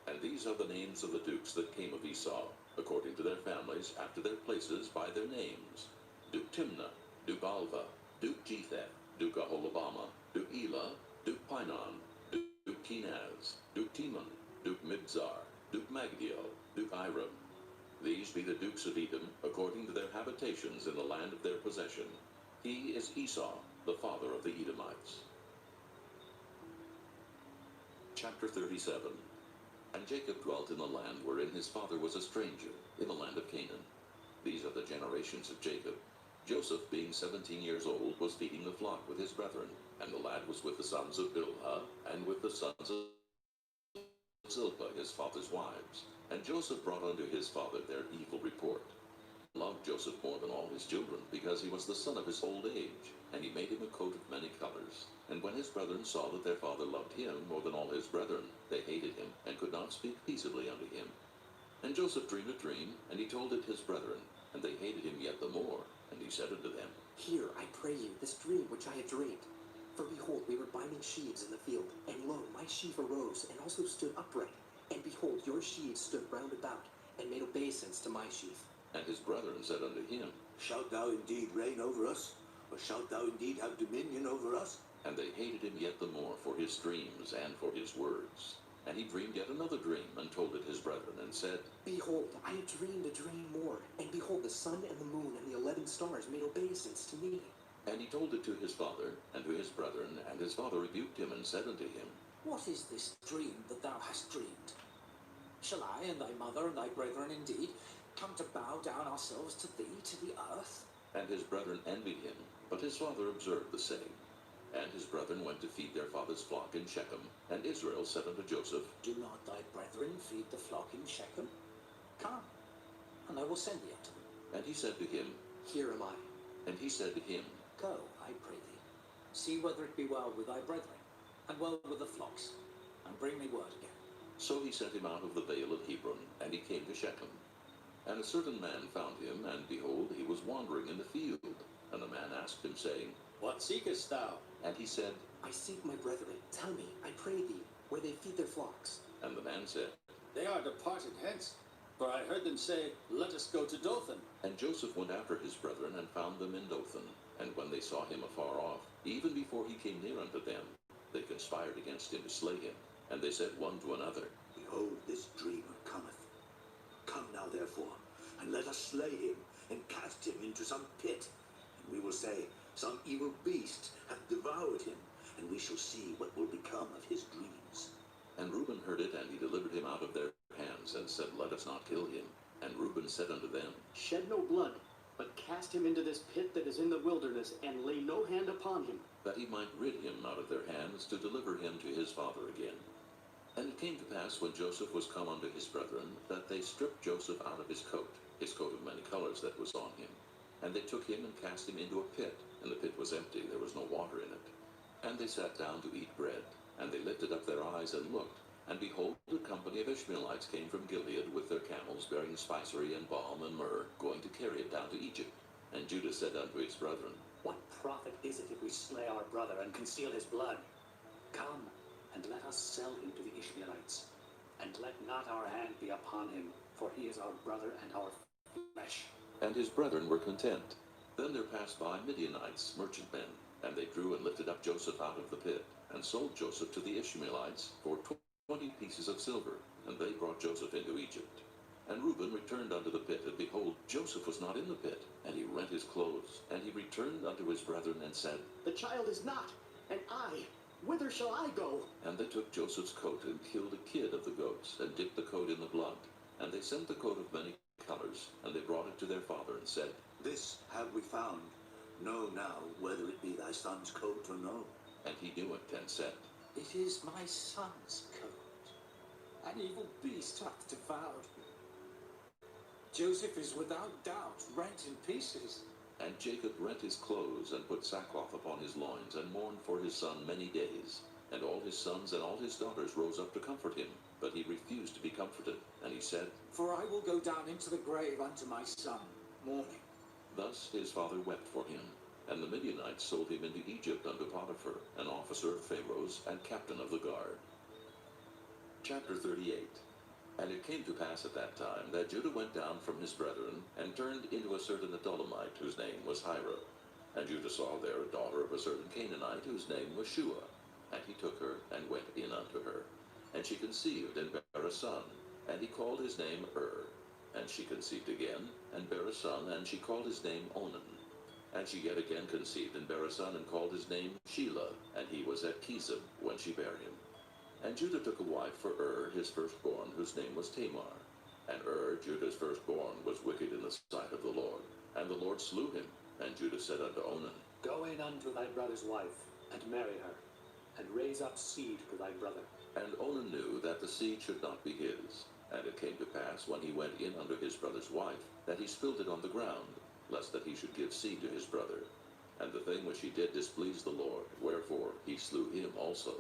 And these are the names of the dukes that came of Esau, according to their families, after their places, by their names. Duke Timnah, Duke Alva, Duke Jetheth, Duke Aholibamah, Duke Elah, Duke Pinon, Duke Kenaz, Duke Teman, Duke Mibzar, Duke Magdiel, Duke Iram. These be the dukes of Edom, according to their habitations in the land of their possession. He is Esau, the father of the Edomites. Chapter 37. And Jacob dwelt in the land wherein his father was a stranger, in the land of Canaan. These are the generations of Jacob. Joseph, being 17 years old, was feeding the flock with his brethren, and the lad was with the sons of Bilhah, and with the sons of Zilpah, his father's wives. And Joseph brought unto his father their evil report. He loved Joseph more than all his children, because he was the son of his old age, and he made him a coat of many colors. And when his brethren saw that their father loved him more than all his brethren, they hated him, and could not speak peaceably unto him. And Joseph dreamed a dream, and he told it his brethren, and they hated him yet the more. And he said unto them, Hear, I pray you, this dream which I have dreamed. For behold, we were binding sheaves in the field, and lo, my sheaf arose, and also stood upright. And behold, your sheaves stood round about, and made obeisance to my sheaf. And his brethren said unto him, Shalt thou indeed reign over us? Or shalt thou indeed have dominion over us? And they hated him yet the more for his dreams and for his words. And he dreamed yet another dream, and told it his brethren, and said, Behold, I have dreamed a dream more, and behold, the sun and the moon and the 11 stars made obeisance to me. And he told it to his father, and to his brethren, and his father rebuked him, and said unto him, What is this dream that thou hast dreamed? Shall I and thy mother and thy brethren indeed come to bow down ourselves to thee, to the earth? And his brethren envied him, but his father observed the same. And his brethren went to feed their father's flock in Shechem. And Israel said unto Joseph, Do not thy brethren feed the flock in Shechem? Come, and I will send thee unto them. And he said to him, Here am I. And he said to him, Go, I pray thee, see whether it be well with thy brethren, and well with the flocks, and bring me word again. So he sent him out of the vale of Hebron, and he came to Shechem. And a certain man found him, and behold, he was wandering in the field. And the man asked him, saying, What seekest thou? And he said, I seek my brethren. Tell me, I pray thee, where they feed their flocks. And the man said, They are departed hence, for I heard them say, Let us go to Dothan. And Joseph went after his brethren, and found them in Dothan. And when they saw him afar off, even before he came near unto them, they conspired against him to slay him. And they said one to another, Behold, this dreamer cometh. Come now, therefore, and let us slay him, and cast him into some pit. And we will say, Some evil beast hath devoured him, and we shall see what will become of his dreams. And Reuben heard it, and he delivered him out of their hands, and said, Let us not kill him. And Reuben said unto them, Shed no blood, but cast him into this pit that is in the wilderness, and lay no hand upon him. that he might rid him out of their hands, to deliver him to his father again. And it came to pass, when Joseph was come unto his brethren, that they stripped Joseph out of his coat of many colors that was on him. And they took him and cast him into a pit, and the pit was empty, there was no water in it. And they sat down to eat bread, and they lifted up their eyes and looked, and behold, a company of Ishmaelites came from Gilead with their camels, bearing spicery and balm and myrrh, going to carry it down to Egypt. And Judah said unto his brethren, What profit is it if we slay our brother and conceal his blood? Come, and let us sell him to the Ishmaelites, and let not our hand be upon him, for he is our brother and our flesh. And his brethren were content. Then there passed by Midianites, merchantmen, and they drew and lifted up Joseph out of the pit, and sold Joseph to the Ishmaelites for 20 pieces of silver, and they brought Joseph into Egypt. And Reuben returned unto the pit, and behold, Joseph was not in the pit. And he rent his clothes, and he returned unto his brethren, and said, The child is not, and I, whither shall I go? And they took Joseph's coat, and killed a kid of the goats, and dipped the coat in the blood. And they sent the coat of many colors, and they brought it to their father, and said, This have we found. Know now whether it be thy son's coat or no. And he knew it, and said, It is my son's coat. An evil beast hath devoured him. Joseph is without doubt rent in pieces. And Jacob rent his clothes, and put sackcloth upon his loins, and mourned for his son many days. And all his sons and all his daughters rose up to comfort him. But he refused to be comforted. And he said, For I will go down into the grave unto my son, mourning. Thus his father wept for him. And the Midianites sold him into Egypt unto Potiphar, an officer of Pharaoh's, and captain of the guard. Chapter 38. And it came to pass at that time that Judah went down from his brethren, and turned into a certain Adullamite, whose name was Hira. And Judah saw there a daughter of a certain Canaanite, whose name was Shua. And he took her, and went in unto her. And she conceived, and bare a son. And he called his name And she conceived again, and bare a son, and she called his name Onan. And she yet again conceived, and bare a son, and called his name Shelah. And he was at Kizib when she bare him. And Judah took a wife for his firstborn, whose name was Tamar. And Judah's firstborn, was wicked in the sight of the Lord. And the Lord slew him. And Judah said unto Onan, Go in unto thy brother's wife, and marry her, and raise up seed to thy brother. And Onan knew that the seed should not be his. And it came to pass, when he went in unto his brother's wife, that he spilled it on the ground, lest that he should give seed to his brother. And the thing which he did displeased the Lord, wherefore he slew him also.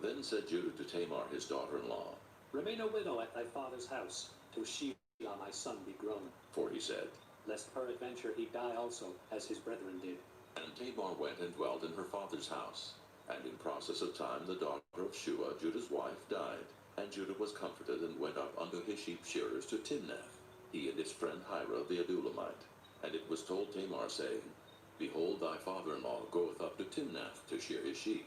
Then said Judah to Tamar his daughter-in-law, Remain a widow at thy father's house, till Shelah my son be grown. For he said, Lest peradventure he die also, as his brethren did. And Tamar went and dwelt in her father's house. And in process of time the daughter of Shua, Judah's wife, died. And Judah was comforted, and went up unto his sheep shearers to Timnath, he and his friend Hira the Adullamite. And it was told Tamar, saying, Behold, thy father-in-law goeth up to Timnath to shear his sheep.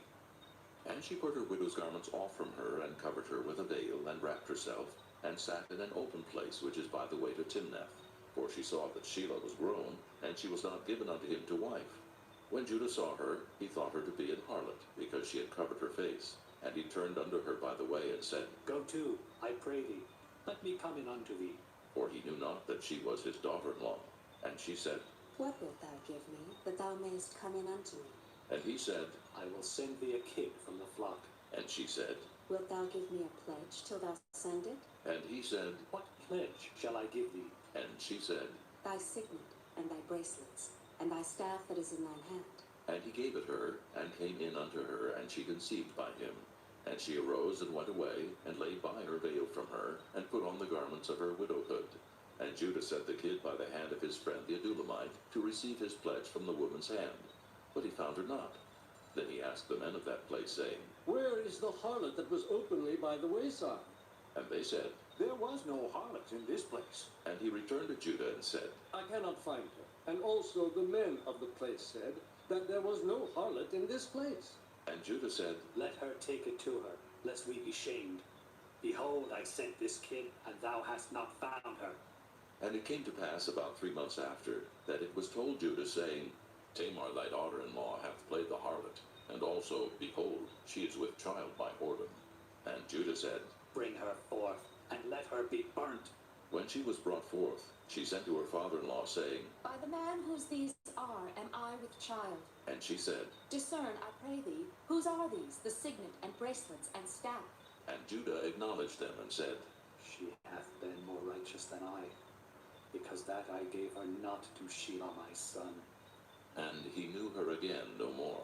And she put her widow's garments off from her, and covered her with a veil, and wrapped herself, and sat in an open place which is by the way to Timnath. For she saw that Shelah was grown, and she was not given unto him to wife. When Judah saw her, he thought her to be an harlot, because she had covered her face. And he turned unto her by the way, and said, Go to, I pray thee, let me come in unto thee. For he knew not that she was his daughter-in-law. And she said, What wilt thou give me, that thou mayest come in unto me? And he said, I will send thee a kid from the flock. And she said, Wilt thou give me a pledge till thou send it? And he said, What pledge shall I give thee? And she said, Thy signet, and thy bracelets, and thy staff that is in thine hand. And he gave it her, and came in unto her, and she conceived by him. And she arose and went away, and laid by her veil from her, and put on the garments of her widowhood. And Judah sent the kid by the hand of his friend the Adulamite to receive his pledge from the woman's hand. But he found her not. Then he asked the men of that place, saying, Where is the harlot that was openly by the wayside? And they said, There was no harlot in this place. And he returned to Judah and said, I cannot find her. And also the men of the place said that there was no harlot in this place. And Judah said, Let her take it to her, lest we be shamed. Behold, I sent this kid, and thou hast not found her. And it came to pass about 3 months after, that it was told Judah, saying, Tamar thy daughter-in-law hath played the harlot, and also, behold, she is with child by whoredom. And Judah said, Bring her forth, and let her be burnt. When she was brought forth, she sent to her father-in-law, saying, By the man whose these are, am I with child. And she said, Discern, I pray thee, whose are these, the signet and bracelets and staff? And Judah acknowledged them and said, She hath been more righteous than I, because that I gave her not to Shelah my son. And he knew her again no more.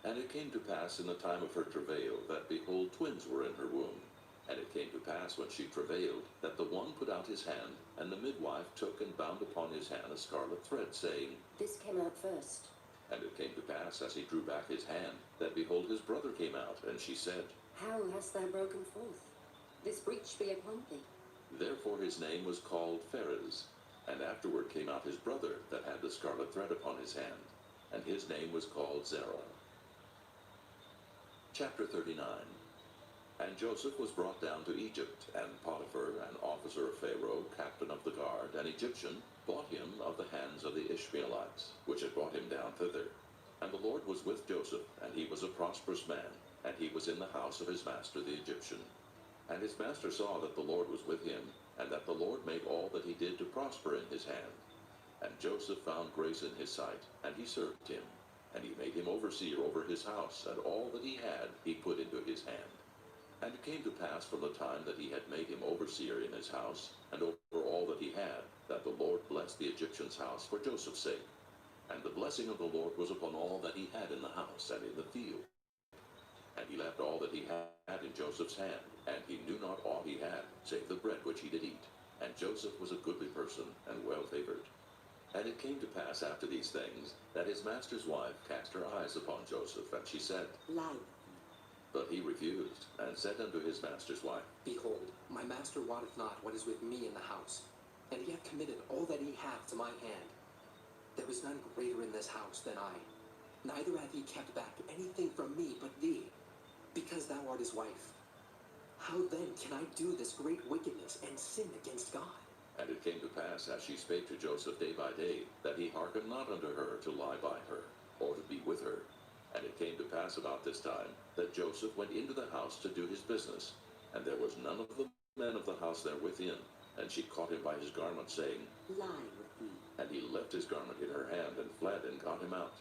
And it came to pass in the time of her travail, that behold, twins were in her womb. And it came to pass when she travailed, that the one put out his hand, and the midwife took and bound upon his hand a scarlet thread, saying, This came out first. And it came to pass, as he drew back his hand, that behold, his brother came out, and she said, How hast thou broken forth? This breach be upon thee. Therefore his name was called Pharez. And afterward came out his brother, that had the scarlet thread upon his hand, and his name was called Zerah. Chapter 39. And Joseph was brought down to Egypt, and Potiphar, an officer of Pharaoh, captain of the guard, an Egyptian, bought him of the hands of the Ishmaelites, which had brought him down thither. And the Lord was with Joseph, and he was a prosperous man, and he was in the house of his master the Egyptian. And his master saw that the Lord was with him, and that the Lord made all that he did to prosper in his hand. And Joseph found grace in his sight, and he served him. And he made him overseer over his house, and all that he had he put into his hand. And it came to pass from the time that he had made him overseer in his house, and over all that he had, that the Lord blessed the Egyptian's house for Joseph's sake. And the blessing of the Lord was upon all that he had in the house and in the field. And he left all that he had in Joseph's hand, and he knew not aught he had, save the bread which he did eat. And Joseph was a goodly person, and well favored. And it came to pass after these things, that his master's wife cast her eyes upon Joseph, and she said, Lie. But he refused, and said unto his master's wife, Behold, my master wotteth not what is with me in the house, and he hath committed all that he hath to my hand. There is none greater in this house than I, neither hath he kept back anything from me but thee, because thou art his wife. How then can I do this great wickedness and sin against God? And it came to pass, as she spake to Joseph day by day, that he hearkened not unto her to lie by her, or to be with her. And it came to pass about this time, that Joseph went into the house to do his business, and there was none of the men of the house there within. And she caught him by his garment, saying, Lie with me. And he left his garment in her hand, and fled, and got him out.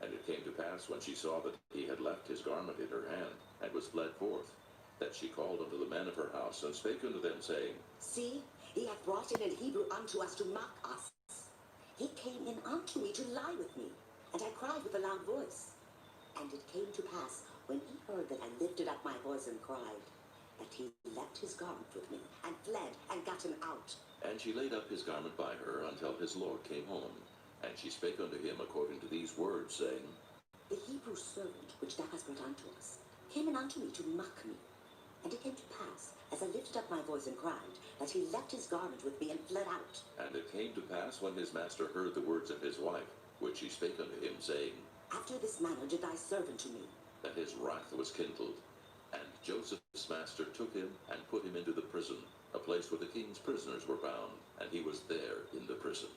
And it came to pass, when she saw that he had left his garment in her hand, and was fled forth, that she called unto the men of her house, and spake unto them, saying, See, he hath brought in an Hebrew unto us to mock us. He came in unto me to lie with me, and I cried with a loud voice. And it came to pass, when he heard that I lifted up my voice and cried, that he left his garment with me, and fled, and got him out. And she laid up his garment by her until his Lord came home. And she spake unto him according to these words, saying, The Hebrew servant which thou hast brought unto us came in unto me to mock me. And it came to pass, as I lifted up my voice and cried, that he left his garment with me and fled out. And it came to pass, when his master heard the words of his wife, which she spake unto him, saying, After this manner did thy servant to me. that his wrath was kindled. And Joseph's master took him, and put him into the prison, a place where the king's prisoners were bound, and he was there in the prison.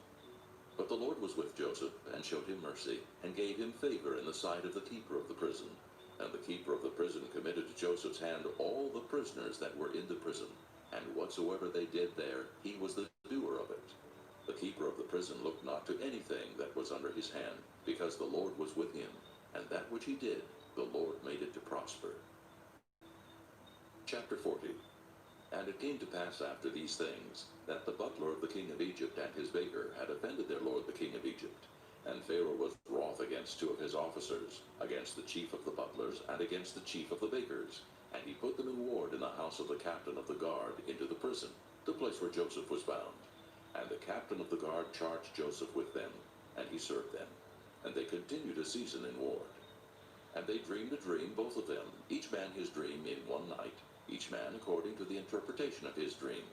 But the Lord was with Joseph, and showed him mercy, and gave him favor in the sight of the keeper of the prison. And the keeper of the prison committed to Joseph's hand all the prisoners that were in the prison, and whatsoever they did there, he was the doer of it. The keeper of the prison looked not to anything that was under his hand, because the Lord was with him, and that which he did, the Lord made it to prosper. Chapter 40. And it came to pass after these things, that the butler of the king of Egypt and his baker had offended their lord the king of Egypt. And Pharaoh was wroth against two of his officers, against the chief of the butlers, and against the chief of the bakers. And he put them in ward in the house of the captain of the guard into the prison, the place where Joseph was bound. And the captain of the guard charged Joseph with them, and he served them. And they continued a season in ward. And they dreamed a dream, both of them, each man his dream in one night, each man according to the interpretation of his dream,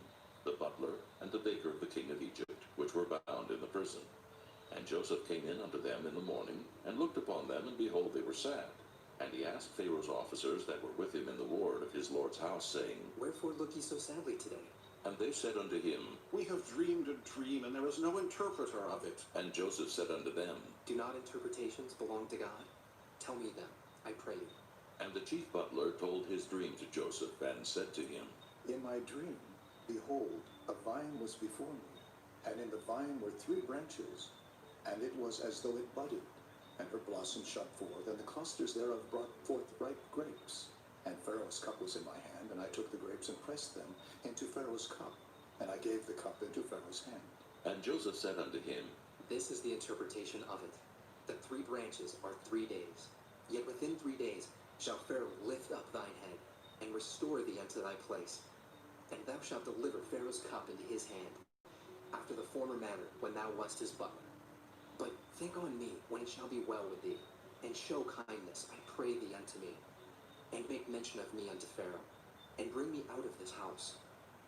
the butler and the baker of the king of Egypt, which were bound in the prison. And Joseph came in unto them in the morning, and looked upon them, and behold, they were sad. And he asked Pharaoh's officers that were with him in the ward of his lord's house, saying, Wherefore look ye so sadly today? And they said unto him, We have dreamed a dream, and there is no interpreter of it. And Joseph said unto them, Do not interpretations belong to God? Tell me them, I pray you. And the chief butler told his dream to Joseph, and said to him, In my dream, behold, a vine was before me, and in the vine were 3 branches, and it was as though it budded, and her blossom shot forth, and the clusters thereof brought forth ripe grapes. And Pharaoh's cup was in my hand, and I took the grapes and pressed them into Pharaoh's cup, and I gave the cup into Pharaoh's hand. And Joseph said unto him, This is the interpretation of it. The 3 branches are 3 days. Yet within 3 days shall Pharaoh lift up thine head, and restore thee unto thy place. And thou shalt deliver Pharaoh's cup into his hand, after the former manner when thou wast his butler. But think on me when it shall be well with thee, and show kindness, I pray thee, unto me, and make mention of me unto Pharaoh, and bring me out of this house.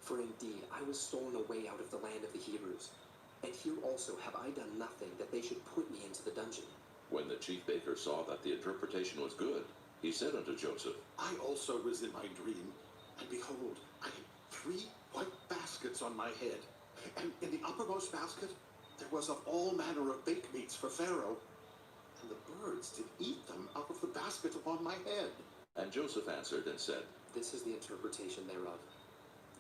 For indeed I was stolen away out of the land of the Hebrews, and here also have I done nothing that they should put me into the dungeon. When the chief baker saw that the interpretation was good, he said unto Joseph, I also was in my dream, and behold, I had 3 white baskets on my head, and in the uppermost basket there was of all manner of baked meats for Pharaoh, and the birds did eat them out of the basket upon my head. And Joseph answered and said, This is the interpretation thereof.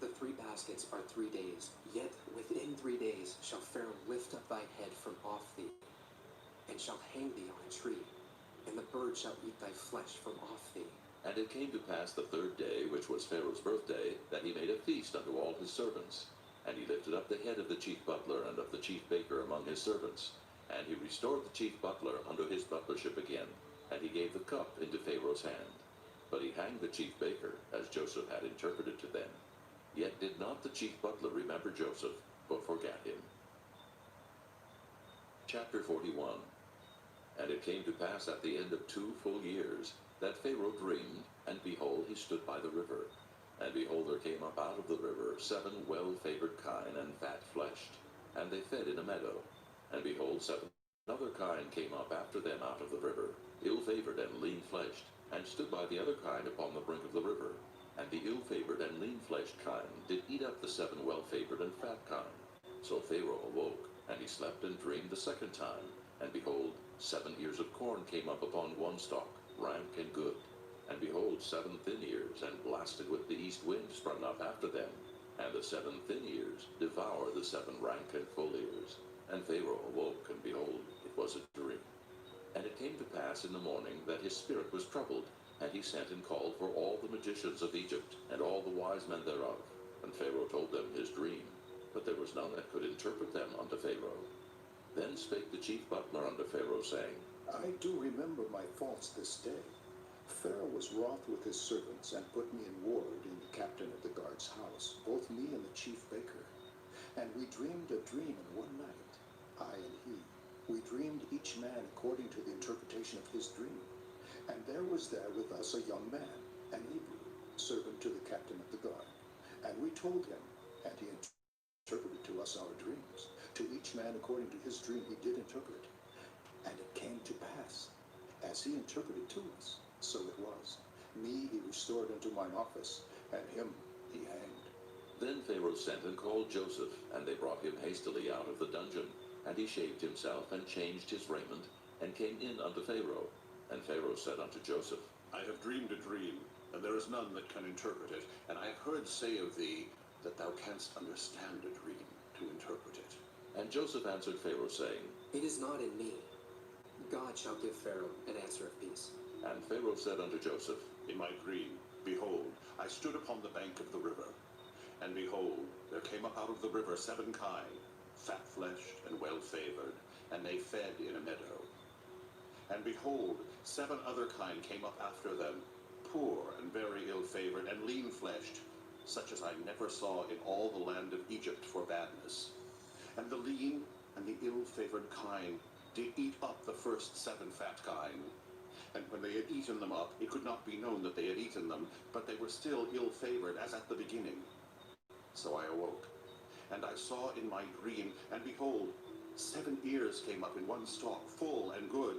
The 3 baskets are 3 days, yet within 3 days shall Pharaoh lift up thy head from off thee, and shall hang thee on a tree, and the birds shall eat thy flesh from off thee. And it came to pass the 3rd day, which was Pharaoh's birthday, that he made a feast unto all his servants. And he lifted up the head of the chief butler and of the chief baker among his servants. And he restored the chief butler unto his butlership again, and he gave the cup into Pharaoh's hand. But he hanged the chief baker, as Joseph had interpreted to them. Yet did not the chief butler remember Joseph, but forgat him. Chapter 41. And it came to pass at the end of 2 full years, that Pharaoh dreamed, and behold, he stood by the river. And behold, there came up out of the river 7 well-favored kine and fat-fleshed, and they fed in a meadow. And behold, 7 other kine came up after them out of the river, ill-favored and lean-fleshed, and stood by the other kine upon the brink of the river. And the ill-favored and lean-fleshed kine did eat up the 7 well-favored and fat kine. So Pharaoh awoke, and he slept and dreamed the 2nd time. And behold, 7 ears of corn came up upon one stalk, rank and good. And behold, 7 thin ears, and blasted with the east wind, sprung up after them. And the 7 thin ears devoured the 7 rank and full ears. And Pharaoh awoke, and behold, it was a dream. And it came to pass in the morning that his spirit was troubled, and he sent and called for all the magicians of Egypt, and all the wise men thereof. And Pharaoh told them his dream, but there was none that could interpret them unto Pharaoh. Then spake the chief butler unto Pharaoh, saying, I do remember my faults this day. Pharaoh was wroth with his servants, and put me in ward in the captain of the guard's house, both me and the chief baker. And we dreamed a dream in one night, I and he. We dreamed each man according to the interpretation of his dream. And there was there with us a young man, an Hebrew, servant to the captain of the guard. And we told him, and he interpreted to us our dreams. To each man according to his dream he did interpret. And it came to pass, as he interpreted to us, so it was. Me he restored unto mine office, and him he hanged. Then Pharaoh sent and called Joseph, and they brought him hastily out of the dungeon. And he shaved himself, and changed his raiment, and came in unto Pharaoh. And Pharaoh said unto Joseph, I have dreamed a dream, and there is none that can interpret it. And I have heard say of thee, that thou canst understand a dream to interpret it. And Joseph answered Pharaoh, saying, It is not in me. God shall give Pharaoh an answer of peace. And Pharaoh said unto Joseph, In my dream, behold, I stood upon the bank of the river. And behold, there came up out of the river 7 kine, fat-fleshed and well-favored, and they fed in a meadow. And behold, 7 other kine came up after them, poor and very ill-favored and lean-fleshed, such as I never saw in all the land of Egypt for badness. And the lean and the ill-favored kine did eat up the first 7 fat kine. And when they had eaten them up, it could not be known that they had eaten them, but they were still ill-favored as at the beginning. So I awoke, and I saw in my dream, and behold, 7 ears came up in one stalk, full and good.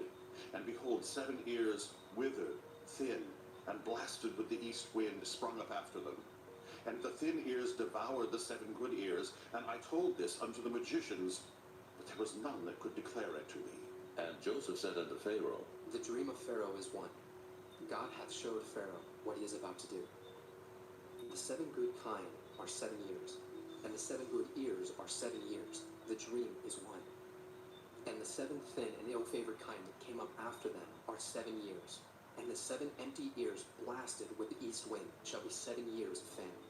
And behold, 7 ears withered, thin, and blasted with the east wind sprung up after them. And the thin ears devoured the 7 good ears, and I told this unto the magicians, but there was none that could declare it to me. And Joseph said unto Pharaoh, The dream of Pharaoh is one. God hath showed Pharaoh what he is about to do. The 7 good kine are 7 years, and the 7 good ears are 7 years. The dream is one. And the 7 thin and ill-favored kine that came up after them are 7 years. And the 7 empty ears blasted with the east wind shall be 7 years of famine.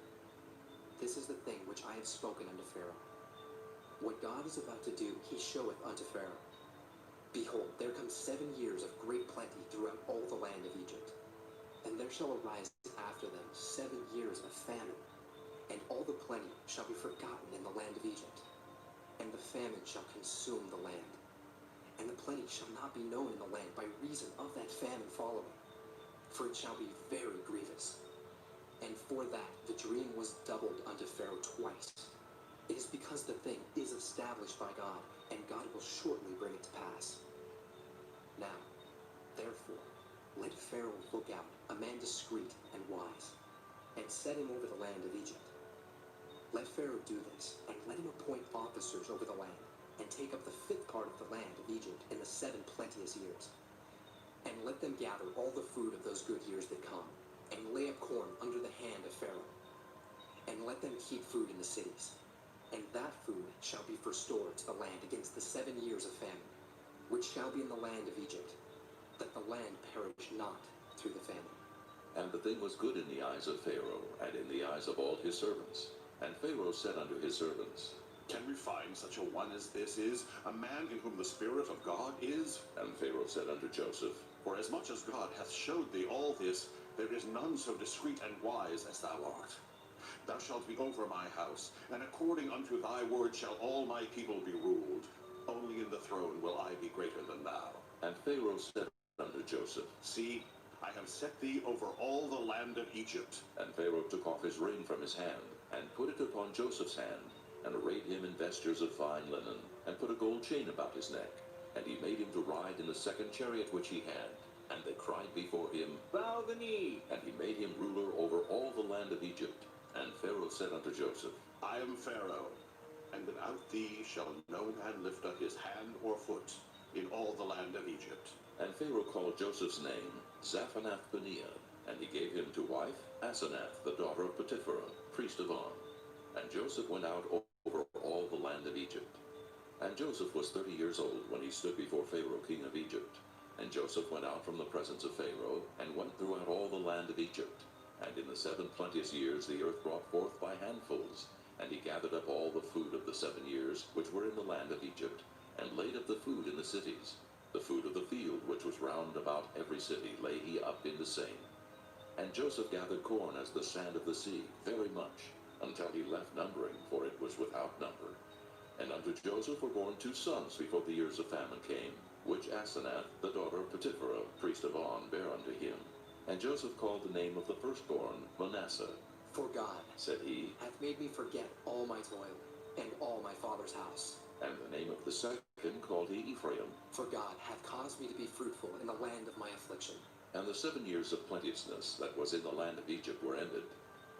This is the thing which I have spoken unto Pharaoh. What God is about to do, he showeth unto Pharaoh. Behold, there come 7 years of great plenty throughout all the land of Egypt. And there shall arise after them 7 years of famine, and all the plenty shall be forgotten in the land of Egypt. And the famine shall consume the land. And the plenty shall not be known in the land by reason of that famine following, for it shall be very grievous. And for that the dream was doubled unto Pharaoh twice. It is because the thing is established by God, and God will shortly bring it to pass. Now, therefore, let Pharaoh look out, a man discreet and wise, and set him over the land of Egypt. Let Pharaoh do this, and let him appoint officers over the land, and take up the 5th part of the land of Egypt in the 7 plenteous years. And let them gather all the food of those good years that come, and lay up corn under the hand of Pharaoh. And let them keep food in the cities. And that food shall be for store to the land against the 7 years of famine, which shall be in the land of Egypt, that the land perish not through the famine. And the thing was good in the eyes of Pharaoh, and in the eyes of all his servants. And Pharaoh said unto his servants, Can we find such a one as this is, a man in whom the Spirit of God is? And Pharaoh said unto Joseph, For as much as God hath showed thee all this, there is none so discreet and wise as thou art. Thou shalt be over my house, and according unto thy word shall all my people be ruled. Only in the throne will I be greater than thou. And Pharaoh said unto Joseph, See, I have set thee over all the land of Egypt. And Pharaoh took off his ring from his hand, and put it upon Joseph's hand, and arrayed him in vestures of fine linen, and put a gold chain about his neck. And he made him to ride in the 2nd chariot which he had. And they cried before him, Bow the knee. And he made him ruler over all the land of Egypt. And Pharaoh said unto Joseph, I am Pharaoh, and without thee shall no man lift up his hand or foot in all the land of Egypt. And Pharaoh called Joseph's name Zaphenath-Paneah, and he gave him to wife Asenath, the daughter of Potipherah, priest of On. And Joseph went out over all the land of Egypt. And Joseph was 30 years old when he stood before Pharaoh king of Egypt. And Joseph went out from the presence of Pharaoh, and went throughout all the land of Egypt. And in the 7 plenteous years the earth brought forth by handfuls. And he gathered up all the food of the 7 years which were in the land of Egypt, and laid up the food in the cities. The food of the field which was round about every city lay he up in the same. And Joseph gathered corn as the sand of the sea, very much, until he left numbering, for it was without number. And unto Joseph were born 2 sons before the years of famine came, which Asenath, the daughter of Potipherah, priest of On, bare unto him. And Joseph called the name of the firstborn Manasseh. For God, said he, hath made me forget all my toil, and all my father's house. And the name of the second called he Ephraim. For God hath caused me to be fruitful in the land of my affliction. And the 7 years of plenteousness that was in the land of Egypt were ended.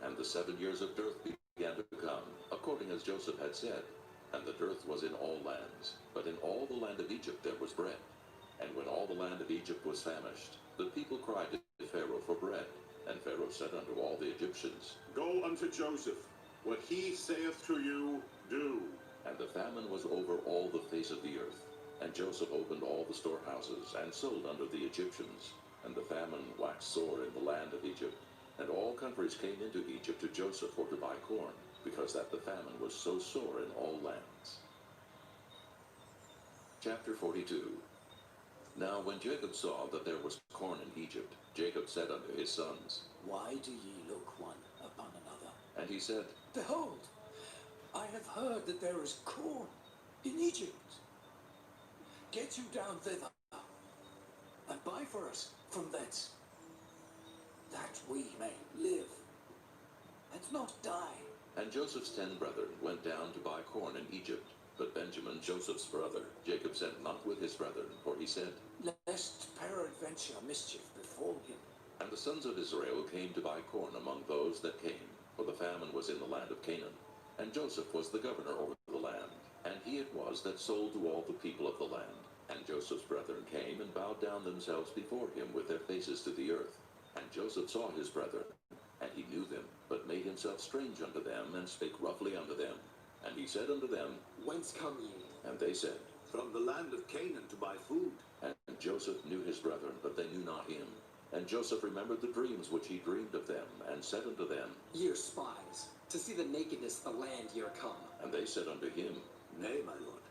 And the 7 years of dearth began to come, according as Joseph had said. And the dearth was in all lands, but in all the land of Egypt there was bread. And when all the land of Egypt was famished, the people cried to Pharaoh for bread. And Pharaoh said unto all the Egyptians, Go unto Joseph, what he saith to you, do. And the famine was over all the face of the earth. And Joseph opened all the storehouses, and sold unto the Egyptians. And the famine waxed sore in the land of Egypt. And all countries came into Egypt to Joseph for to buy corn, because that the famine was so sore in all lands. Chapter 42. Now when Jacob saw that there was corn in Egypt, Jacob said unto his sons, Why do ye look one upon another? And he said, Behold, I have heard that there is corn in Egypt. Get you down thither, and buy for us from thence, that we may live, and not die. And Joseph's 10 brethren went down to buy corn in Egypt. But Benjamin, Joseph's brother, Jacob sent not with his brethren, for he said, Lest peradventure mischief befall him. And the sons of Israel came to buy corn among those that came, for the famine was in the land of Canaan. And Joseph was the governor over the land, and he it was that sold to all the people of the land. And Joseph's brethren came and bowed down themselves before him with their faces to the earth. And Joseph saw his brethren, and he knew them, but made himself strange unto them, and spake roughly unto them. And he said unto them, Whence come ye? And they said, From the land of Canaan to buy food. And Joseph knew his brethren, but they knew not him. And Joseph remembered the dreams which he dreamed of them, and said unto them, Ye are spies, to see the nakedness of the land ye are come. And they said unto him, Nay, my lord,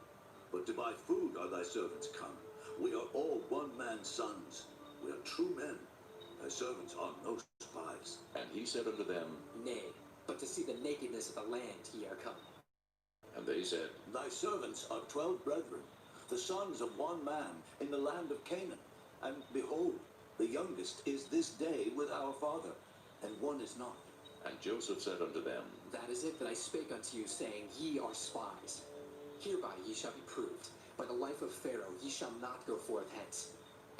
but to buy food are thy servants come. We are all one man's sons. We are true men. Thy servants are no spies. And he said unto them, Nay, but to see the nakedness of the land ye are come. And they said, Thy servants are 12 brethren, the sons of one man in the land of Canaan. And behold, the youngest is this day with our father, and one is not. And Joseph said unto them, That is it that I spake unto you, saying, Ye are spies. Hereby ye shall be proved. By the life of Pharaoh ye shall not go forth hence,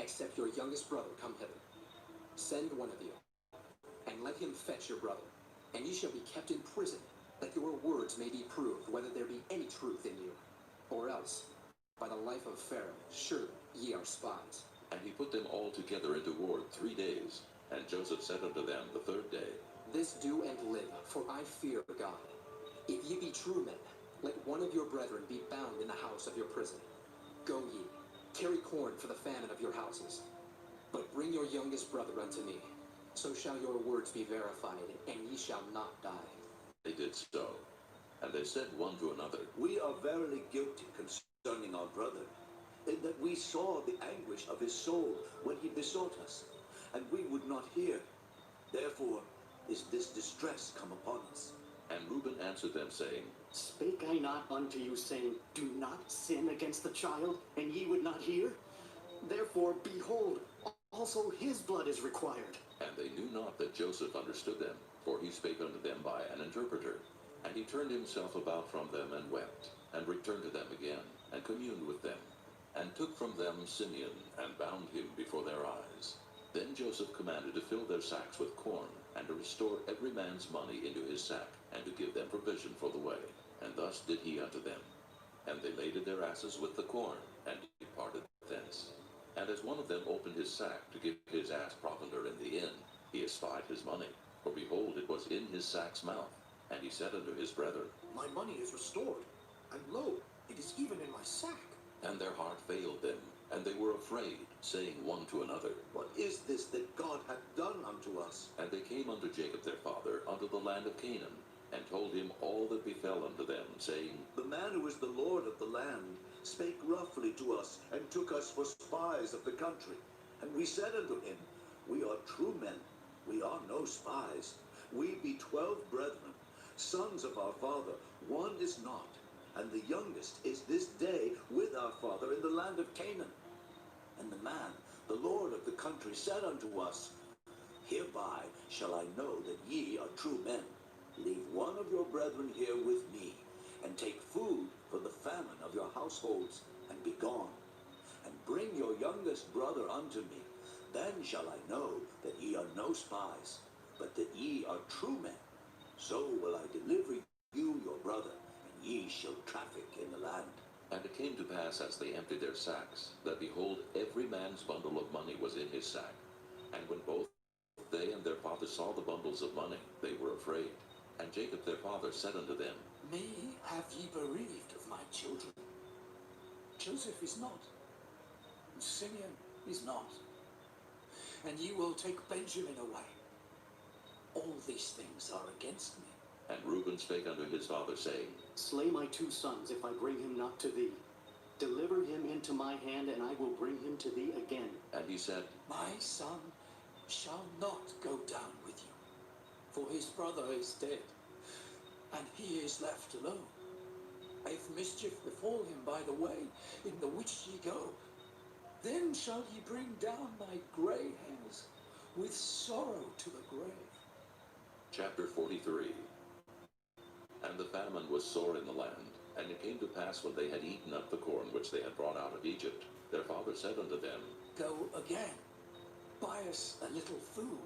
except your youngest brother come hither. Send one of you, and let him fetch your brother, and ye shall be kept in prison, that your words may be proved, whether there be any truth in you. Or else, by the life of Pharaoh, surely ye are spies. And he put them all together into ward 3 days. And Joseph said unto them the 3rd day, This do and live, for I fear God. If ye be true men, let one of your brethren be bound in the house of your prison. Go ye, carry corn for the famine of your houses. But bring your youngest brother unto me. So shall your words be verified, and ye shall not die. They did so. And they said one to another, We are verily guilty concerning our brother, in that we saw the anguish of his soul when he besought us, and we would not hear. Therefore is this distress come upon us. And Reuben answered them, saying, Spake I not unto you, saying, Do not sin against the child, and ye would not hear? Therefore, behold, also his blood is required. And they knew not that Joseph understood them, for he spake unto them by an interpreter. And he turned himself about from them, and wept, and returned to them again, and communed with them, and took from them Simeon, and bound him before their eyes. Then Joseph commanded to fill their sacks with corn, and to restore every man's money into his sack, and to give them provision for the way. And thus did he unto them. And they laded their asses with the corn, and departed thence. And as one of them opened his sack to give his ass provender in the inn, he espied his money. For behold, it was in his sack's mouth. And he said unto his brethren, My money is restored, and lo, it is even in my sack. And their heart failed them, and they were afraid, saying one to another, What is this that God hath done unto us? And they came unto Jacob their father unto the land of Canaan, and told him all that befell unto them, saying, The man who is the Lord of the land spake roughly to us, and took us for spies of the country. And we said unto him, We are true men, we are no spies. We be 12 brethren, sons of our father, one is not, and the youngest is this day with our father in the land of Canaan. And the man, the Lord of the country, said unto us, Hereby shall I know that ye are true men. Leave one of your brethren here with me, and take food for the famine of your households, and be gone. And bring your youngest brother unto me. Then shall I know that ye are no spies, but that ye are true men. So will I deliver you your brother, and ye shall traffic in the land. And it came to pass, as they emptied their sacks, that behold, every man's bundle of money was in his sack. And when both they and their father saw the bundles of money, they were afraid. And Jacob their father said unto them, Me have ye bereaved of my children. Joseph is not, and Simeon is not, and ye will take Benjamin away. All these things are against me. And Reuben spake unto his father, saying, Slay my 2 sons if I bring him not to thee. Deliver him into my hand, and I will bring him to thee he said, My son shall not go down with you, for his brother is dead, and he is left alone. If mischief befall him by the way in the which ye go, then shall ye bring down my grey hairs with sorrow to the grave. Chapter 43. And the famine was sore in the land, and it came to pass when they had eaten up the corn which they had brought out of Egypt, their father said unto them, Go again, buy us a little food.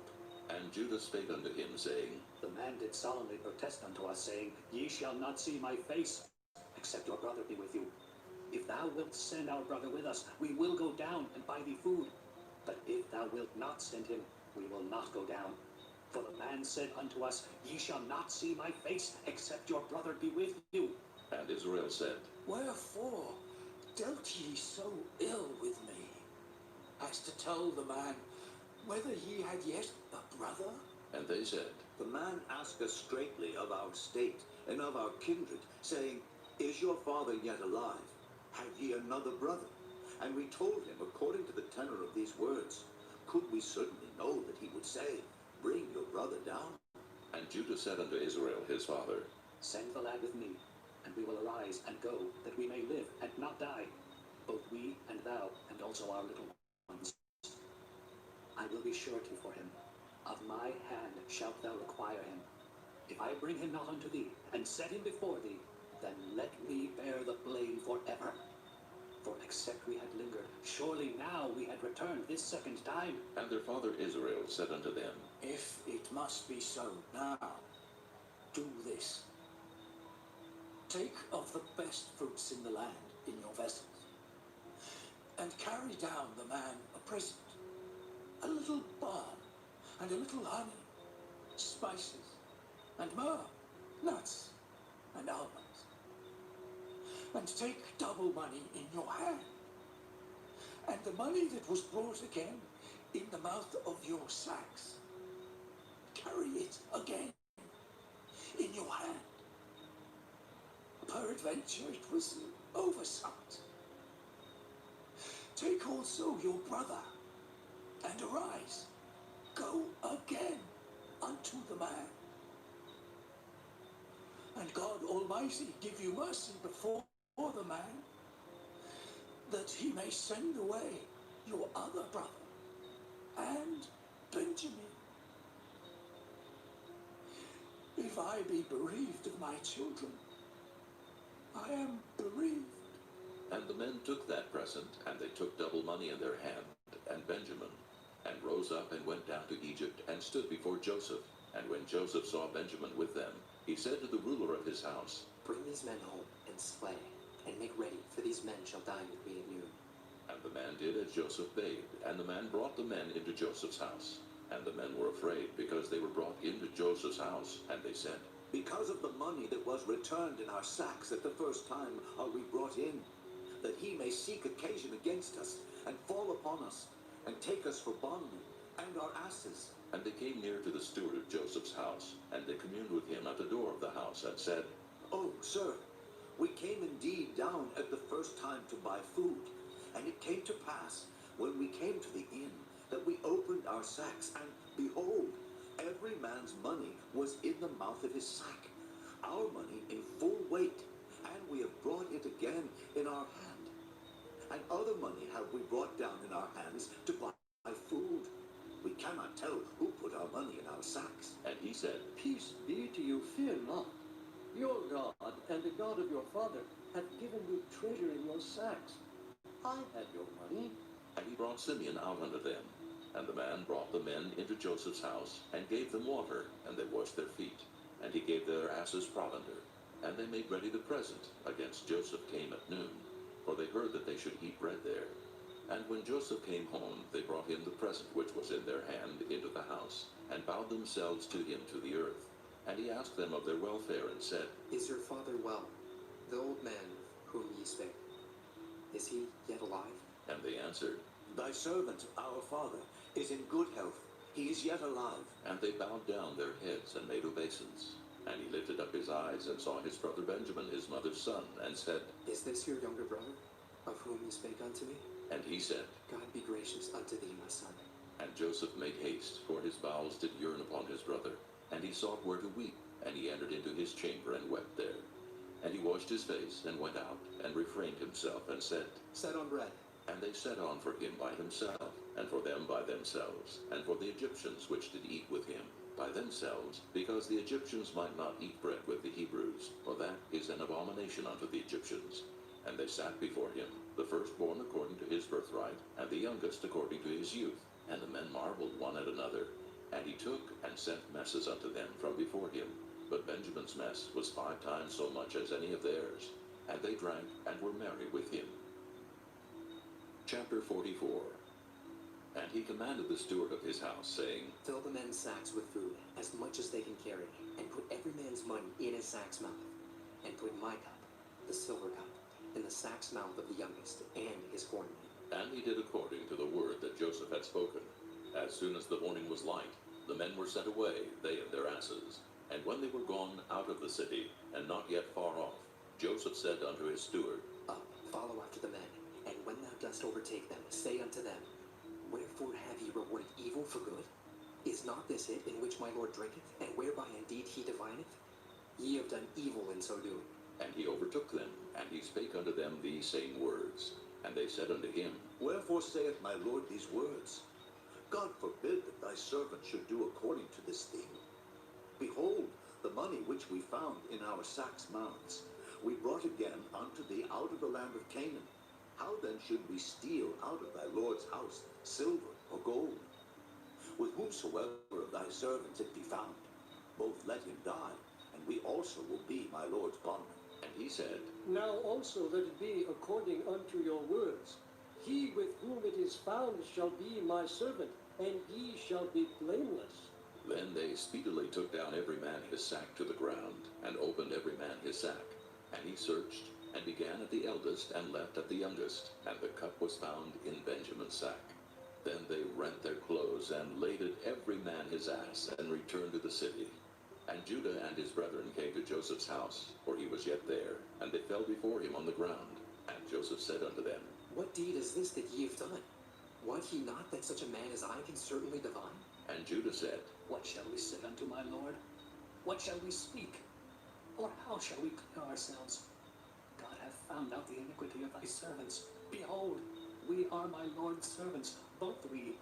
And Judah spake unto him, saying, The man did solemnly protest unto us, saying, Ye shall not see my face, except your brother be with you. If thou wilt send our brother with us, we will go down and buy thee food. But if thou wilt not send him, we will not go down. For the man said unto us, Ye shall not see my face, except your brother be with you. And Israel said, Wherefore dealt ye so ill with me, as to tell the man whether he had yet a brother? And they said, The man asked us straightly of our state and of our kindred, saying, Is your father yet alive? Have ye another brother? And we told him according to the tenor of these words. Could we certainly know that he would say, Bring your brother down? And Judah said unto Israel his father, Send the lad with me, and we will arise and go, that we may live and not die, both we and thou, and also our little ones. I will be surety for him. Of my hand shalt thou require him. If I bring him not unto thee, and set him before thee, then let me bear the blame forever. For except we had lingered, surely now we had returned this second time. And their father Israel said unto them, If it must be so now, do this. Take of the best fruits in the land in your vessels, and carry down the man a present, a little balm, and a little honey, spices, and myrrh, nuts, and almonds. And take double money in your hand, and the money that was brought again in the mouth of your sacks, carry it again in your hand. Peradventure it was an oversight. Take also your brother, and arise, go again unto the man. And God Almighty give you mercy before the man, that he may send away your other brother and Benjamin. If I be bereaved of my children, I am bereaved. And the men took that present, and they took double money in their hand, and Benjamin, and rose up and went down to Egypt, and stood before Joseph. And when Joseph saw Benjamin with them, he said to the ruler of his house, Bring these men home and slay, and make ready, for these men shall dine with me at noon. And the man did as Joseph bade, and the man brought the men into Joseph's house. And the men were afraid, because they were brought into Joseph's house, and they said, Because of the money that was returned in our sacks at the first time are we brought in, that he may seek occasion against us, and fall upon us, and take us for bondmen, and our asses. And they came near to the steward of Joseph's house, and they communed with him at the door of the house, and said, Oh, sir, we came indeed down at the first time to buy food, and it came to pass, when we came to the inn, that we opened our sacks, and behold, every man's money was in the mouth of his sack, our money in full weight, and we have brought it again in our hand. And other money have we brought down in our hands to buy food. We cannot tell who put our money in our sacks. And he said, Peace be to you, fear not. Your God and the God of your father hath given you treasure in your sacks. I had your money. And he brought Simeon out unto them. And the man brought the men into Joseph's house, and gave them water, and they washed their feet. And he gave their asses provender. And they made ready the present against Joseph came at noon, for they heard that they should eat bread there. And when Joseph came home, they brought him the present which was in their hand into the house, and bowed themselves to him to the earth. And he asked them of their welfare, and said, Is your father well, the old man whom ye spake? Is he yet alive? And they answered, Thy servant, our father, is in good health. He is yet alive. And they bowed down their heads and made obeisance. And he lifted up his eyes and saw his brother Benjamin, his mother's son, and said, Is this your younger brother, of whom ye spake unto me? And he said, God be gracious generations unto thee, my son. And Joseph made haste, for his bowels did yearn upon his brother. And he sought where to weep, and he entered into his chamber and wept there. And he washed his face, and went out, and refrained himself, and said, Set on bread. And they set on for him by himself, and for them by themselves, and for the Egyptians which did eat with him by themselves, because the Egyptians might not eat bread with the Hebrews, for that is an abomination unto the Egyptians. And they sat before him, the firstborn according to his birthright, and the youngest according to his youth. And the men marveled one at another. And he took and sent messes unto them from before him. But Benjamin's mess was 5 times so much as any of theirs. And they drank and were merry with him. Chapter 44. And he commanded the steward of his house, saying, Fill the men's sacks with food, as much as they can carry, and put every man's money in his sack's mouth. And put my cup, the silver cup, in the sack's mouth of the youngest, and his cornmeal. And he did according to the word that Joseph had spoken. As soon as the morning was light, the men were sent away, they and their asses. And when they were gone out of the city, and not yet far off, Joseph said unto his steward, Up, follow after the men, and when thou dost overtake them, say unto them, Wherefore have ye rewarded evil for good? Is not this it in which my Lord drinketh, and whereby indeed he divineth? Ye have done evil in so doing. And he overtook them, and he spake unto them these same words. And they said unto him, Wherefore saith my Lord these words? God forbid that thy servant should do according to this thing. Behold, the money which we found in our sacks' mouths, we brought again unto thee out of the land of Canaan. How then should we steal out of thy Lord's house silver or gold? With whomsoever of thy servants it be found, both let him die, and we also will be my Lord's bondmen. And he said, Now also let it be according unto your words. He with whom it is found shall be my servant, and he shall be blameless. Then they speedily took down every man his sack to the ground, and opened every man his sack. And he searched, and began at the eldest, and left at the youngest, and the cup was found in Benjamin's sack. Then they rent their clothes, and laded every man his ass, and returned to the city. And Judah and his brethren came to Joseph's house, for he was yet there, and they fell before him on the ground. And Joseph said unto them, What deed is this that ye have done? Wot he not that such a man as I can certainly divine? And Judah said, What shall we say unto my Lord? What shall we speak? Or how shall we clear ourselves? God hath found out the iniquity of thy servants. Behold, we are my Lord's servants, both we,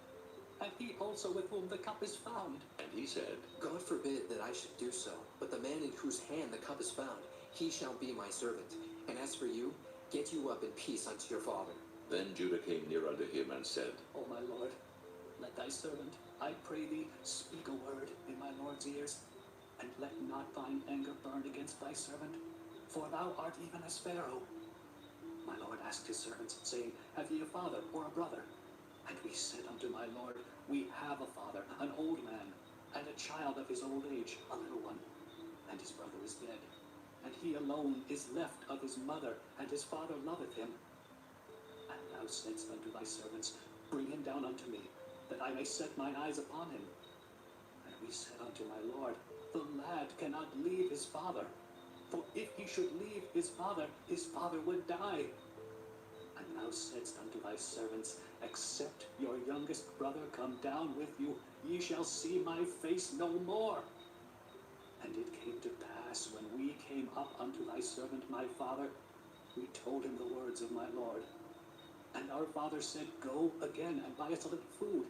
and he also with whom the cup is found. And he said, God forbid that I should do so, but the man in whose hand the cup is found, he shall be my servant. And as for you, get you up in peace unto your father. Then Judah came near unto him, and said, O my Lord, let thy servant, I pray thee, speak a word in my Lord's ears, and let not thine anger burn against thy servant, for thou art even as Pharaoh. My Lord asked his servants, saying, Have ye a father or a brother? And we said unto my Lord, We have a father, an old man, and a child of his old age, a little one. And his brother is dead, and he alone is left of his mother, and his father loveth him. And thou saidst unto thy servants, Bring him down unto me, that I may set mine eyes upon him. And we said unto my Lord, The lad cannot leave his father, for if he should leave his father would die. And thou saidst unto thy servants, Except your youngest brother come down with you, ye shall see my face no more. And it came to pass, when we came up unto thy servant my father, we told him the words of my Lord. And our father said, Go again and buy us a little food.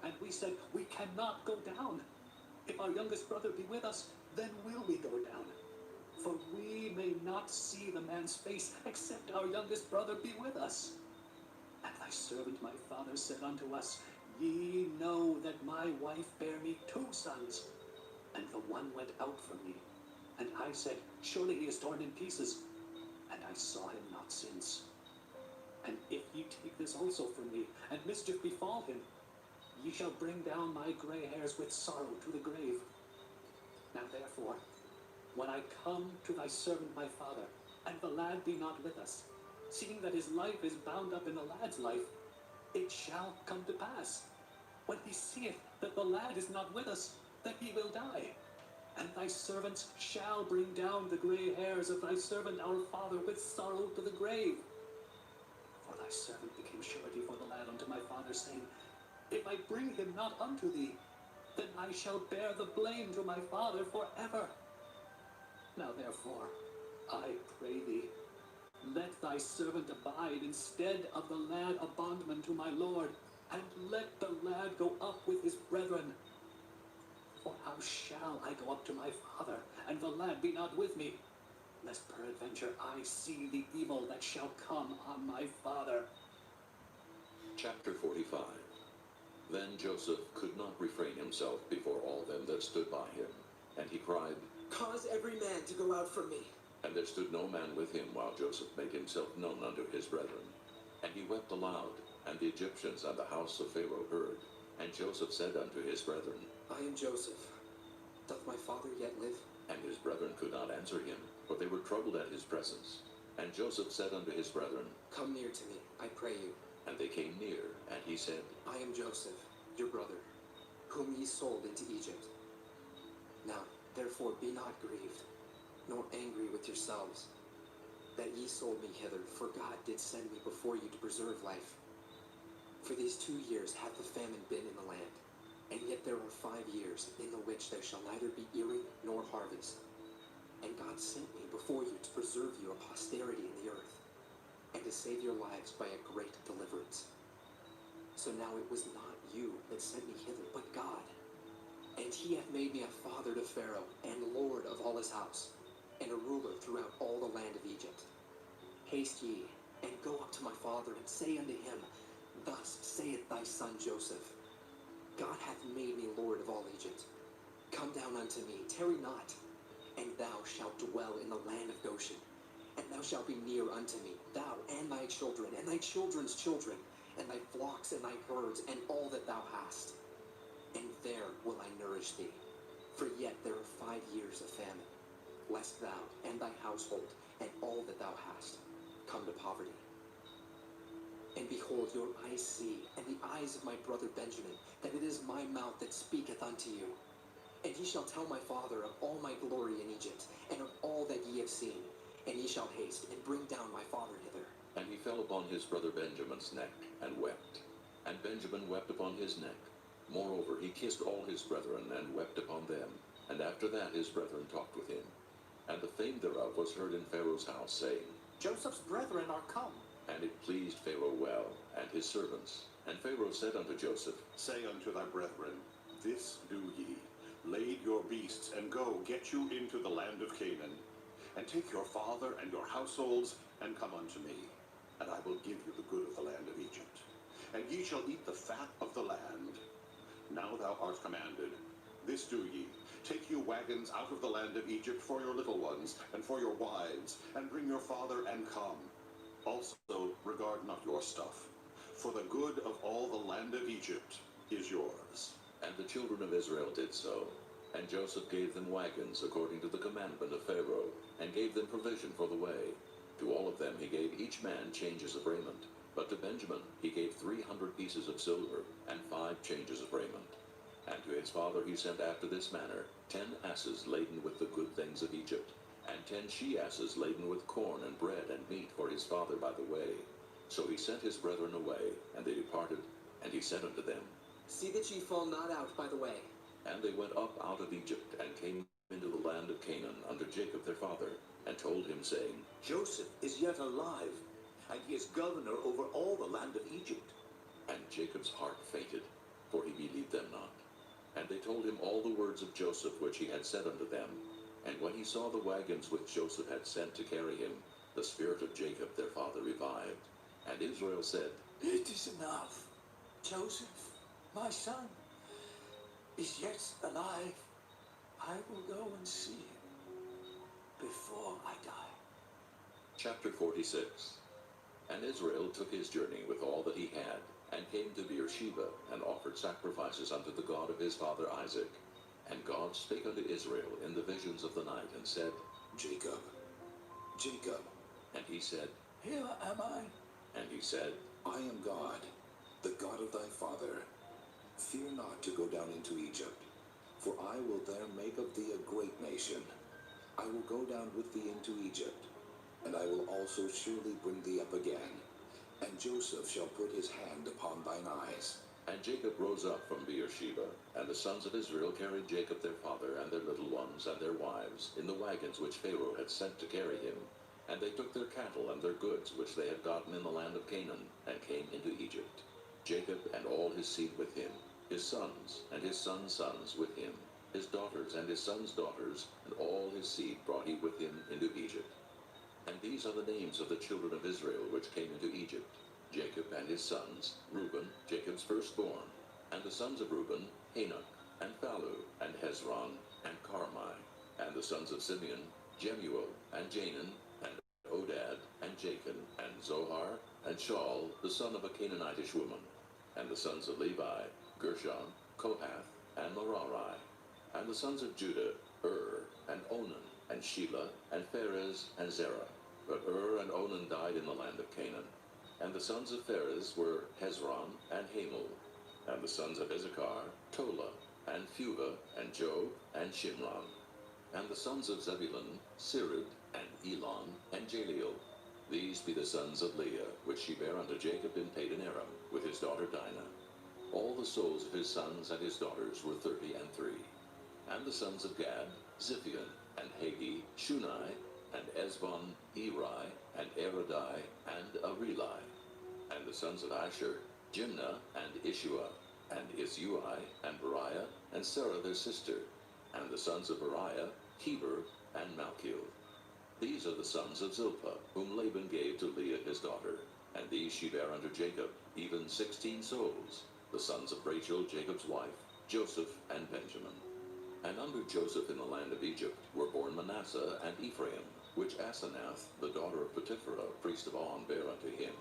And we said, We cannot go down. If our youngest brother be with us, then will we go down. For we may not see the man's face, except our youngest brother be with us. And thy servant my father said unto us, Ye know that my wife bare me 2 sons, and the one went out from me. And I said, Surely he is torn in pieces. And I saw him not since. And if ye take this also from me, and mischief befall him, ye shall bring down my gray hairs with sorrow to the grave. Now therefore, when I come to thy servant my father, and the lad be not with us, seeing that his life is bound up in the lad's life, it shall come to pass, when he seeth that the lad is not with us, that he will die. And thy servants shall bring down the gray hairs of thy servant our father with sorrow to the grave. For thy servant became surety for the lad unto my father, saying, If I bring him not unto thee, then I shall bear the blame to my father forever. Now therefore, I pray thee, let thy servant abide instead of the lad a bondman to my lord, and let the lad go up with his brethren. For how shall I go up to my father, and the lad be not with me, lest peradventure I see the evil that shall come on my father? Chapter 45. Then Joseph could not refrain himself before all them that stood by him, and he cried, Cause every man to go out from me. And there stood no man with him while Joseph made himself known unto his brethren. And he wept aloud, and the Egyptians and the house of Pharaoh heard. And Joseph said unto his brethren, I am Joseph. Doth my father yet live? And his brethren could not answer him, for they were troubled at his presence. And Joseph said unto his brethren, Come near to me, I pray you. And they came near, and he said, I am Joseph, your brother, whom ye sold into Egypt. Now, therefore, be not grieved, nor angry with yourselves, that ye sold me hither, for God did send me before you to preserve life. For these 2 years hath the famine been in the land, and yet there are 5 years in the which there shall neither be earing nor harvest. And God sent me before you to preserve you a posterity in the earth, and to save your lives by a great deliverance. So now it was not you that sent me hither, but God. And he hath made me a father to Pharaoh, and lord of all his house, and a ruler throughout all the land of Egypt. Haste ye, and go up to my father, and say unto him, Thus saith thy son Joseph, God hath made me lord of all Egypt. Come down unto me, tarry not, and thou shalt dwell in the land of Goshen. And thou shalt be near unto me, thou and thy children, and thy children's children, and thy flocks and thy herds, and all that thou hast. And there will I nourish thee, for yet there are 5 years of famine, lest thou and thy household, and all that thou hast, come to poverty. And behold, your eyes see, and the eyes of my brother Benjamin, that it is my mouth that speaketh unto you. And ye shall tell my father of all my glory in Egypt, and of all that ye have seen. And ye shall haste, and bring down my father hither. And he fell upon his brother Benjamin's neck, and wept. And Benjamin wept upon his neck. Moreover, he kissed all his brethren, and wept upon them. And after that his brethren talked with him. And the fame thereof was heard in Pharaoh's house, saying, Joseph's brethren are come. And it pleased Pharaoh well, and his servants. And Pharaoh said unto Joseph, Say unto thy brethren, This do ye, lade your beasts, and go, get you into the land of Canaan, and take your father and your households, and come unto me, and I will give you the good of the land of Egypt. And ye shall eat the fat of the land. Now thou art commanded, this do ye, take you wagons out of the land of Egypt for your little ones, and for your wives, and bring your father, and come. Also regard not your stuff, for the good of all the land of Egypt is yours. And the children of Israel did so. And Joseph gave them wagons according to the commandment of Pharaoh, and gave them provision for the way. To all of them he gave each man changes of raiment. But to Benjamin he gave 300 pieces of silver, and 5 changes of raiment. And to his father he sent after this manner 10 asses laden with the good things of Egypt, and 10 she-asses laden with corn and bread and meat for his father by the way. So he sent his brethren away, and they departed, and he said unto them, See that ye fall not out by the way. And they went up out of Egypt, and came into the land of Canaan unto Jacob their father, and told him, saying, Joseph is yet alive, and he is governor over all the land of Egypt. And Jacob's heart fainted, for he believed them not. And they told him all the words of Joseph which he had said unto them. And when he saw the wagons which Joseph had sent to carry him, the spirit of Jacob their father revived. And Israel said, It is enough. Joseph, my son, is yet alive. I will go and see him before I die. Chapter 46. And Israel took his journey with all that he had, and came to Beersheba, and offered sacrifices unto the God of his father Isaac. And God spake unto Israel in the visions of the night, and said, Jacob, Jacob. And he said, Here am I. And he said, I am God, the God of thy father. Fear not to go down into Egypt, for I will there make of thee a great nation. I will go down with thee into Egypt, and I will also surely bring thee up again. And Joseph shall put his hand upon thine eyes. And Jacob rose up from Beersheba, and the sons of Israel carried Jacob their father, and their little ones, and their wives, in the wagons which Pharaoh had sent to carry him. And they took their cattle and their goods which they had gotten in the land of Canaan, and came into Egypt. Jacob and all his seed with him, his sons and his sons' sons with him, his daughters and his sons' daughters, and all his seed brought he with him into Egypt. And these are the names of the children of Israel which came into Egypt: Jacob and his sons, Reuben, Jacob's firstborn, and the sons of Reuben, Hanok, and Phalu, and Hezron, and Carmi, and the sons of Simeon, Jemuel, and Janaan, and Odad, and Jachin, and Zohar, and Shaul, the son of a Canaanitish woman, and the sons of Levi, Gershon, Kohath, and Merari, and the sons of Judah, and Onan, and Shelah, and Pharez, and Zerah. But and Onan died in the land of Canaan. And the sons of Pharez were Hezron, and Hamul, and the sons of Issachar, Tola, and Phuvah, and Job, and Shimron. And the sons of Zebulun, Sirid, and Elon, and Jaliel. These be the sons of Leah, which she bare unto Jacob in Padan Aram, with his daughter Dinah. All the souls of his sons and his daughters were 33. And the sons of Gad, Ziphion, and Hagi, Shunai, and Esbon, Eri, and Erodai, and Areli. And the sons of Asher, Jimnah, and Ishua, and Isui, and Beriah, and Sarah their sister. And the sons of Beriah, Heber, and Malchiel. These are the sons of Zilpah, whom Laban gave to Leah his daughter. And these she bare unto Jacob, even 16 souls, the sons of Rachel Jacob's wife, Joseph, and Benjamin. And under Joseph in the land of Egypt were born Manasseh and Ephraim, which Asenath, the daughter of Potipherah, priest of On, bare unto him.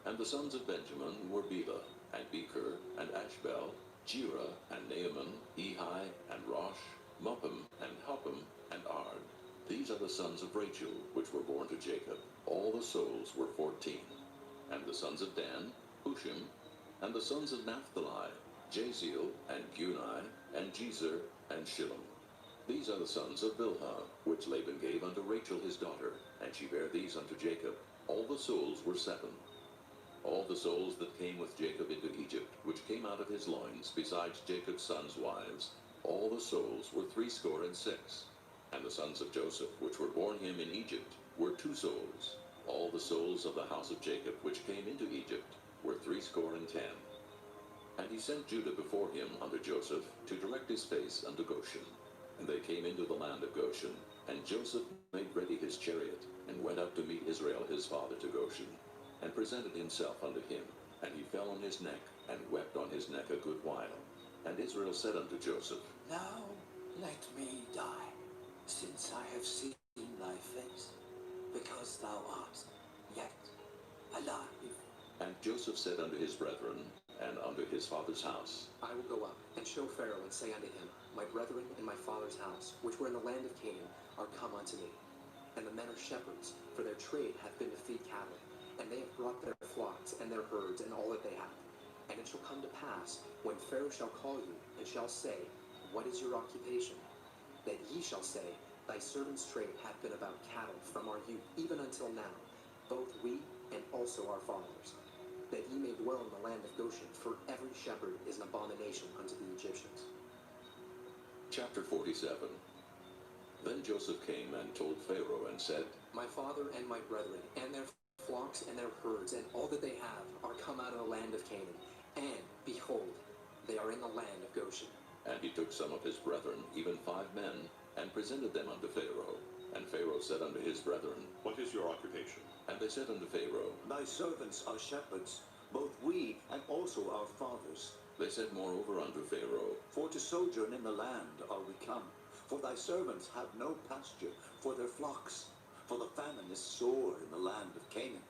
And the sons of Benjamin were Bela, and Becher, and Ashbel, Jerah, and Naaman, Ehi, and Rosh, Muppim, and Huppim, and Ard. These are the sons of Rachel, which were born to Jacob. All the souls were 14. And the sons of Dan, Hushim. And the sons of Naphtali, Jaziel, and Guni, and Jezer, and Shillem. These are the sons of Bilhah, which Laban gave unto Rachel his daughter, and she bare these unto Jacob. All the souls were 7. All the souls that came with Jacob into Egypt, which came out of his loins, besides Jacob's sons' wives, all the souls were 66. And the sons of Joseph, which were born him in Egypt, were 2 souls. All the souls of the house of Jacob, which came into Egypt, were 70. And he sent Judah before him unto Joseph, to direct his face unto Goshen. And they came into the land of Goshen. And Joseph made ready his chariot, and went up to meet Israel his father to Goshen, and presented himself unto him. And he fell on his neck, and wept on his neck a good while. And Israel said unto Joseph, Now let me die, since I have seen thy face, because thou art yet alive. And Joseph said unto his brethren, and unto his father's house, I will go up, and show Pharaoh, and say unto him, My brethren and my father's house, which were in the land of Canaan, are come unto me. And the men are shepherds, for their trade hath been to feed cattle. And they have brought their flocks, and their herds, and all that they have. And it shall come to pass, when Pharaoh shall call you, and shall say, What is your occupation? That ye shall say, Thy servant's trade hath been about cattle from our youth even until now, both we and also our fathers. That ye may dwell in the land of Goshen, for every shepherd is an abomination unto the Egyptians. Chapter 47. Then Joseph came and told Pharaoh and said, My father and my brethren, and their flocks and their herds, and all that they have, are come out of the land of Canaan. And, behold, they are in the land of Goshen. And he took some of his brethren, even 5 men, and presented them unto Pharaoh. And Pharaoh said unto his brethren, What is your occupation? And they said unto Pharaoh, Thy servants are shepherds, both we and also our fathers. They said moreover unto Pharaoh, For to sojourn in the land are we come. For thy servants have no pasture for their flocks. For the famine is sore in the land of Canaan.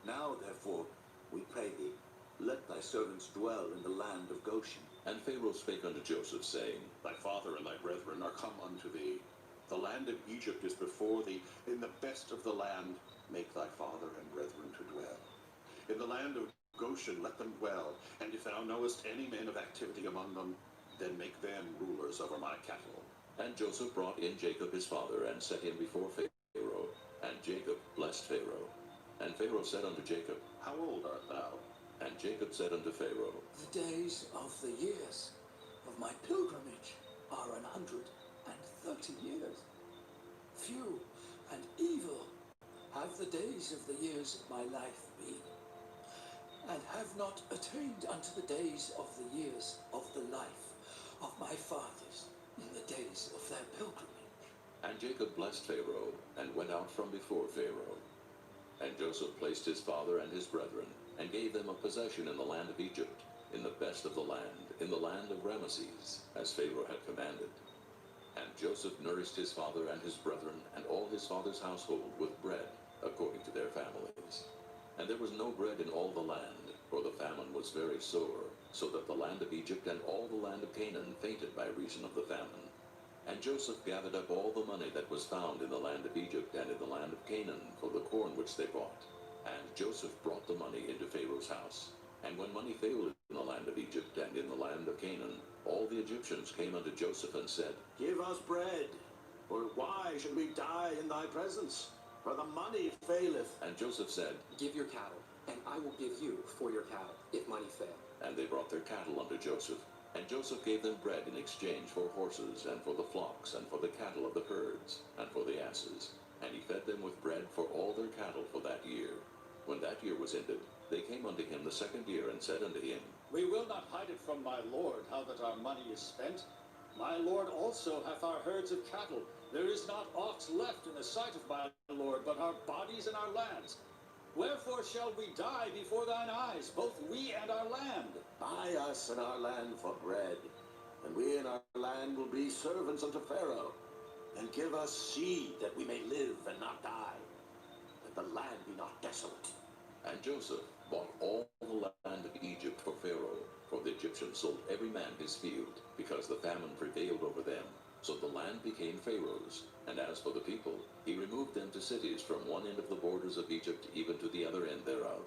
Now, therefore, we pray thee, let thy servants dwell in the land of Goshen. And Pharaoh spake unto Joseph, saying, Thy father and thy brethren are come unto thee. The land of Egypt is before thee. In the best of the land make thy father and brethren to dwell. In the land of Goshen let them dwell, and if thou knowest any men of activity among them, then make them rulers over my cattle. And Joseph brought in Jacob his father, and set him before Pharaoh. And Jacob blessed Pharaoh. And Pharaoh said unto Jacob, How old art thou? And Jacob said unto Pharaoh, The days are few and evil have the days of the years of my life been, and have not attained unto the days of the years of the life of my fathers in the days of their pilgrimage. And Jacob blessed Pharaoh, and went out from before Pharaoh. And Joseph placed his father and his brethren, and gave them a possession in the land of Egypt, in the best of the land, in the land of Ramesses, as Pharaoh had commanded. And Joseph nourished his father and his brethren, and all his father's household with bread, according to their families. And there was no bread in all the land, for the famine was very sore, so that the land of Egypt and all the land of Canaan fainted by reason of the famine. And Joseph gathered up all the money that was found in the land of Egypt and in the land of Canaan for the corn which they bought. And Joseph brought the money into Pharaoh's house. And when money failed in the land of Egypt and in the land of Canaan, all the Egyptians came unto Joseph and said, Give us bread, for why should we die in thy presence? For the money faileth. And Joseph said, Give your cattle, and I will give you for your cattle, if money fail. And they brought their cattle unto Joseph. And Joseph gave them bread in exchange for horses, and for the flocks, and for the cattle of the herds, and for the asses. And he fed them with bread for all their cattle for that year. When that year was ended, they came unto him the second year, and said unto him, We will not hide it from my lord, how that our money is spent. My lord also hath our herds of cattle. There is not aught left in the sight of my lord, but our bodies and our lands. Wherefore shall we die before thine eyes, both we and our land? Buy us and our land for bread, and we and our land will be servants unto Pharaoh. And give us seed that we may live and not die, that the land be not desolate. And Joseph bought all the land of Egypt for Pharaoh, for the Egyptians sold every man his field, because the famine prevailed over them. So the land became Pharaoh's. And as for the people, he removed them to cities from one end of the borders of Egypt even to the other end thereof.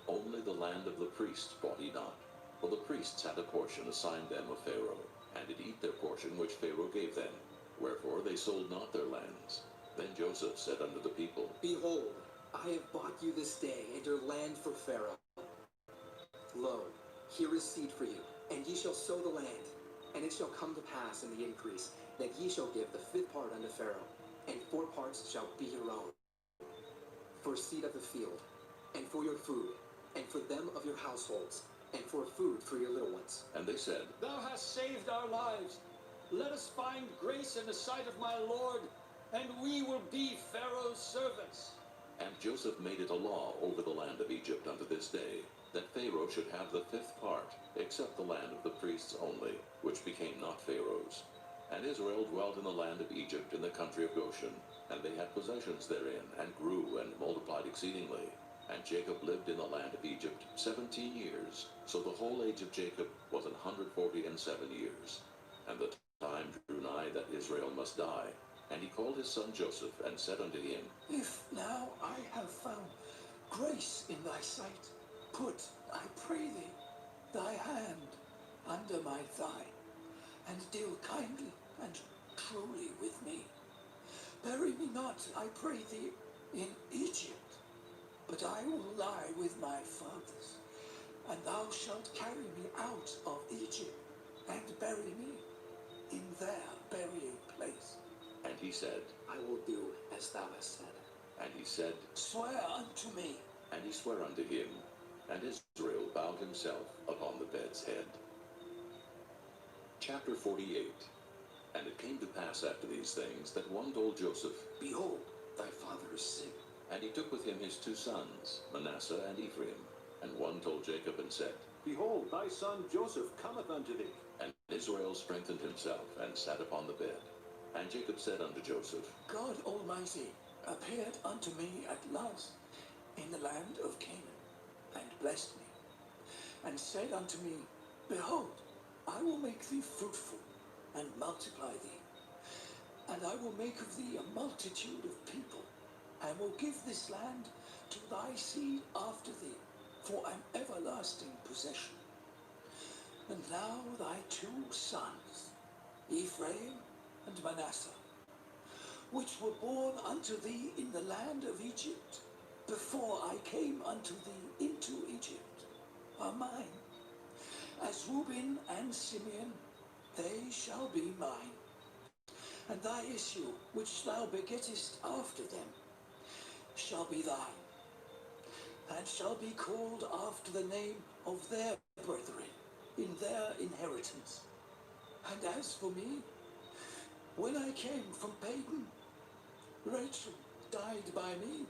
Only the land of the priests bought he not, for the priests had a portion assigned them of Pharaoh, and did eat their portion which Pharaoh gave them. Wherefore they sold not their lands. Then Joseph said unto the people, Behold, I have bought you this day and your land for Pharaoh. Lo, here is seed for you, and ye shall sow the land. And it shall come to pass in the increase, that ye shall give the fifth part unto Pharaoh, and 4 parts shall be your own, for seed of the field, and for your food, and for them of your households, and for food for your little ones. And they said, Thou hast saved our lives. Let us find grace in the sight of my lord, and we will be Pharaoh's servants. And Joseph made it a law over the land of Egypt unto this day, that Pharaoh should have the 5th part, except the land of the priests only, which became not Pharaoh's. And Israel dwelt in the land of Egypt in the country of Goshen, and they had possessions therein, and grew and multiplied exceedingly. And Jacob lived in the land of Egypt 17 years, so the whole age of Jacob was 147 years. And the time drew nigh that Israel must die. And he called his son Joseph, and said unto him, If now I have found grace in thy sight, put, I pray thee, thy hand under my thigh, and deal kindly and truly with me. Bury me not, I pray thee, in Egypt, but I will lie with my fathers, and thou shalt carry me out of Egypt, and bury me in their burying place. And he said, I will do as thou hast said. And he said, Swear unto me. And he sware unto him, and Israel bowed himself upon the bed's head. Chapter 48. And it came to pass after these things, that one told Joseph, Behold, thy father is sick. And he took with him his 2 sons, Manasseh and Ephraim. And one told Jacob and said, Behold, thy son Joseph cometh unto thee. And Israel strengthened himself, and sat upon the bed. And Jacob said unto Joseph, God Almighty appeared unto me at last in the land of Canaan, and blessed me, and said unto me, Behold, I will make thee fruitful, and multiply thee, and I will make of thee a multitude of people, and will give this land to thy seed after thee, for an everlasting possession. And now thy 2 sons, Ephraim and Manasseh, which were born unto thee in the land of Egypt, before I came unto thee into Egypt, are mine. As Reuben and Simeon, they shall be mine. and thy issue, which thou begettest after them, shall be thine, and shall be called after the name of their brethren in their inheritance. And as for me, when I came from Padan, Rachel died by me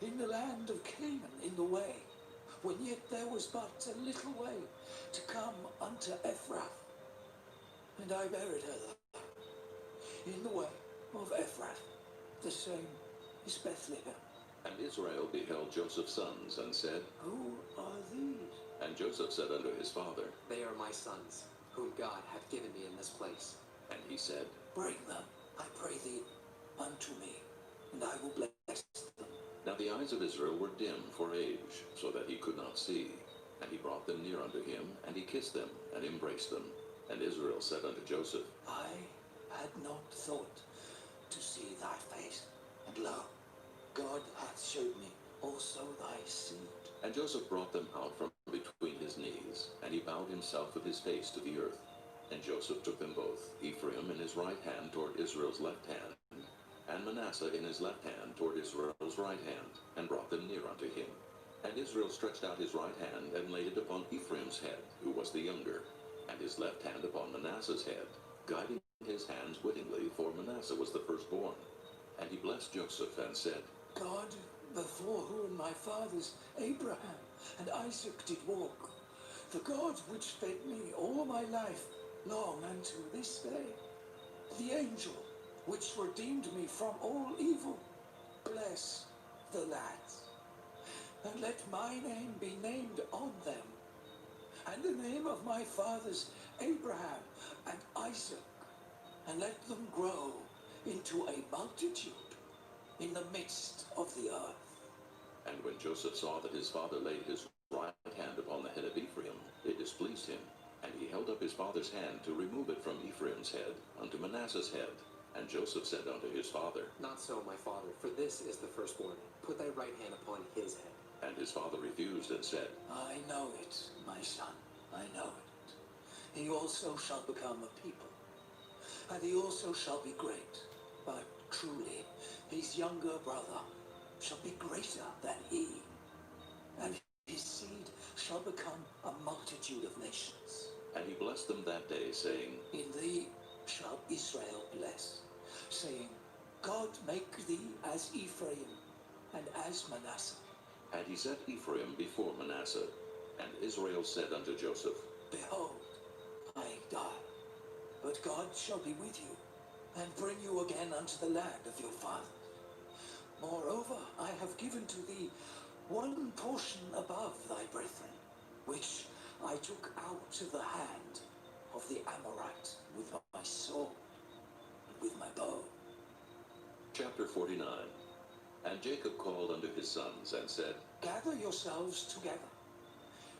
in the land of Canaan in the way, when yet there was but a little way to come unto Ephrath. And I buried her there, in the way of Ephrath, the same is Bethlehem. And Israel beheld Joseph's sons, and said, Who are these? And Joseph said unto his father, They are my sons, whom God hath given me in this place. And he said, Bring them, I pray thee, unto me, and I will bless them. Now the eyes of Israel were dim for age, so that he could not see. And he brought them near unto him, and he kissed them, and embraced them. And Israel said unto Joseph, I had not thought to see thy face, and lo, God hath showed me also thy seed. And Joseph brought them out from between his knees, and he bowed himself with his face to the earth. And Joseph took them both, Ephraim in his right hand toward Israel's left hand, and Manasseh in his left hand toward Israel's right hand, and brought them near unto him. And Israel stretched out his right hand, and laid it upon Ephraim's head, who was the younger, and his left hand upon Manasseh's head, guiding his hands wittingly, for Manasseh was the firstborn. And he blessed Joseph, and said, God, before whom my fathers Abraham and Isaac did walk, the God which fed me all my life long unto this day, the angel which redeemed me from all evil, bless the lads, and let my name be named on them, and the name of my fathers Abraham and Isaac, and let them grow into a multitude in the midst of the earth. And when Joseph saw that his father laid his right hand upon the head of Ephraim, it displeased him, and he held up his father's hand to remove it from Ephraim's head unto Manasseh's head. And Joseph said unto his father, Not so, my father, for this is the firstborn. Put thy right hand upon his head. And his father refused, and said, I know it, my son, I know it. He also shall become a people, and he also shall be great. But truly, his younger brother shall be greater than he, and his seed shall become a multitude of nations. And he blessed them that day, saying, In thee shall Israel bless, saying, God make thee as Ephraim and as Manasseh. And he set Ephraim before Manasseh. And Israel said unto Joseph, Behold, I die, but God shall be with you, and bring you again unto the land of your fathers. Moreover, I have given to thee one portion above thy brethren, which I took out of the hand of the Amorite with my sword and with my bow. Chapter 49. And Jacob called unto his sons, and said, Gather yourselves together,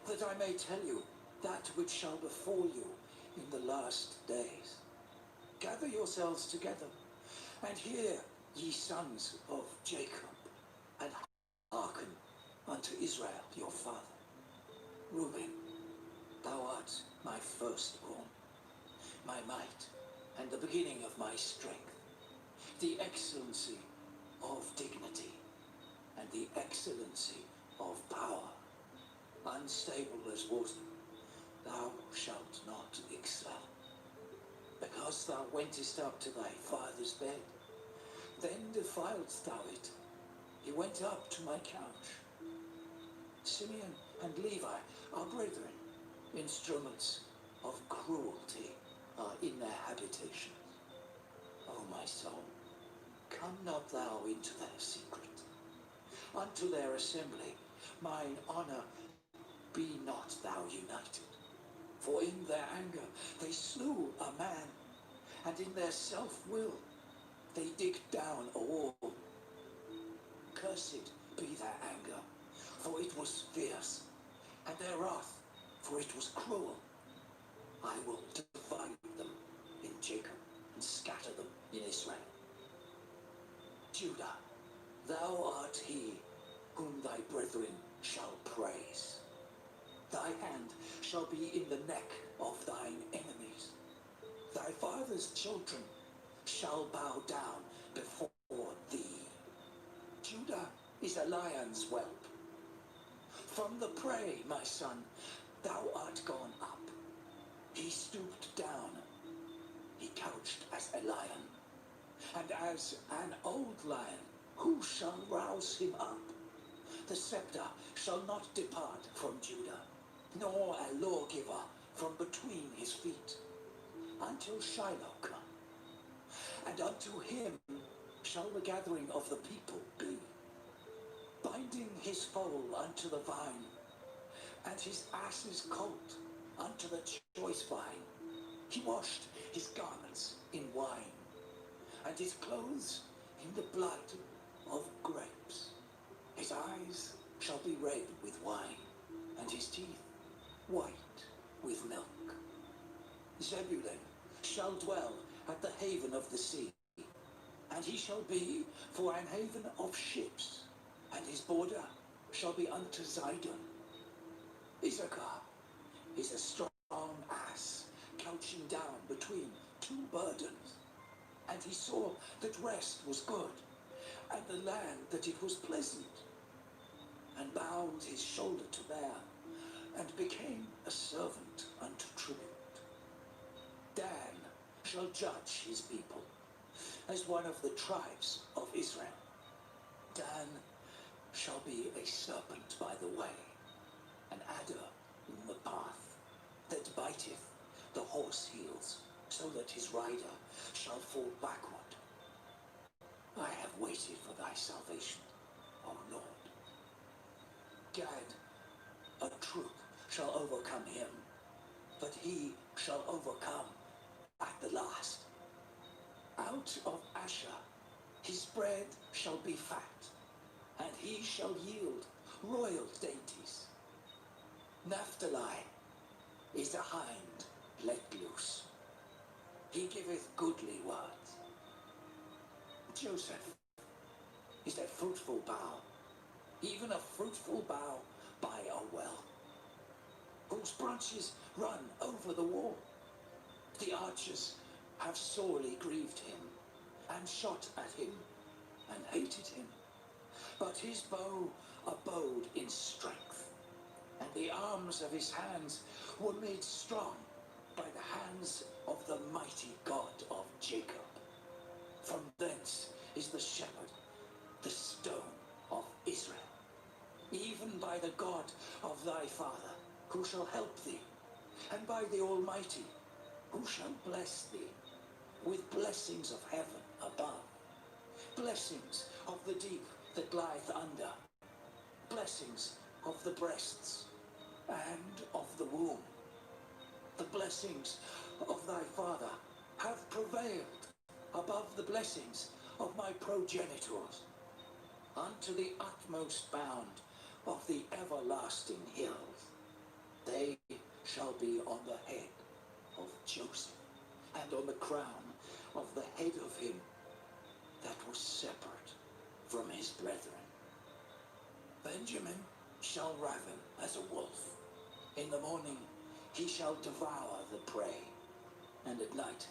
that I may tell you that which shall befall you in the last days. Gather yourselves together, and hear, ye sons of Jacob, and hearken unto Israel your father. Reuben, thou art my firstborn, my might, and the beginning of my strength, the excellency of dignity, and the excellency of power. Unstable as water, thou shalt not excel. Because thou wentest up to thy father's bed, then defiledst thou it. He went up to my couch. Simeon and Levi are brethren, instruments of cruelty are in their habitations. O my soul, come not thou into their secret. Unto their assembly, mine honor, be not thou united. For in their anger they slew a man, and in their self-will they digged down a wall. Cursed be their anger, for it was fierce, and their wrath, for it was cruel. I will divide them in Jacob, and scatter them in Israel. Judah, thou art he whom thy brethren shall praise. Thy hand shall be in the neck of thine enemies. Thy father's children shall shall bow down before thee. Judah is a lion's whelp. From the prey, my son, thou art gone up. He stooped down. He couched as a lion. And as an old lion, who shall rouse him up? The scepter shall not depart from Judah, nor a lawgiver from between his feet, until Shiloh come. And unto him shall the gathering of the people be, binding his foal unto the vine, and his ass's colt unto the choice vine. He washed his garments in wine, and his clothes in the blood of grapes. His eyes shall be red with wine, and his teeth white with milk. Zebulun shall dwell at the haven of the sea, and he shall be for an haven of ships, and his border shall be unto Zidon. Issachar is a strong ass, couching down between two burdens. And he saw that rest was good, and the land that it was pleasant, and bowed his shoulder to bear, and became a servant unto tribute. Dan shall judge his people, as one of the tribes of Israel. Dan shall be a serpent by the way, an adder in the path, that biteth the horse heels, so that his rider shall fall backward. I have waited for thy salvation, O Lord. Gad, a troop shall overcome him, but he shall overcome at the last. Out of Asher his bread shall be fat, and he shall yield royal dainties. Naphtali is a hind let loose. He giveth goodly words. Joseph is a fruitful bough, even a fruitful bough by a well, whose branches run over the wall. The archers have sorely grieved him, and shot at him, and hated him. But his bow abode in strength, and the arms of his hands were made strong by the hands of the mighty God of Jacob. From thence is the shepherd, the stone of Israel, even by the God of thy father, who shall help thee, and by the Almighty, who shall bless thee with blessings of heaven above, blessings of the deep that lieth under, blessings of the breasts and of the womb. The blessings of thy father have prevailed above the blessings of my progenitors, unto the utmost bound of the everlasting hills. They shall be on the head of Joseph, and on the crown of the head of him that was separate from his brethren. Benjamin shall raven as a wolf. In the morning he shall devour the prey, and at night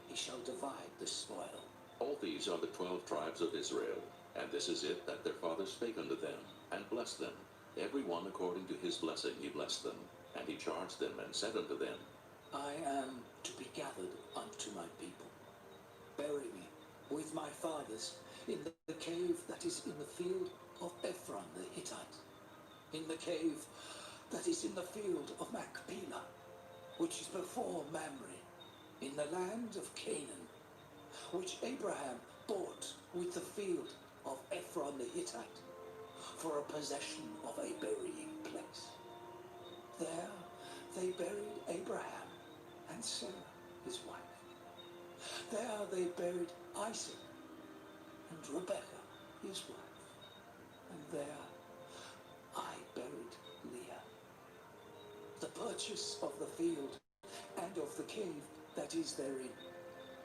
he shall divide the spoil. All these are the 12 tribes of Israel, and this is it that their father spake unto them, and blessed them. Every one according to his blessing he blessed them, and he charged them, and said unto them, I am to be gathered unto my people. Bury me with my fathers in the cave that is in the field of Ephron the Hittite, in the cave that is in the field of Machpelah, which is before Mamre, in the land of Canaan, which Abraham bought with the field of Ephron the Hittite, for a possession of a burying place. There they buried Abraham and Sarah his wife. There they buried Isaac and Rebekah his wife. And there I buried Leah. The purchase of the field and of the cave that is therein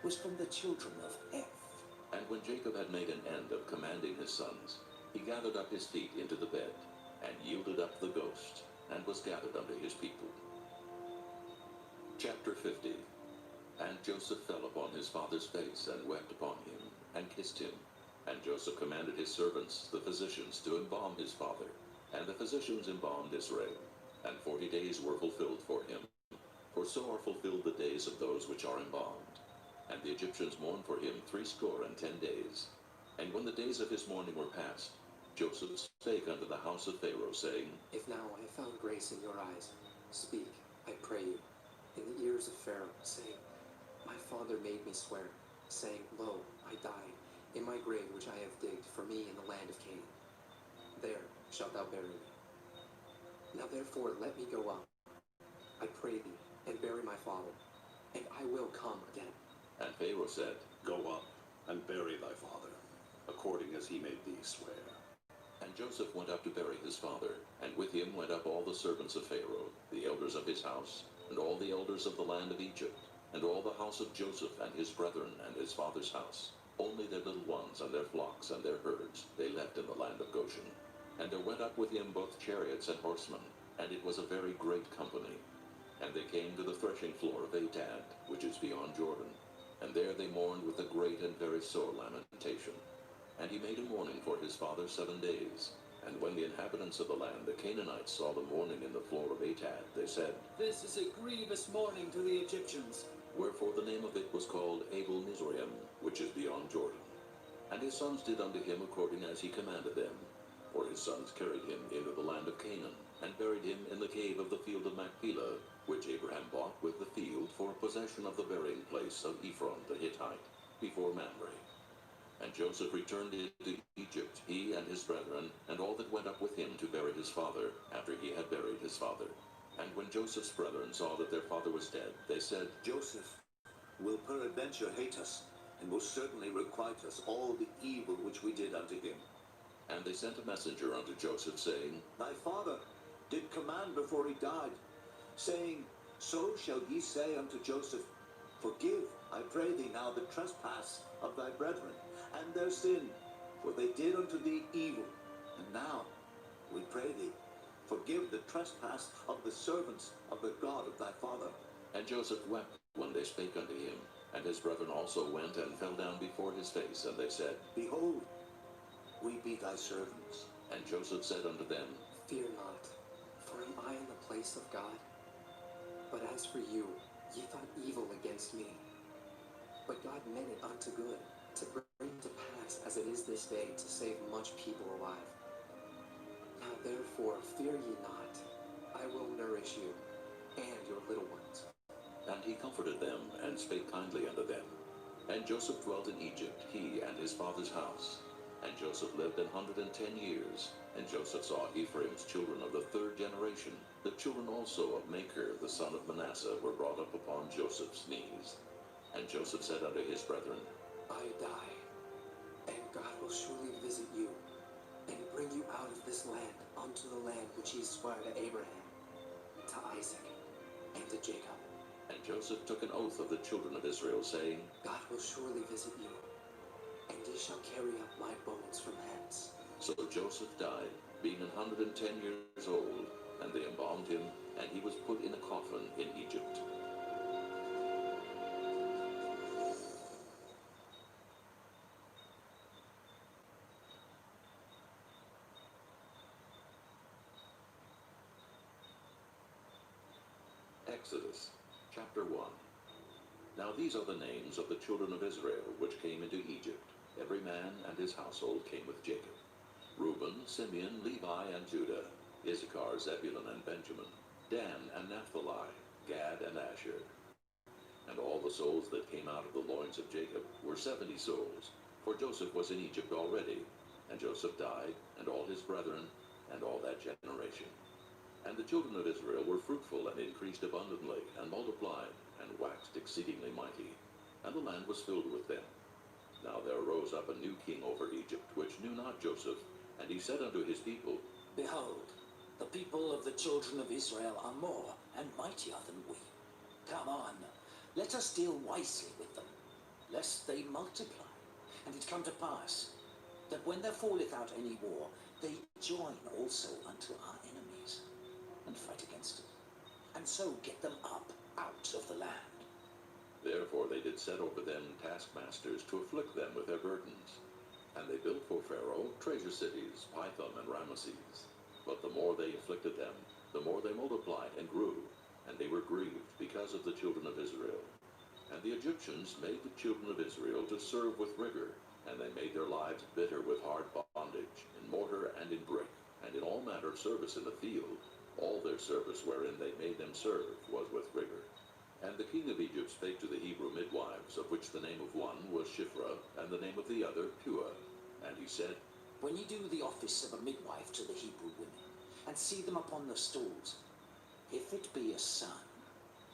was from the children of Heth. And when Jacob had made an end of commanding his sons, he gathered up his feet into the bed, and yielded up the ghost, and was gathered unto his people. Chapter 50. And Joseph fell upon his father's face, and wept upon him, and kissed him. And Joseph commanded his servants, the physicians, to embalm his father. And the physicians embalmed Israel. And 40 days were fulfilled for him. For so are fulfilled the days of those which are embalmed. And the Egyptians mourned for him 60 days. And when the days of his mourning were past, Joseph spake unto the house of Pharaoh, saying, If now I have found grace in your eyes, speak, I pray you, in the ears of Pharaoh, saying, My father made me swear, saying, Lo, I die, in my grave which I have digged for me in the land of Canaan. There shalt thou bury me. Now therefore let me go up, I pray thee, and bury my father, and I will come again. And Pharaoh said, Go up, and bury thy father, according as he made thee swear. And Joseph went up to bury his father, and with him went up all the servants of Pharaoh, the elders of his house, and all the elders of the land of Egypt, and all the house of Joseph and his brethren and his father's house. Only their little ones and their flocks and their herds they left in the land of Goshen. And there went up with him both chariots and horsemen, and it was a very great company. And they came to the threshing floor of Atad, which is beyond Jordan. And there they mourned with a great and very sore lamentation. And he made a mourning for his father 7 days. And when the inhabitants of the land, the Canaanites, saw the mourning in the floor of Atad, they said, This is a grievous mourning to the Egyptians. Wherefore the name of it was called Abel Mizraim, which is beyond Jordan. And his sons did unto him according as he commanded them. For his sons carried him into the land of Canaan, and buried him in the cave of the field of Machpelah, which Abraham bought with the field for possession of the burying place of Ephron the Hittite, before Mamre. And Joseph returned into Egypt, he and his brethren, and all that went up with him to bury his father, after he had buried his father. And when Joseph's brethren saw that their father was dead, they said, Joseph will peradventure hate us, and will certainly requite us all the evil which we did unto him. And they sent a messenger unto Joseph, saying, Thy father did command before he died, saying, So shall ye say unto Joseph, Forgive, I pray thee now, the trespass of thy brethren, and their sin, for they did unto thee evil. And now, we pray thee, forgive the trespass of the servants of the God of thy father. And Joseph wept when they spake unto him. And his brethren also went and fell down before his face, and they said, Behold, we be thy servants. And Joseph said unto them, Fear not, for am I in the place of God? But as for you, ye thought evil against me. But God meant it unto good, to bring to pass as it is this day, to save much people alive. Now therefore fear ye not, I will nourish you, and your little ones. And he comforted them, and spake kindly unto them. And Joseph dwelt in Egypt, he and his father's house. And Joseph lived 110 years. And Joseph saw Ephraim's children of the 3rd generation. The children also of Machir, the son of Manasseh, were brought up upon Joseph's knees. And Joseph said unto his brethren, I die, and God will surely visit you, and bring you out of this land unto the land which he sware to Abraham, to Isaac, and to Jacob. And Joseph took an oath of the children of Israel, saying, God will surely visit you, and ye shall carry up my bones from hence. So Joseph died, being 110 years old, and they embalmed him, and he was put in a coffin in Egypt. Exodus, chapter 1. Now these are the names of the children of Israel which came into Egypt. Every man and his household came with Jacob. Reuben, Simeon, Levi, and Judah, Issachar, Zebulun, and Benjamin, Dan and Naphtali, Gad and Asher. And all the souls that came out of the loins of Jacob were 70 souls, for Joseph was in Egypt already. And Joseph died, and all his brethren, and all that generation. And the children of Israel were fruitful, and increased abundantly, and multiplied, and waxed exceedingly mighty. And the land was filled with them. Now there arose up a new king over Egypt, which knew not Joseph. And he said unto his people, Behold, the people of the children of Israel are more and mightier than we. Come on, let us deal wisely with them, lest they multiply. And it come to pass, that when there falleth out any war, they join also unto our enemies, and fight against us, and so get them up out of the land. Therefore set over them taskmasters to afflict them with their burdens. And they built for Pharaoh treasure cities, Pithom and Ramesses. But the more they afflicted them, the more they multiplied and grew, and they were grieved because of the children of Israel. And the Egyptians made the children of Israel to serve with rigor, and they made their lives bitter with hard bondage, in mortar and in brick, and in all manner of service in the field. All their service wherein they made them serve was with rigor. And the king of Egypt spake to the Hebrew midwives, of which the name of one was Shiphrah, and the name of the other Puah. And he said, When ye do the office of a midwife to the Hebrew women, and see them upon the stalls, if it be a son,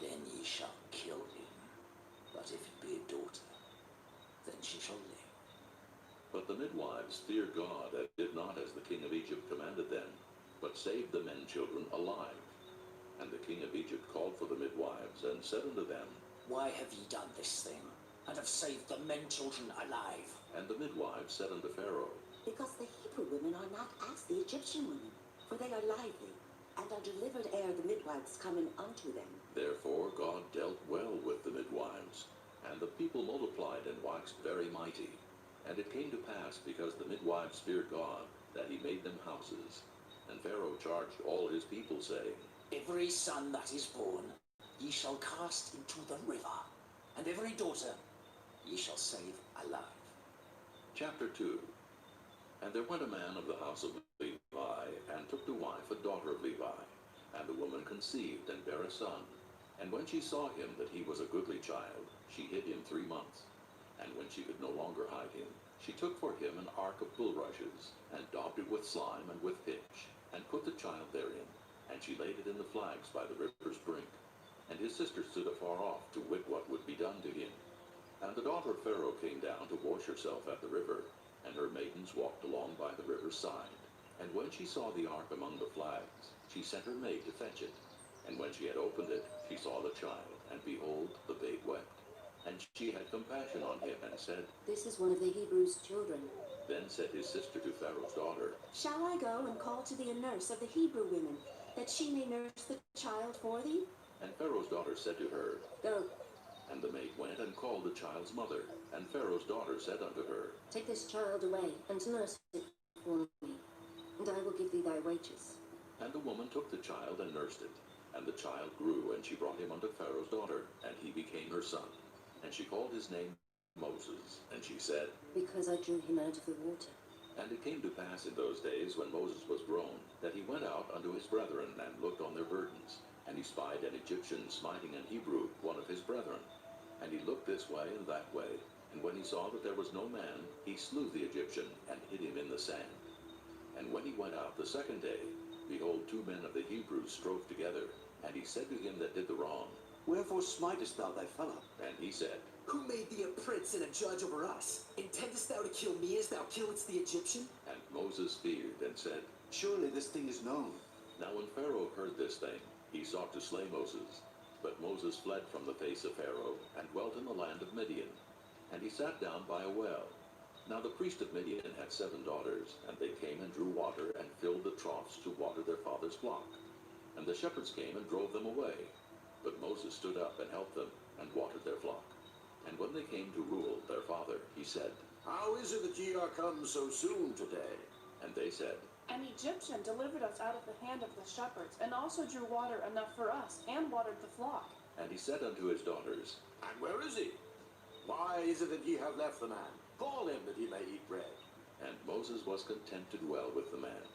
then ye shall kill him. But if it be a daughter, then she shall live. But the midwives feared God, and did not as the king of Egypt commanded them, but saved the men children alive. And the king of Egypt called for the midwives, and said unto them, Why have ye done this thing, and have saved the men children alive? And the midwives said unto Pharaoh, Because the Hebrew women are not as the Egyptian women, for they are lively, and are delivered ere the midwives come in unto them. Therefore God dealt well with the midwives, and the people multiplied and waxed very mighty. And it came to pass, because the midwives feared God, that he made them houses. And Pharaoh charged all his people, saying, Every son that is born ye shall cast into the river, and every daughter ye shall save alive. Chapter 2. And there went a man of the house of Levi, and took to wife a daughter of Levi. And the woman conceived, and bare a son. And when she saw him that he was a goodly child, she hid him 3 months. And when she could no longer hide him, she took for him an ark of bulrushes, and daubed it with slime and with pitch, and put the child therein. And she laid it in the flags by the river's brink. And his sister stood afar off, to wit what would be done to him. And the daughter of Pharaoh came down to wash herself at the river, and her maidens walked along by the river's side. And when she saw the ark among the flags, she sent her maid to fetch it. And when she had opened it, she saw the child, and behold, the babe wept. And she had compassion on him, and said, This is one of the Hebrews' children. Then said his sister to Pharaoh's daughter, Shall I go and call to thee a nurse of the Hebrew women, that she may nurse the child for thee? And Pharaoh's daughter said to her, Go. And the maid went and called the child's mother. And Pharaoh's daughter said unto her, Take this child away, and nurse it for me, and I will give thee thy wages. And the woman took the child and nursed it. And the child grew, and she brought him unto Pharaoh's daughter, and he became her son. And she called his name Moses. And she said, Because I drew him out of the water. And it came to pass in those days, when Moses was grown, that he went out unto his brethren, and looked on their burdens. And he spied an Egyptian smiting an Hebrew, one of his brethren. And he looked this way and that way. And when he saw that there was no man, he slew the Egyptian, and hid him in the sand. And when he went out the second day, behold, 2 men of the Hebrews strove together. And he said to him that did the wrong, Wherefore smitest thou thy fellow? And he said, Who made thee a prince and a judge over us? Intendest thou to kill me as thou killedst the Egyptian? And Moses feared, and said, Surely this thing is known. Now when Pharaoh heard this thing, he sought to slay Moses. But Moses fled from the face of Pharaoh, and dwelt in the land of Midian. And he sat down by a well. Now the priest of Midian had 7 daughters, and they came and drew water, and filled the troughs to water their father's flock. And the shepherds came and drove them away. But Moses stood up and helped them, and watered their flock. And when they came to Reuel their father, he said, How is it that ye are come so soon today? And they said, An Egyptian delivered us out of the hand of the shepherds, and also drew water enough for us, and watered the flock. And he said unto his daughters, And where is he? Why is it that ye have left the man? Call him, that he may eat bread. And Moses was content to dwell with the man.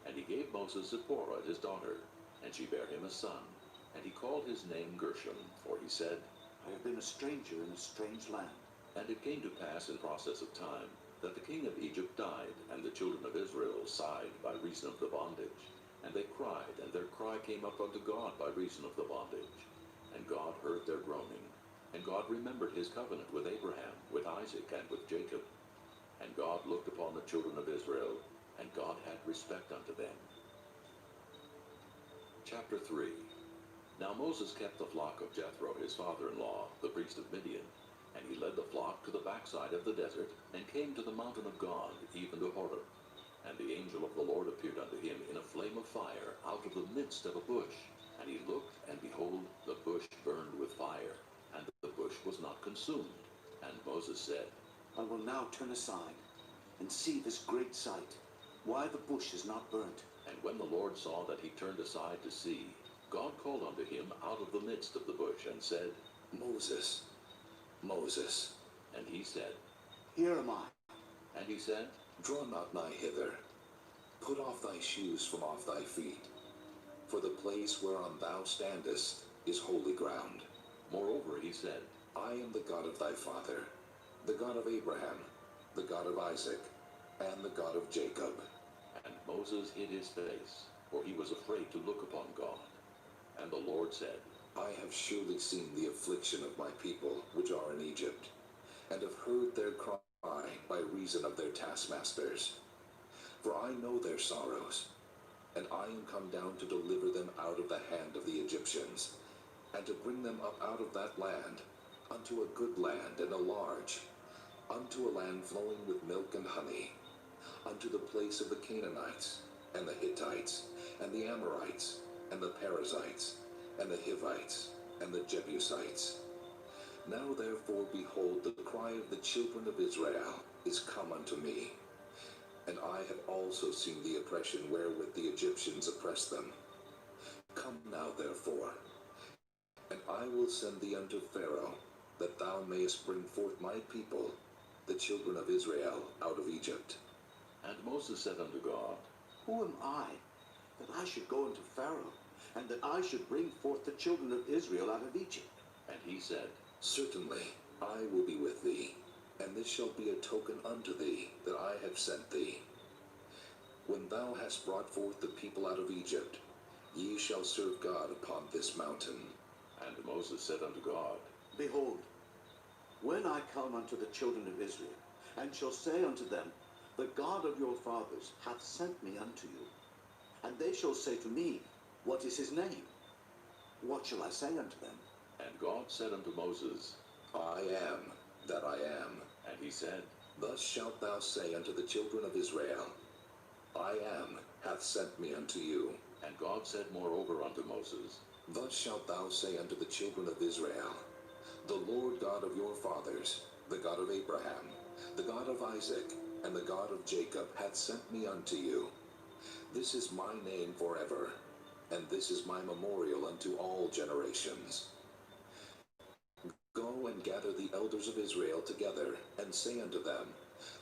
And he gave Moses Zipporah his daughter, and she bare him a son. And he called his name Gershom, for he said, I have been a stranger in a strange land. And it came to pass in process of time, that the king of Egypt died, and the children of Israel sighed by reason of the bondage. And they cried, and their cry came up unto God by reason of the bondage. And God heard their groaning. And God remembered his covenant with Abraham, with Isaac, and with Jacob. And God looked upon the children of Israel, and God had respect unto them. Chapter 3. Now Moses kept the flock of Jethro his father-in-law, the priest of Midian. And he led the flock to the backside of the desert, and came to the mountain of God, even to Horeb. And the angel of the Lord appeared unto him in a flame of fire out of the midst of a bush. And he looked, and behold, the bush burned with fire, and the bush was not consumed. And Moses said, I will now turn aside and see this great sight, why the bush is not burnt. And when the Lord saw that he turned aside to see, God called unto him out of the midst of the bush, and said, Moses, Moses. And he said, Here am I. And he said, Draw not nigh hither. Put off thy shoes from off thy feet. For the place whereon thou standest is holy ground. Moreover he said, I am the God of thy father, the God of Abraham, the God of Isaac, and the God of Jacob. And Moses hid his face, for he was afraid to look upon God. And the Lord said, I have surely seen the affliction of my people which are in Egypt, and have heard their cry by reason of their taskmasters. For I know their sorrows, and I am come down to deliver them out of the hand of the Egyptians, and to bring them up out of that land, unto a good land and a large, unto a land flowing with milk and honey, unto the place of the Canaanites, and the Hittites, and the Amorites, and the Perizzites, and the Hivites, and the Jebusites. Now therefore, behold, the cry of the children of Israel is come unto me, and I have also seen the oppression wherewith the Egyptians oppress them. Come now therefore, and I will send thee unto Pharaoh, that thou mayest bring forth my people, the children of Israel, out of Egypt. And Moses said unto God, Who am I, that I should go unto Pharaoh, and that I should bring forth the children of Israel out of Egypt? And he said, Certainly I will be with thee, and this shall be a token unto thee that I have sent thee. When thou hast brought forth the people out of Egypt, ye shall serve God upon this mountain. And Moses said unto God, Behold, when I come unto the children of Israel, and shall say unto them, The God of your fathers hath sent me unto you, and they shall say to me, What is his name? What shall I say unto them? And God said unto Moses, I am that I am. And he said, Thus shalt thou say unto the children of Israel, I am hath sent me unto you. And God said moreover unto Moses, Thus shalt thou say unto the children of Israel, The Lord God of your fathers, the God of Abraham, the God of Isaac, and the God of Jacob hath sent me unto you. This is my name forever, and this is my memorial unto all generations. Go and gather the elders of Israel together, and say unto them,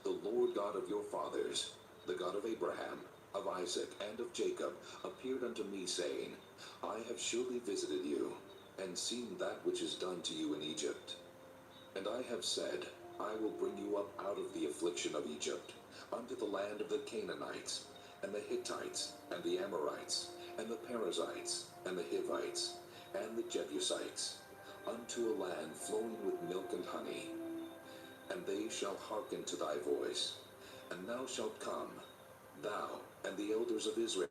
The Lord God of your fathers, the God of Abraham, of Isaac, and of Jacob, appeared unto me, saying, I have surely visited you, and seen that which is done to you in Egypt. And I have said, I will bring you up out of the affliction of Egypt, unto the land of the Canaanites, and the Hittites, and the Amorites, and the Perizzites, and the Hivites, and the Jebusites, unto a land flowing with milk and honey. And they shall hearken to thy voice, and thou shalt come, thou and the elders of Israel,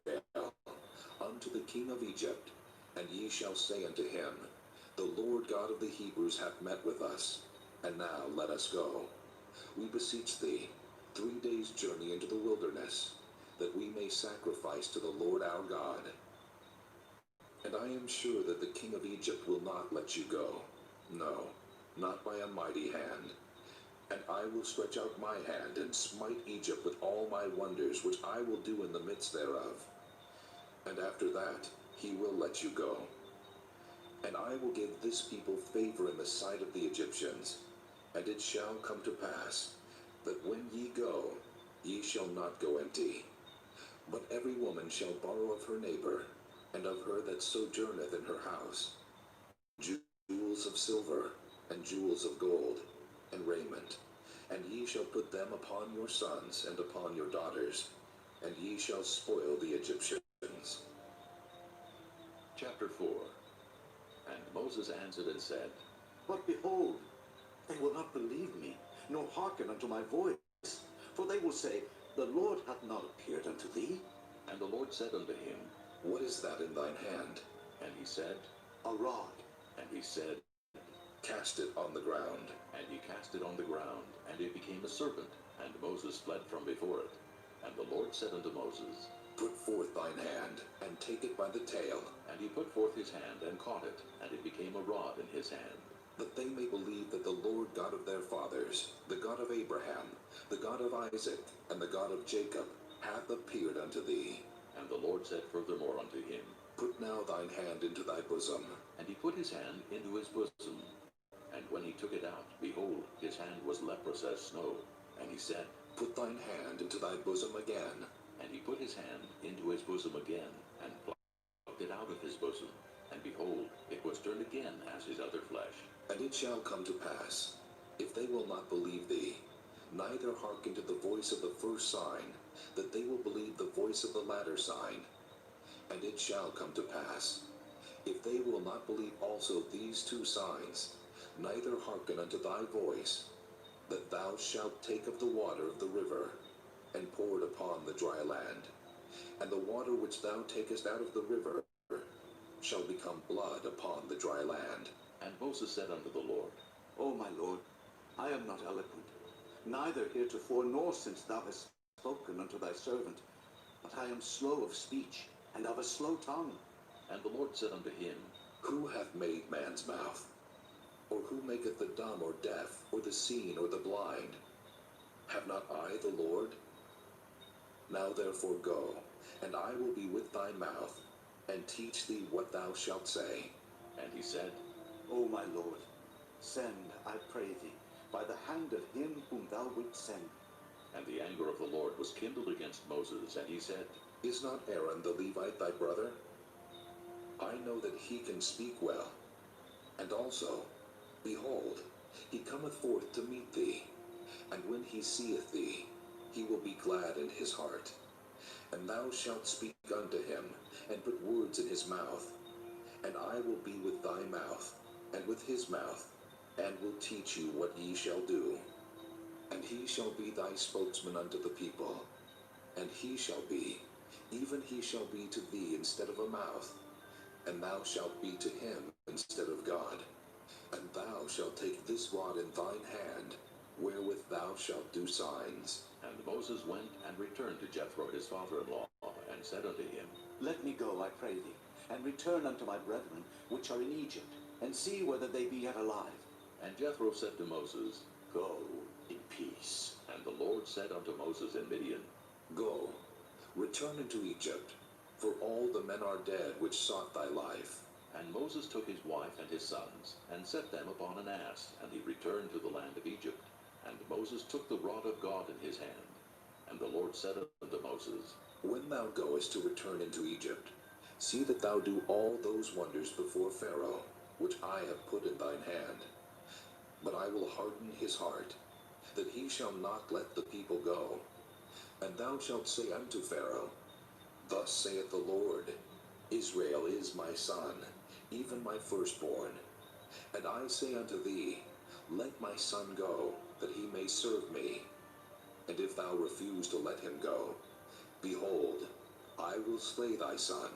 unto the king of Egypt, and ye shall say unto him, The Lord God of the Hebrews hath met with us, and now let us go. We beseech thee, 3 days' journey into the wilderness, that we may sacrifice to the Lord our God. And I am sure that the king of Egypt will not let you go, no, not by a mighty hand. And I will stretch out my hand, and smite Egypt with all my wonders, which I will do in the midst thereof. And after that he will let you go. And I will give this people favor in the sight of the Egyptians. And it shall come to pass, that when ye go, ye shall not go empty. But every woman shall borrow of her neighbor, and of her that sojourneth in her house, jewels of silver, and jewels of gold, and raiment. And ye shall put them upon your sons and upon your daughters, and ye shall spoil the Egyptians. Chapter 4. And Moses answered and said, But behold, they will not believe me, nor hearken unto my voice. For they will say, The Lord hath not appeared unto thee. And the Lord said unto him, What is that in thine hand? And he said, A rod. And he said, Cast it on the ground. And he cast it on the ground, and it became a serpent, and Moses fled from before it. And the Lord said unto Moses, Put forth thine hand, and take it by the tail. And he put forth his hand, and caught it, and it became a rod in his hand. that they may believe that the Lord God of their fathers, the God of Abraham, the God of Isaac, and the God of Jacob, hath appeared unto thee. And the Lord said furthermore unto him, Put now thine hand into thy bosom. And he put his hand into his bosom. And when he took it out, behold, his hand was leprous as snow. And he said, Put thine hand into thy bosom again. And he put his hand into his bosom again, and plucked it out of his bosom. And behold, it was turned again as his other flesh. And it shall come to pass, if they will not believe thee, neither hearken to the voice of the first sign, that they will believe the voice of the latter sign. And it shall come to pass, if they will not believe also these two signs, neither hearken unto thy voice, that thou shalt take of the water of the river, and pour it upon the dry land. And the water which thou takest out of the river shall become blood upon the dry land. And Moses said unto the Lord, O my Lord, I am not eloquent, neither heretofore nor since thou hast spoken unto thy servant, but I am slow of speech, and of a slow tongue. And the Lord said unto him, Who hath made man's mouth? Or who maketh the dumb or deaf, or the seen or the blind? Have not I the Lord? Now therefore go, and I will be with thy mouth, and teach thee what thou shalt say. And he said, O my Lord, send, I pray thee, by the hand of him whom thou wilt send. And the anger of the Lord was kindled against Moses, and he said, Is not Aaron the Levite thy brother? I know that he can speak well. And also, behold, he cometh forth to meet thee, and when he seeth thee, he will be glad in his heart. And thou shalt speak unto him, and put words in his mouth. And I will be with thy mouth, and with his mouth, and will teach you what ye shall do. And he shall be thy spokesman unto the people. And he shall be, even he shall be to thee instead of a mouth, and thou shalt be to him instead of God. And thou shalt take this rod in thine hand, wherewith thou shalt do signs. And Moses went and returned to Jethro his father-in-law, and said unto him, Let me go, I pray thee, and return unto my brethren, which are in Egypt, and see whether they be yet alive. And Jethro said to Moses, Go in peace. And the Lord said unto Moses in Midian, Go, return into Egypt, for all the men are dead which sought thy life. And Moses took his wife and his sons, and set them upon an ass, and he returned to the land of Egypt. And Moses took the rod of God in his hand. And the Lord said unto Moses, When thou goest to return into Egypt, see that thou do all those wonders before Pharaoh, which I have put in thine hand. But I will harden his heart, that he shall not let the people go. And thou shalt say unto Pharaoh, Thus saith the Lord, Israel is my son, even my firstborn. And I say unto thee, Let my son go, that he may serve me. And if thou refuse to let him go, behold, I will slay thy son,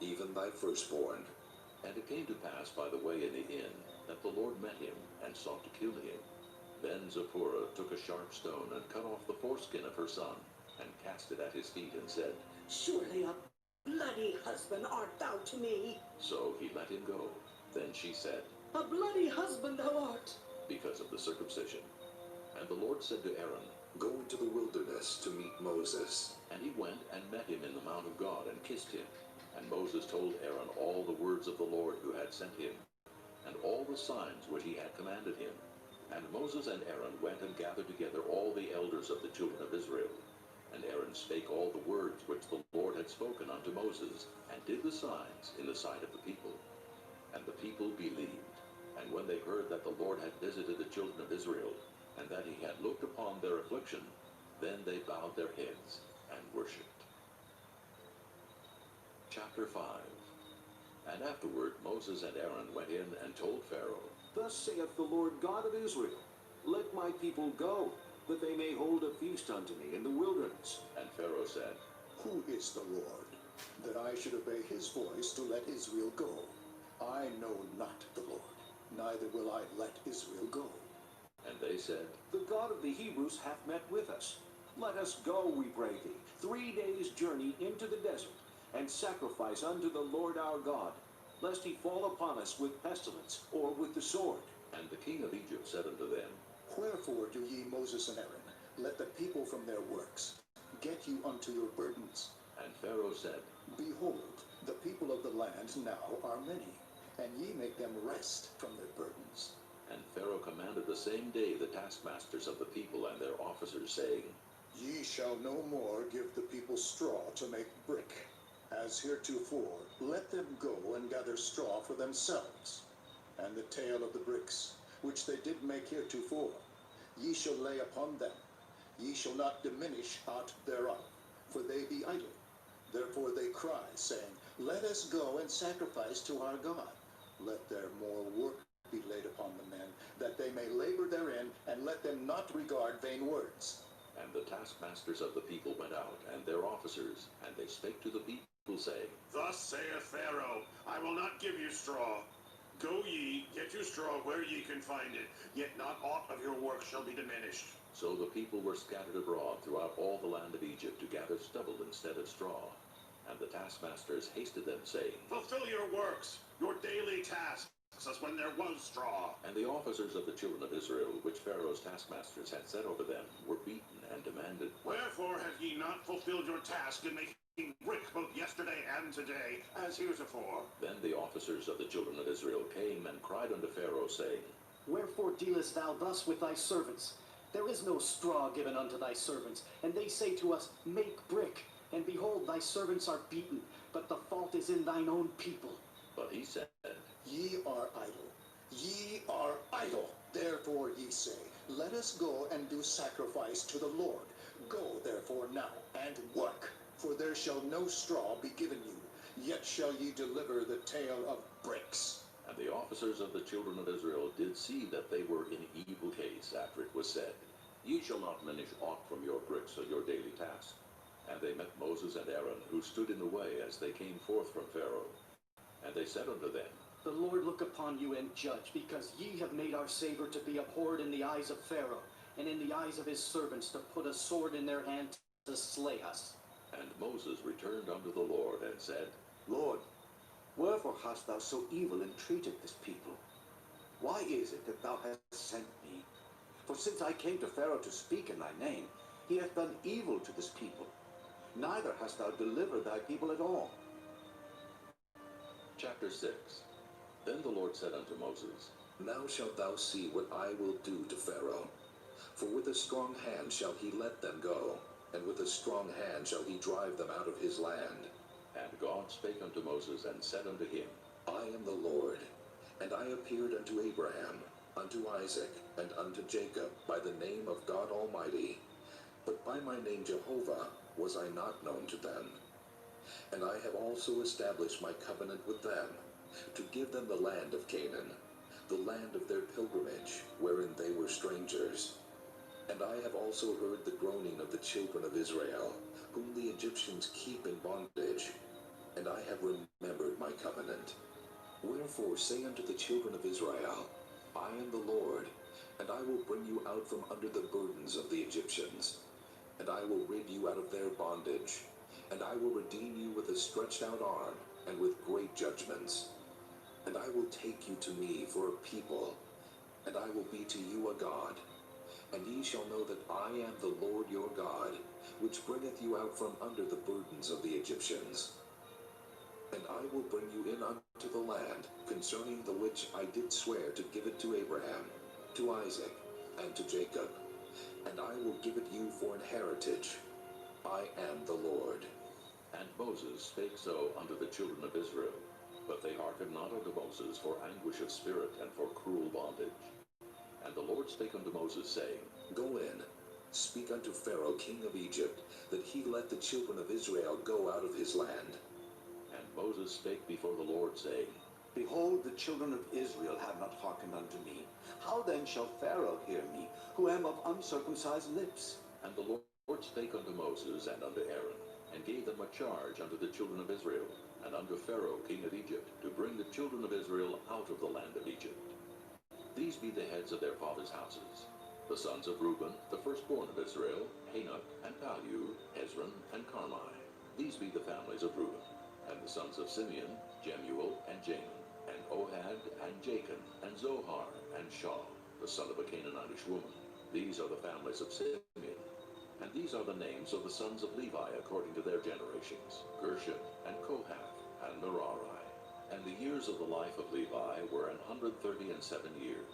even thy firstborn. And it came to pass by the way in the inn, that the Lord met him, and sought to kill him. Then Zipporah took a sharp stone, and cut off the foreskin of her son, and cast it at his feet, and said, Surely a bloody husband art thou to me. So he let him go. Then she said, A bloody husband thou art. Because of the circumcision. And the Lord said to Aaron, Go into the wilderness to meet Moses. And he went and met him in the mount of God, and kissed him. And Moses told Aaron all the words of the Lord who had sent him, and all the signs which he had commanded him. And Moses and Aaron went and gathered together all the elders of the children of Israel. And Aaron spake all the words which the Lord had spoken unto Moses, and did the signs in the sight of the people. And the people believed. And when they heard that the Lord had visited the children of Israel, and that he had looked upon their affliction, then they bowed their heads and worshipped. Chapter 5. And afterward Moses and Aaron went in and told Pharaoh, Thus saith the Lord God of Israel, Let my people go, that they may hold a feast unto me in the wilderness. And Pharaoh said, Who is the Lord, that I should obey his voice to let Israel go? I know not the Lord, neither will I let Israel go. And they said, The God of the Hebrews hath met with us. Let us go, we pray thee, 3 days' journey into the desert, and sacrifice unto the Lord our God, lest he fall upon us with pestilence or with the sword. And the king of Egypt said unto them, Wherefore do ye, Moses and Aaron, let the people from their works get you unto your burdens? And Pharaoh said, Behold, the people of the land now are many, and ye make them rest from their burdens. And Pharaoh commanded the same day the taskmasters of the people and their officers, saying, Ye shall no more give the people straw to make brick. As heretofore, let them go and gather straw for themselves. And the tale of the bricks, which they did make heretofore, ye shall lay upon them. Ye shall not diminish aught thereof, for they be idle. Therefore they cry, saying, Let us go and sacrifice to our God. Let their more work be laid upon the men, that they may labor therein, and let them not regard vain words. And the taskmasters of the people went out, and their officers, and they spake to the people, saying, Thus saith Pharaoh, I will not give you straw. Go ye, get you straw where ye can find it, yet not aught of your work shall be diminished. So the people were scattered abroad throughout all the land of Egypt to gather stubble instead of straw. And the taskmasters hasted them, saying, Fulfill your works, your daily tasks, as when there was straw. And the officers of the children of Israel, which Pharaoh's taskmasters had set over them, were beaten and demanded, Wherefore have ye not fulfilled your task in making brick both yesterday and today, as heretofore? Then the officers of the children of Israel came and cried unto Pharaoh, saying, Wherefore dealest thou thus with thy servants? There is no straw given unto thy servants, and they say to us, Make brick. And behold, thy servants are beaten, but the fault is in thine own people. But he said, Ye are idle. Ye are idle. Therefore ye say, Let us go and do sacrifice to the Lord. Go therefore now, and work. For there shall no straw be given you, yet shall ye deliver the tale of bricks. And the officers of the children of Israel did see that they were in evil case after it was said, Ye shall not diminish aught from your bricks or your daily task. And they met Moses and Aaron, who stood in the way as they came forth from Pharaoh. And they said unto them, The Lord look upon you and judge, because ye have made our savor to be abhorred in the eyes of Pharaoh, and in the eyes of his servants to put a sword in their hand to slay us. And Moses returned unto the Lord and said, Lord, wherefore hast thou so evil entreated this people? Why is it that thou hast sent me? For since I came to Pharaoh to speak in thy name, he hath done evil to this people. Neither hast thou delivered thy people at all. Chapter 6. Then the Lord said unto Moses, Now shalt thou see what I will do to Pharaoh. For with a strong hand shall he let them go, and with a strong hand shall he drive them out of his land. And God spake unto Moses, and said unto him, I am the Lord, and I appeared unto Abraham, unto Isaac, and unto Jacob by the name of God Almighty. But by my name Jehovah was I not known to them. And I have also established my covenant with them, to give them the land of Canaan, the land of their pilgrimage, wherein they were strangers. And I have also heard the groaning of the children of Israel, whom the Egyptians keep in bondage, and I have remembered my covenant. Wherefore say unto the children of Israel, I am the Lord, and I will bring you out from under the burdens of the Egyptians, and I will rid you out of their bondage, and I will redeem you with a stretched out arm, and with great judgments. And I will take you to me for a people, and I will be to you a God. And ye shall know that I am the Lord your God, which bringeth you out from under the burdens of the Egyptians. And I will bring you in unto the land, concerning the which I did swear to give it to Abraham, to Isaac, and to Jacob. And I will give it you for an heritage. I am the Lord. And Moses spake so unto the children of Israel. But they hearkened not unto Moses for anguish of spirit and for cruel bondage. And the Lord spake unto Moses, saying, Go in, speak unto Pharaoh king of Egypt, that he let the children of Israel go out of his land. And Moses spake before the Lord, saying, Behold, the children of Israel have not hearkened unto me. How then shall Pharaoh hear me, who am of uncircumcised lips? And the Lord spake unto Moses and unto Aaron, and gave them a charge unto the children of Israel, and unto Pharaoh king of Egypt, to bring the children of Israel out of the land of Egypt. These be the heads of their fathers' houses. The sons of Reuben, the firstborn of Israel, Hanok, and Palu, Hezron, and Carmi. These be the families of Reuben. And the sons of Simeon, Jemuel, and Jamin, and Ohad, and Jachin, and Zohar, and Shaw, the son of a Canaanitish woman. These are the families of Simeon. And these are the names of the sons of Levi according to their generations, Gershon, and Kohath, and Merari. And the years of the life of Levi were 137 years.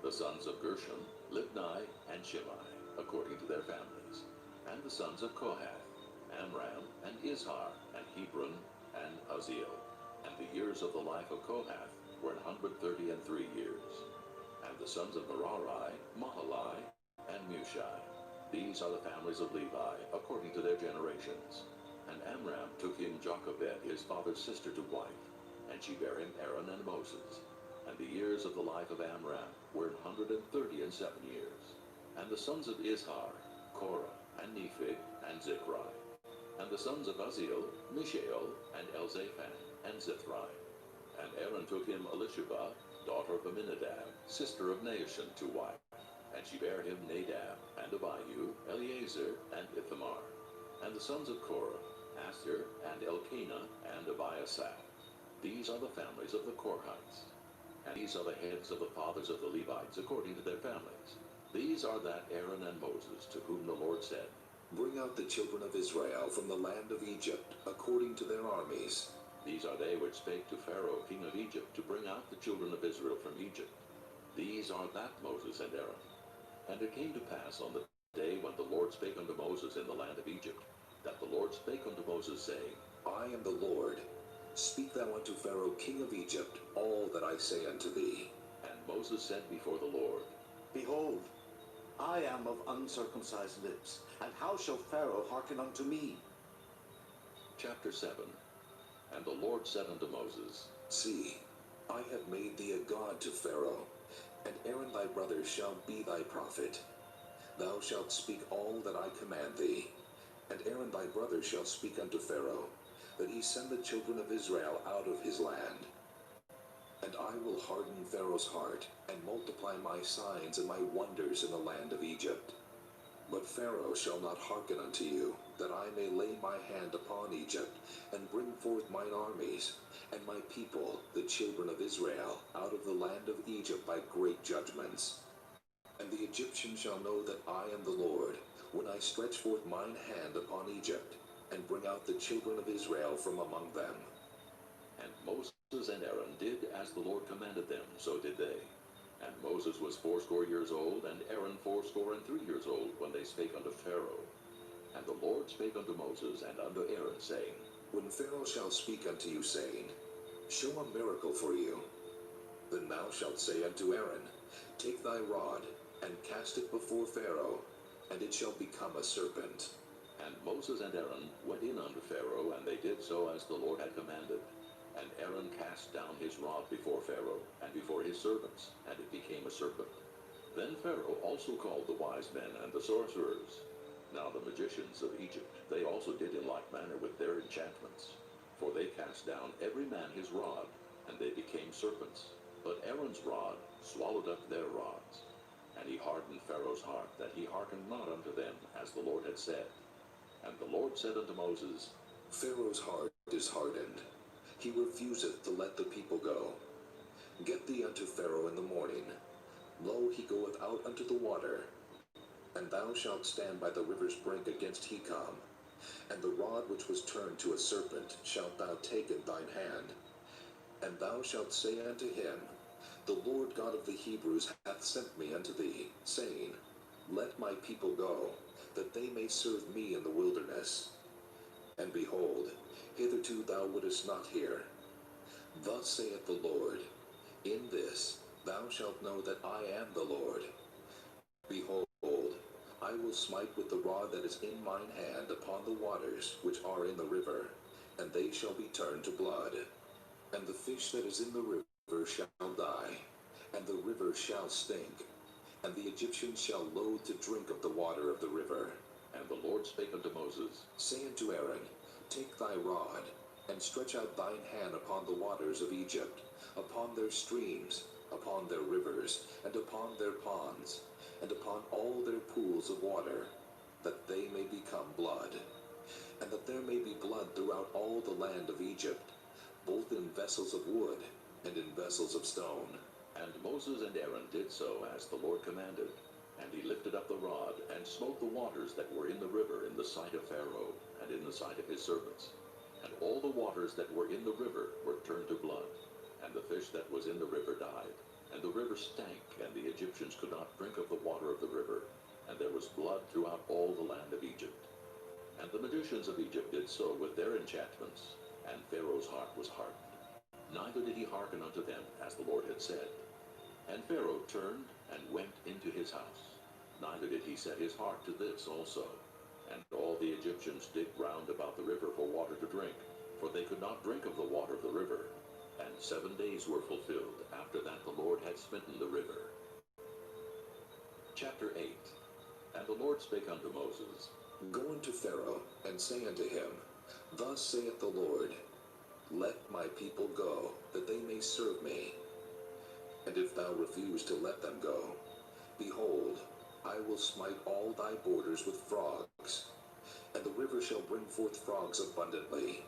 The sons of Gershon, Libni, and Shimei, according to their families. And the sons of Kohath, Amram, and Izhar, and Hebron, and Uzziel. And the years of the life of Kohath were 133 years. And the sons of Merari, Mahali, and Mushai. These are the families of Levi, according to their generations. And Amram took him Jochebed, his father's sister, to wife, and she bare him Aaron and Moses. And the years of the life of Amram were 137 years. And the sons of Izhar, Korah, and Nepheg, and Zichri. And the sons of Uzziel, Mishael, and Elzaphan, and Zithri. And Aaron took him Elisheba, daughter of Aminadab, sister of Nahshon, to wife. And she bare him Nadab, and Abihu, Eleazar, and Ithamar. And the sons of Korah, Asher, and Elkanah, and Abiasaph. These are the families of the Korhites. And these are the heads of the fathers of the Levites, according to their families. These are that Aaron and Moses, to whom the Lord said, Bring out the children of Israel from the land of Egypt, according to their armies. These are they which spake to Pharaoh, king of Egypt, to bring out the children of Israel from Egypt. These are that Moses and Aaron. And it came to pass on the day when the Lord spake unto Moses in the land of Egypt, that the Lord spake unto Moses, saying, I am the Lord. Speak thou unto Pharaoh, king of Egypt, all that I say unto thee. And Moses said before the Lord, Behold, I am of uncircumcised lips, and how shall Pharaoh hearken unto me? Chapter 7. And the Lord said unto Moses, See, I have made thee a god to Pharaoh, and Aaron thy brother shall be thy prophet. Thou shalt speak all that I command thee, and Aaron thy brother shall speak unto Pharaoh, that he send the children of Israel out of his land. And I will harden Pharaoh's heart, and multiply my signs and my wonders in the land of Egypt. But Pharaoh shall not hearken unto you, that I may lay my hand upon Egypt, and bring forth mine armies, and my people, the children of Israel, out of the land of Egypt by great judgments. And the Egyptians shall know that I am the Lord, when I stretch forth mine hand upon Egypt, and bring out the children of Israel from among them. And Moses and Aaron did as the Lord commanded them, so did they. And Moses was 80 years old, and Aaron 83 years old, when they spake unto Pharaoh. And the Lord spake unto Moses and unto Aaron, saying, When Pharaoh shall speak unto you, saying, Show a miracle for you, then thou shalt say unto Aaron, Take thy rod, and cast it before Pharaoh, and it shall become a serpent. And Moses and Aaron went in unto Pharaoh, and they did so as the Lord had commanded. And Aaron cast down his rod before Pharaoh, and before his servants, and it became a serpent. Then Pharaoh also called the wise men and the sorcerers. Now the magicians of Egypt, they also did in like manner with their enchantments. For they cast down every man his rod, and they became serpents. But Aaron's rod swallowed up their rods. And he hardened Pharaoh's heart, that he hearkened not unto them, as the Lord had said. And the Lord said unto Moses, Pharaoh's heart is hardened. He refuseth to let the people go. Get thee unto Pharaoh in the morning. Lo, he goeth out unto the water. And thou shalt stand by the river's brink against Hecom. And the rod which was turned to a serpent shalt thou take in thine hand. And thou shalt say unto him, The Lord God of the Hebrews hath sent me unto thee, saying, Let my people go, that they may serve me in the wilderness. And behold, hitherto thou wouldest not hear. Thus saith the Lord, In this thou shalt know that I am the Lord. Behold, I will smite with the rod that is in mine hand upon the waters which are in the river, and they shall be turned to blood. And the fish that is in the river shall die, and the river shall stink, and the Egyptians shall loathe to drink of the water of the river. And the Lord spake unto Moses, Say unto Aaron, Take thy rod, and stretch out thine hand upon the waters of Egypt, upon their streams, upon their rivers, and upon their ponds, and upon all their pools of water, that they may become blood, and that there may be blood throughout all the land of Egypt, both in vessels of wood and in vessels of stone. And Moses and Aaron did so as the Lord commanded. And he lifted up the rod, and smote the waters that were in the river in the sight of Pharaoh, and in the sight of his servants. And all the waters that were in the river were turned to blood, and the fish that was in the river died. And the river stank, and the Egyptians could not drink of the water of the river, and there was blood throughout all the land of Egypt. And the magicians of Egypt did so with their enchantments, and Pharaoh's heart was hardened. Neither did he hearken unto them, as the Lord had said. And Pharaoh turned and went into his house. Neither did he set his heart to this also. And all the Egyptians digged round about the river for water to drink, for they could not drink of the water of the river. And 7 days were fulfilled after that the Lord had smitten the river. Chapter 8. And the Lord spake unto Moses, Go unto Pharaoh, and say unto him, Thus saith the Lord, Let my people go, that they may serve me. And if thou refuse to let them go, behold, I will smite all thy borders with frogs, and the river shall bring forth frogs abundantly,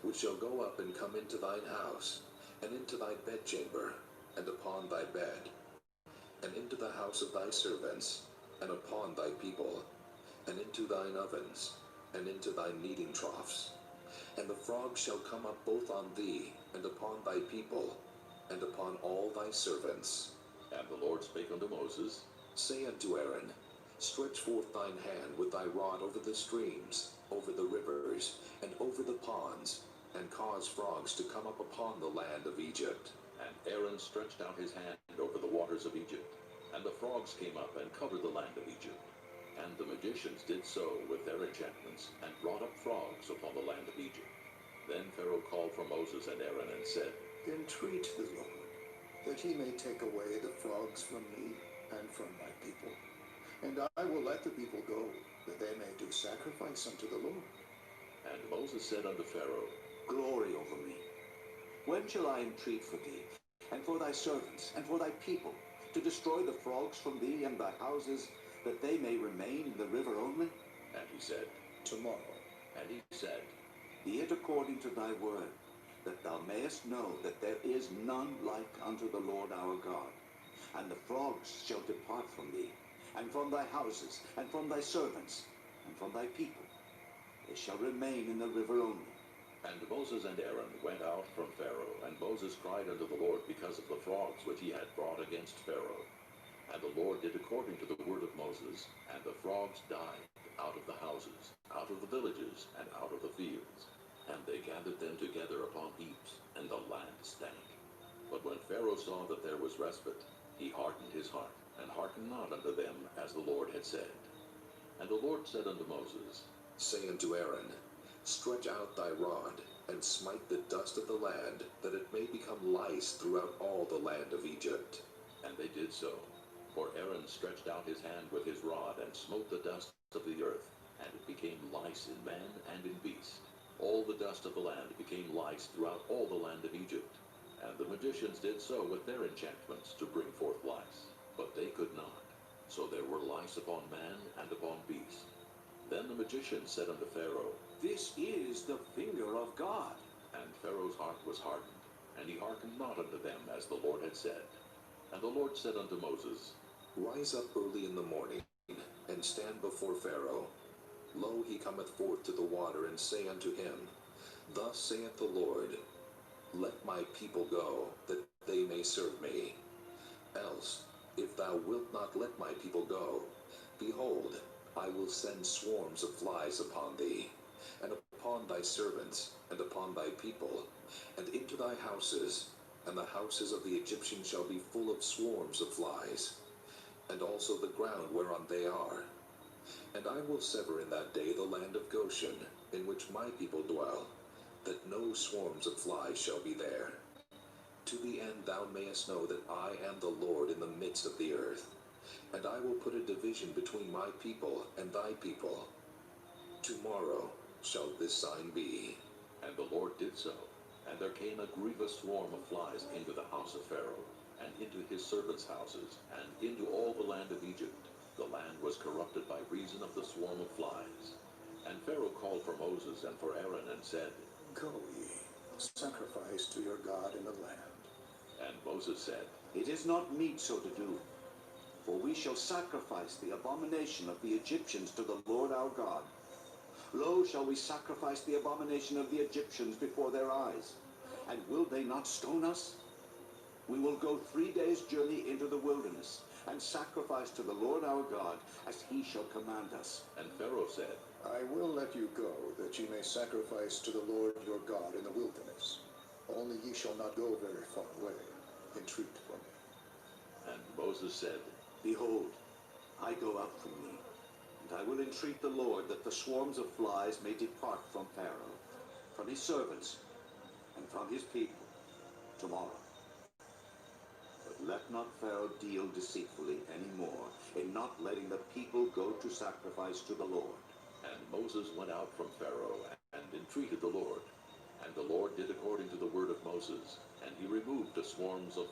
which shall go up and come into thine house, and into thy bedchamber, and upon thy bed, and into the house of thy servants, and upon thy people, and into thine ovens, and into thy kneading troughs. And the frogs shall come up both on thee, and upon thy people, and upon all thy servants. And the Lord spake unto Moses, Say unto Aaron, Stretch forth thine hand with thy rod over the streams, over the rivers, and over the ponds, and cause frogs to come up upon the land of Egypt. And Aaron stretched out his hand over the waters of Egypt, and the frogs came up and covered the land of Egypt. And the magicians did so with their enchantments, and brought up frogs upon the land of Egypt. Then Pharaoh called for Moses and Aaron, and said, Entreat the Lord, that he may take away the frogs from me and from my people. And I will let the people go, that they may do sacrifice unto the Lord. And Moses said unto Pharaoh, Glory over me. When shall I entreat for thee, and for thy servants, and for thy people, to destroy the frogs from thee and thy houses, that they may remain in the river only? And he said, Tomorrow. And he said, Be it according to thy word, that thou mayest know that there is none like unto the Lord our God. And the frogs shall depart from thee, and from thy houses, and from thy servants, and from thy people. They shall remain in the river only. And Moses and Aaron went out from Pharaoh, and Moses cried unto the Lord because of the frogs which he had brought against Pharaoh. And the Lord did according to the word of Moses, and the frogs died out of the houses, out of the villages, and out of the fields. And they gathered them together upon heaps, and the land stank. But when Pharaoh saw that there was respite, he hardened his heart, and hearkened not unto them as the Lord had said. And the Lord said unto Moses, Say unto Aaron, Stretch out thy rod, and smite the dust of the land, that it may become lice throughout all the land of Egypt. And they did so. For Aaron stretched out his hand with his rod, and smote the dust of the earth, and it became lice in man and in beast. All the dust of the land became lice throughout all the land of Egypt. And the magicians did so with their enchantments to bring forth lice, but they could not. So there were lice upon man and upon beast. Then the magician said unto Pharaoh, This is the finger of God. And Pharaoh's heart was hardened, and he hearkened not unto them as the Lord had said. And the Lord said unto Moses, Rise up early in the morning, and stand before Pharaoh. Lo, he cometh forth to the water, and say unto him, Thus saith the Lord, Let my people go, that they may serve me. Else, if thou wilt not let my people go, behold, I will send swarms of flies upon thee, and upon thy servants, and upon thy people, and into thy houses, and the houses of the Egyptians shall be full of swarms of flies, and also the ground whereon they are. And I will sever in that day the land of Goshen, in which my people dwell, that no swarms of flies shall be there. To the end thou mayest know that I am the Lord in the midst of the earth. And I will put a division between my people and thy people. Tomorrow shall this sign be. And the Lord did so. And there came a grievous swarm of flies into the house of Pharaoh, and into his servants' houses, and into all the land of Egypt. The land was corrupted by reason of the swarm of flies. And Pharaoh called for Moses and for Aaron, and said, Go ye, sacrifice to your God in the land. And Moses said, It is not meet so to do, for we shall sacrifice the abomination of the Egyptians to the Lord our God. Lo, shall we sacrifice the abomination of the Egyptians before their eyes? And will they not stone us? We will go 3 days' journey into the wilderness, and sacrifice to the Lord our God, as he shall command us. And Pharaoh said, I will let you go, that ye may sacrifice to the Lord your God in the wilderness. Only ye shall not go very far away. Entreat for me. And Moses said, Behold, I go up from thee, and I will entreat the Lord that the swarms of flies may depart from Pharaoh, from his servants, and from his people, tomorrow. But let not Pharaoh deal deceitfully any more, in not letting the people go to sacrifice to the Lord. And Moses went out from Pharaoh and entreated the Lord. And the Lord did according to the word of Moses, and he removed the swarms of flies.